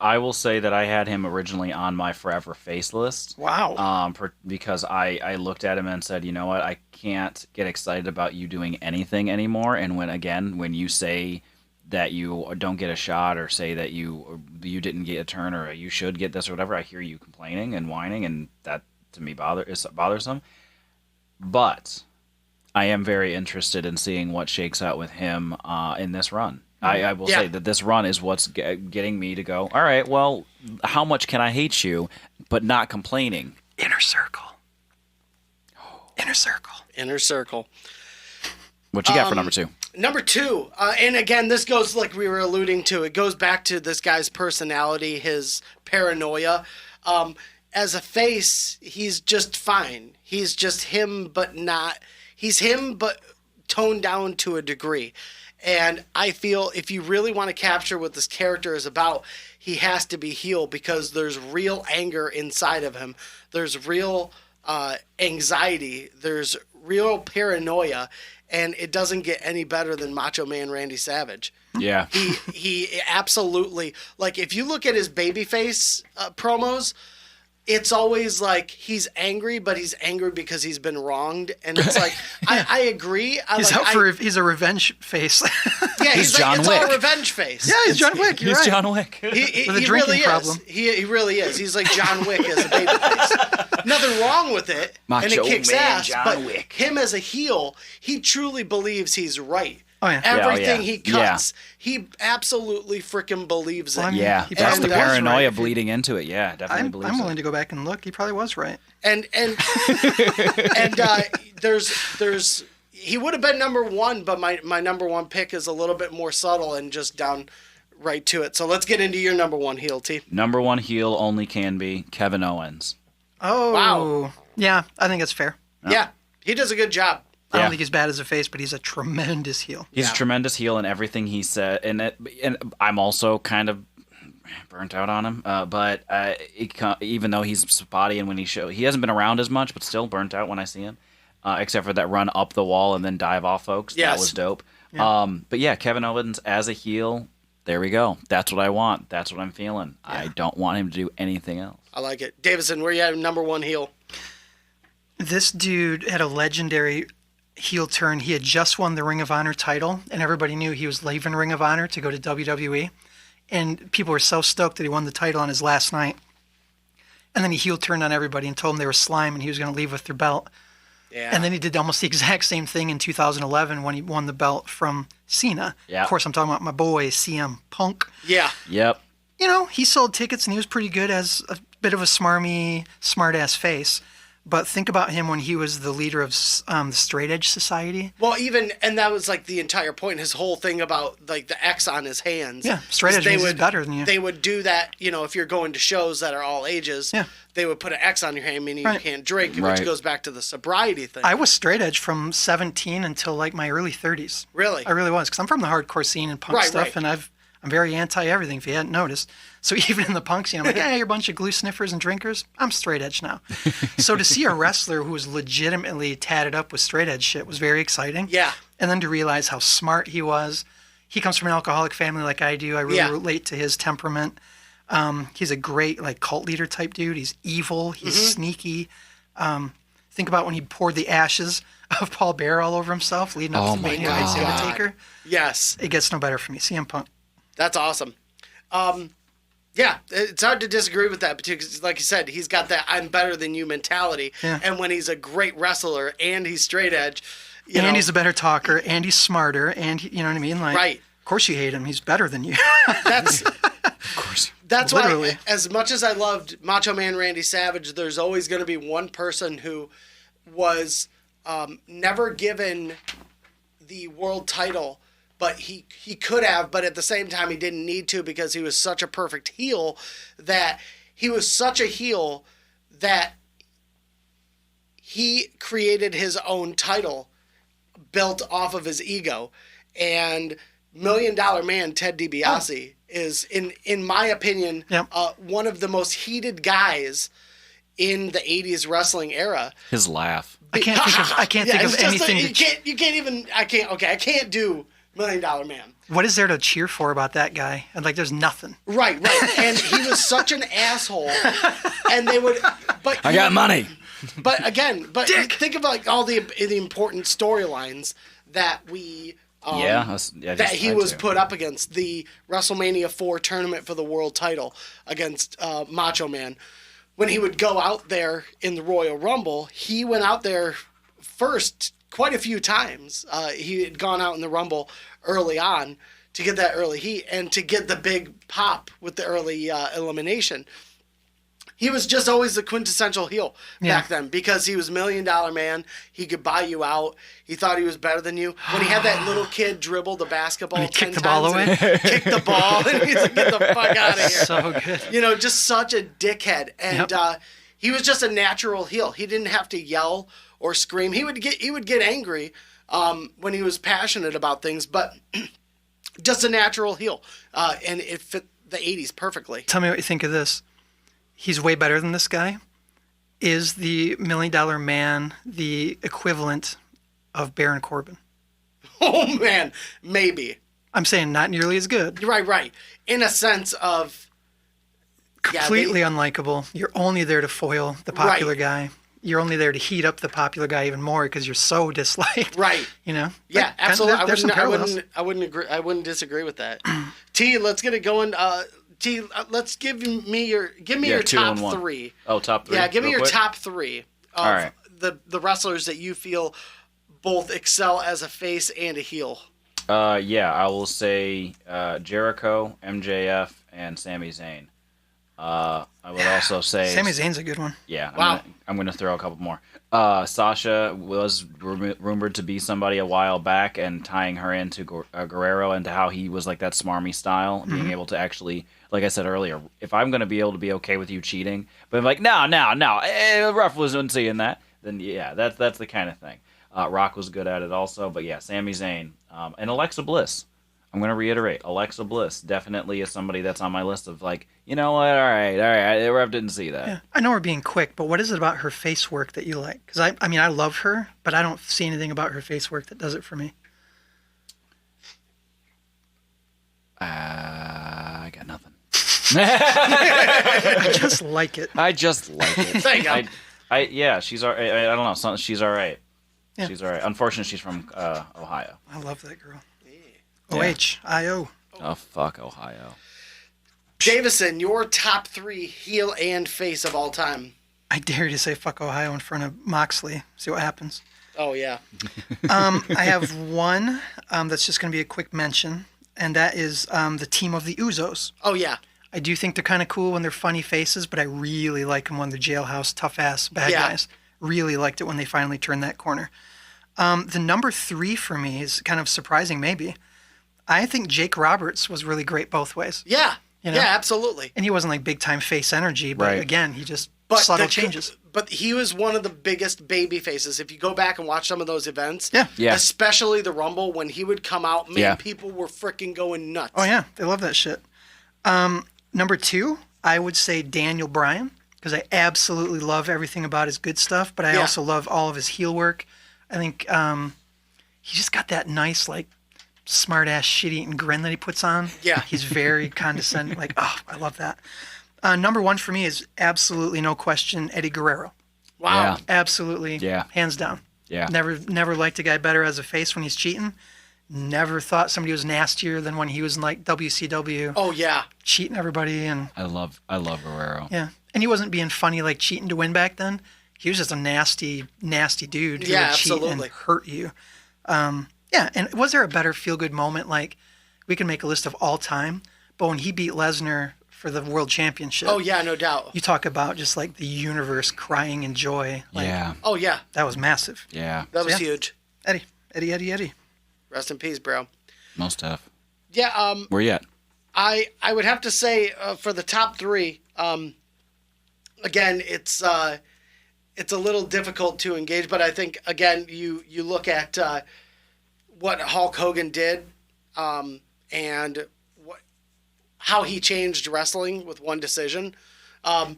I will say that I had him originally on my forever face list. Wow. Because I looked at him and said, you know what, I can't get excited about you doing anything anymore. And when you say that you don't get a shot, or say that you didn't get a turn, or you should get this or whatever, I hear you complaining and whining, and that to me is bothersome. But I am very interested in seeing what shakes out with him in this run. I will say that this run is what's getting me to go, all right, well, how much can I hate you, but not complaining? Inner Circle. Inner Circle. Inner Circle. What you got for number 2? Number 2, and again, this goes like we were alluding to. It goes back to this guy's personality, his paranoia. As a face, he's just fine. He's just him, but not. He's him, but toned down to a degree. And I feel if you really want to capture what this character is about, he has to be heel because there's real anger inside of him. There's real anxiety. There's real paranoia. And it doesn't get any better than Macho Man Randy Savage. Yeah. He absolutely, like, if you look at his babyface promos, it's always like he's angry, but he's angry because he's been wronged. And it's like, I agree. He's a revenge face. Yeah, He's like, John it's Wick. all revenge face. Yeah, he's John Wick. You're He's right. John Wick. He With a drinking really problem. is. He really is. He's like John Wick as a babyface. Nothing wrong with it, and Macho it kicks Man ass. John But Wick. him as a heel, he truly believes he's right. Oh, yeah. Everything Yeah. he cuts, he absolutely freaking believes Well, I it. mean, Yeah, he that's the probably was paranoia right. bleeding into it. Yeah, definitely believes I'm it. willing to go back and look. He probably was right. And there's he would have been number one, but my number one pick is a little bit more subtle and just down right to it. So let's get into your number one heel, T. Number one heel only can be Kevin Owens. Oh. Wow. Yeah, I think that's fair. Yeah, he does a good job. I Yeah. don't think he's bad as a face, but he's a tremendous heel. He's Yeah. a tremendous heel in everything he said, and I'm also kind of burnt out on him. But even though he's spotty and when he hasn't been around as much, but still burnt out when I see him. Except for that run up the wall and then dive off, folks. Yes. That was dope. But yeah, Kevin Owens as a heel, there we go. That's what I want. That's what I'm feeling. I don't want him to do anything else. I like it. Davison, where you at number one heel? This dude had a legendary heel turn. He had just won the Ring of Honor title, and everybody knew he was leaving Ring of Honor to go to WWE. And people were so stoked that he won the title on his last night. And then he heel turned on everybody and told them they were slime and he was going to leave with their belt. Yeah. And then he did almost the exact same thing in 2011 when he won the belt from Cena. Yeah. Of course, I'm talking about my boy, CM Punk. Yeah. Yep. You know, he sold tickets and he was pretty good as a bit of a smarmy, smart-ass face. But think about him when he was the leader of the Straight Edge Society. Well, and that was like the entire point. His whole thing about like the X on his hands. Yeah, straight edge means he's better than you. They would do that, if you're going to shows that are all ages. Yeah. They would put an X on your hand, meaning Right. you can't drink, Right. which goes back to the sobriety thing. I was straight edge from 17 until like my early 30s. Really? I really was, because I'm from the hardcore scene and punk Right, stuff, right. and I'm very anti everything. If you hadn't noticed, so even in the punk scene, I'm like, yeah, you're a bunch of glue sniffers and drinkers. I'm straight edge now. So to see a wrestler who was legitimately tatted up with straight edge shit was very exciting. Yeah. And then to realize how smart he was. He comes from an alcoholic family like I do. I really Yeah. relate to his temperament. He's a great like cult leader type dude. He's evil. He's sneaky. Think about when he poured the ashes of Paul Bear all over himself, leading up Oh to the my Mania against God. Undertaker. Yes. It gets no better for me. CM Punk. That's awesome. Yeah, it's hard to disagree with that because, like you said, he's got that "I'm better than you" mentality. Yeah. And when he's a great wrestler and he's straight edge, And he's a better talker, and he's smarter, and you know what I mean? Like, Right. Of course you hate him. He's better than you. that's Of course. that's Literally. why, as much as I loved Macho Man Randy Savage, there's always going to be one person who was never given the world title, but he could have, but at the same time he didn't need to because he was such a perfect heel that he created his own title built off of his ego. And $1 Million Man Ted DiBiase is, in my opinion, Yep. one of the most heated guys in the 80s wrestling era. His laugh. I can't think Yeah, of it's just anything. I can't do $1 Million Man. What is there to cheer for about that guy? And like, there's nothing. Right. And he was such an asshole. And they would, but I got money. But think of like all the important storylines that we. That he was put up against the WrestleMania 4 tournament for the world title against Macho Man. When he would go out there in the Royal Rumble, he went out there first quite a few times. He had gone out in the Rumble early on to get that early heat and to get the big pop with the early elimination. He was just always the quintessential heel back then because he was $1 Million Man. He could buy you out. He thought he was better than you. When he had that little kid dribble the basketball When he 10 kicked the ball times away? and kick the ball, and he's like, get the fuck out of here. So good. Just such a dickhead. And he was just a natural heel. He didn't have to yell or scream. He would get angry, when he was passionate about things, but just a natural heel. And it fit the 80s perfectly. Tell me what you think of this. He's way better than this guy. Is the $1 Million Man the equivalent of Baron Corbin? Oh, man. Maybe. I'm saying not nearly as good. Right. In a sense of... Completely unlikable. You're only there to foil the popular guy. You're only there to heat up the popular guy even more because you're so disliked. Right. You know? Yeah, Like, absolutely. there's some parallels. I wouldn't agree. I wouldn't disagree with that. T, let's get it going. T, let's give me your two top and one. 3. Oh, top 3. Yeah, give me real your quick? top 3 of All right. the wrestlers that you feel both excel as a face and a heel. Yeah, I will say Jericho, MJF, and Sami Zayn. I would also say Sami Zayn's a good one. Yeah, Wow. I'm gonna throw a couple more. Sasha was rumored to be somebody a while back, and tying her into Guerrero, into how he was like that smarmy style, being able to actually, like I said earlier, if I'm gonna be able to be okay with you cheating, but I'm like, no, ref wasn't seeing that, then yeah, that's the kind of thing. Rock was good at it also, but yeah, Sami Zayn, and Alexa Bliss. I'm going to reiterate, Alexa Bliss definitely is somebody that's on my list of like, you know what, all right, the ref didn't see that. Yeah. I know we're being quick, but what is it about her face work that you like? Because I mean, I love her, but I don't see anything about her face work that does it for me. I got nothing. I just like it. I just like it. There you go. Yeah, she's all right. I don't know. She's all right. Yeah. She's all right. Unfortunately, she's from Ohio. I love that girl. Yeah. O-H-I-O. Oh, fuck Ohio. Davison, your top 3 heel and face of all time. I dare you to say fuck Ohio in front of Moxley. See what happens. Oh, yeah. I have one that's just going to be a quick mention, and that is the team of the Uzos. Oh, yeah. I do think they're kind of cool when they're funny faces, but I really like them when they're jailhouse, tough-ass bad guys. Really liked it when they finally turned that corner. The number 3 for me is kind of surprising, maybe. I think Jake Roberts was really great both ways. Yeah. You know? Yeah, absolutely. And he wasn't like big-time face energy, but Right. again, he just subtle changes. But he was one of the biggest baby faces. If you go back and watch some of those events, Yeah. especially the Rumble, when he would come out, man, Yeah. people were freaking going nuts. Oh, yeah. They love that shit. Number 2, I would say Daniel Bryan, because I absolutely love everything about his good stuff, but I also love all of his heel work. I think he just got that nice, like, smart-ass, shit-eating grin that he puts on. Yeah. He's very condescending. Like, oh, I love that. Number 1 for me is absolutely no question Eddie Guerrero. Wow. Yeah. Absolutely. Yeah. Hands down. Yeah. Never liked a guy better as a face when he's cheating. Never thought somebody was nastier than when he was in like WCW. Oh, yeah. Cheating everybody and I love Guerrero. yeah. And he wasn't being funny like cheating to win back then. He was just a nasty dude who Yeah, would cheat absolutely. and hurt you. Yeah, and was there a better feel-good moment? Like, we can make a list of all time, but when he beat Lesnar for the World Championship. Oh, yeah, no doubt. You talk about just like the universe crying in joy. Like, Yeah. Oh, yeah. That was massive. Yeah. That was yeah. huge. Eddie. Rest in peace, bro. Most tough. Yeah, Where you at? I would have to say for the top 3, again, it's a little difficult to engage, but I think, again, you look at what Hulk Hogan did and how he changed wrestling with one decision. And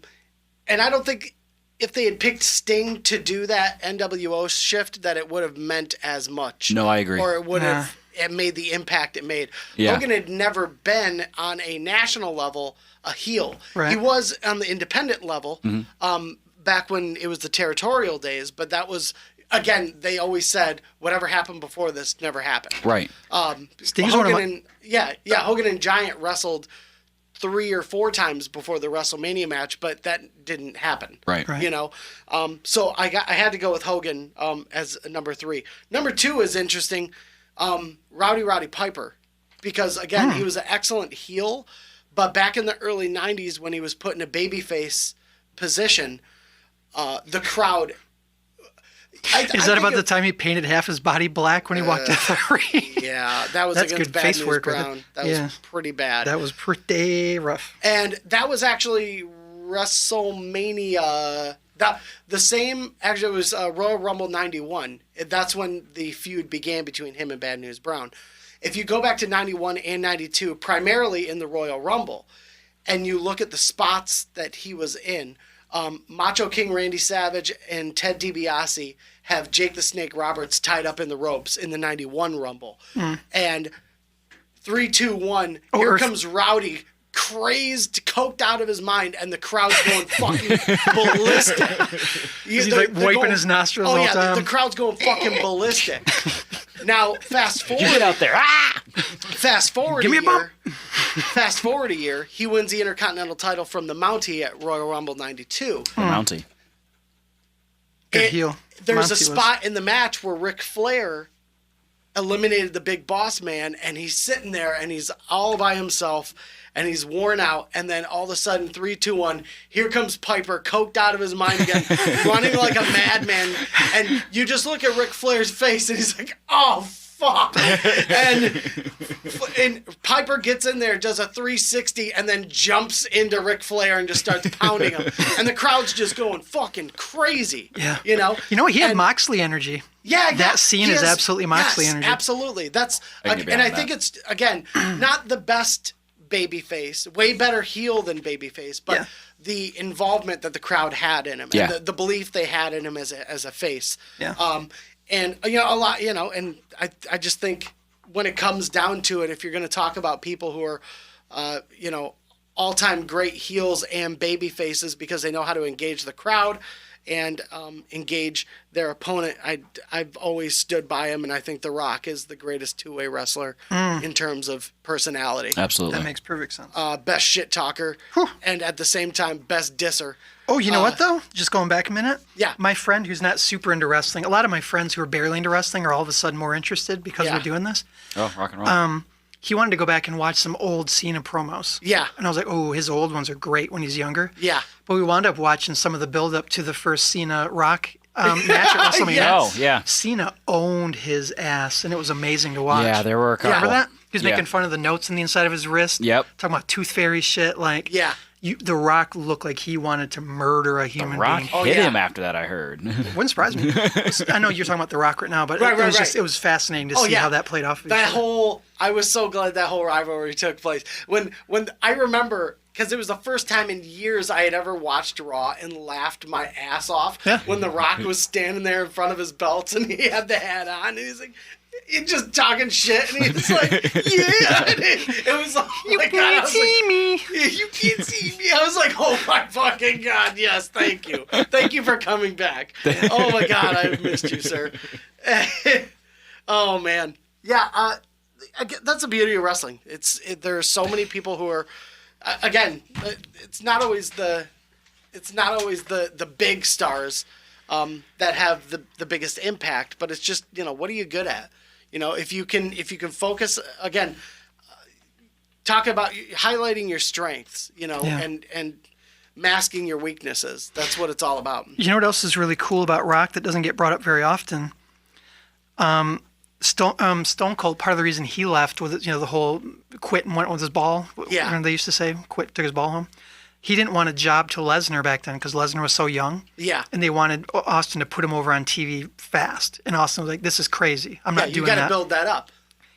I don't think if they had picked Sting to do that NWO shift that it would have meant as much. No, I agree. Or it would have it made the impact it made. Yeah. Hogan had never been on a national level a heel. Right. He was on the independent level back when it was the territorial days, but that was, again, they always said whatever happened before this never happened. Right. Sting's one of Hogan Hogan and Giant wrestled 3 or 4 times before the WrestleMania match, but that didn't happen. Right. Right. You know, so I had to go with Hogan as number 3. Number 2 is interesting, Roddy Piper, because again he was an excellent heel, but back in the early '90s when he was put in a babyface position, the crowd. Is that about the time he painted half his body black when he walked in the ring? Yeah, that was That's against good Bad face News work with it. Brown. That Yeah. was pretty bad. That was pretty rough. And that was actually WrestleMania. That The same, actually, it was Royal Rumble 91. That's when the feud began between him and Bad News Brown. If you go back to 91 and 92, primarily in the Royal Rumble, and you look at the spots that he was in, Macho King Randy Savage and Ted DiBiase have Jake the Snake Roberts tied up in the ropes in the 91 Rumble. And 3, 2, 1, here comes Rowdy, crazed, coked out of his mind, and the crowd's going fucking ballistic. He's like wiping his nostrils all the time. The crowd's going fucking ballistic. Now, fast forward. You get out there. Fast forward Give me a bump. Fast forward a year, he wins the Intercontinental title from the Mountie at Royal Rumble 92. The Mountie. Good heel. There's Mountie a spot in the match where Ric Flair eliminated the Big Boss Man, and he's sitting there, and he's all by himself, and he's worn out, and then all of a sudden, 3, 2, 1, here comes Piper, coked out of his mind again, running like a madman, and you just look at Ric Flair's face, and he's like, oh, fuck. And Piper gets in there, does a 360, and then jumps into Ric Flair and just starts pounding him. And the crowd's just going fucking crazy. Yeah. You know? He had Moxley energy. Yeah, that scene is absolutely Moxley energy. Absolutely. That's and I think it's, again, not the best babyface, way better heel than babyface, but the involvement that the crowd had in him, and the belief they had in him as a face. Yeah. And a lot, and I just think when it comes down to it, if you're going to talk about people who are, all-time great heels and baby faces because they know how to engage the crowd and engage their opponent, I've always stood by him, and I think The Rock is the greatest two-way wrestler in terms of personality. Absolutely. That makes perfect sense. Best shit talker, and at the same time, best disser. Oh, you know what, though? Just going back a minute. Yeah. My friend who's not super into wrestling, a lot of my friends who are barely into wrestling are all of a sudden more interested because we're doing this. Oh, rock and roll. He wanted to go back and watch some old Cena promos. Yeah. And I was like, oh, his old ones are great when he's younger. Yeah. But we wound up watching some of the build-up to the first Cena-Rock match at WrestleMania. Oh, yeah. Cena owned his ass, and it was amazing to watch. Yeah, there were a couple. Remember that? He was making fun of the notes on the inside of his wrist. Yep. Talking about Tooth Fairy shit. Like, The Rock looked like he wanted to murder a human The Rock being. hit him after that, I heard. Wouldn't surprise me. I know you're talking about The Rock right now, but it was fascinating to see how that played off of each other. I was so glad that whole rivalry took place. When I remember, because it was the first time in years I had ever watched Raw and laughed my ass off when The Rock was standing there in front of his belts and he had the hat on and he's like, he's just talking shit, and he's like, yeah. And it was like, you can't see me. You can't see me. I was like, oh my fucking God, yes, thank you. Thank you for coming back. Oh my God, I missed you, sir. Oh man. Yeah, that's the beauty of wrestling. There are so many people who are, again, it's not always the big stars that have the biggest impact, but it's just, what are you good at? If you can focus, again, talk about highlighting your strengths, and masking your weaknesses. That's what it's all about. You know what else is really cool about Rock that doesn't get brought up very often? Stone Cold, part of the reason he left was, the whole quit and went with his ball. Yeah. They used to say, quit, took his ball home. He didn't want a job to Lesnar back then because Lesnar was so young. Yeah. And they wanted Austin to put him over on TV fast. And Austin was like, this is crazy. I'm not doing that. You got to build that up.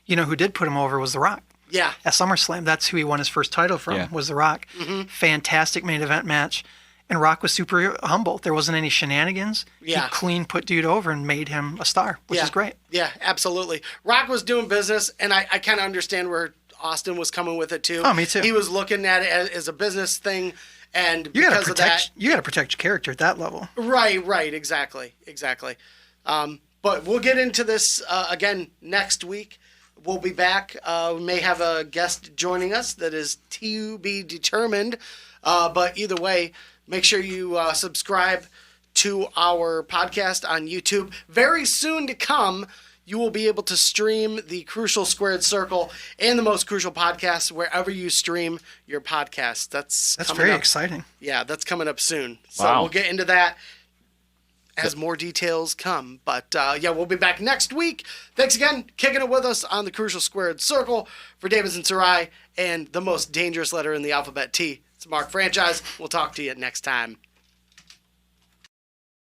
You know who did put him over was The Rock. Yeah. At SummerSlam, that's who he won his first title from, was The Rock. Mm-hmm. Fantastic main event match. And Rock was super humble. There wasn't any shenanigans. Yeah. He clean put dude over and made him a star, which is great. Yeah, absolutely. Rock was doing business, and I kind of understand where Austin was coming with it, too. Oh, me too. He was looking at it as a business thing. And because of that, you got to protect your character at that level. Right, exactly. But we'll get into this again next week. We'll be back. We may have a guest joining us that is to be determined. But either way, make sure you subscribe to our podcast on YouTube. Very soon to come, you will be able to stream the Crucial Squared Circle and the Most Crucial Podcast wherever you stream your podcast. That's very exciting. Yeah, that's coming up soon. So Wow. we'll get into that as more details come. But we'll be back next week. Thanks again, kicking it with us on the Crucial Squared Circle for Davison Sarai and the most dangerous letter in the alphabet T. It's Mark Franchise. We'll talk to you next time.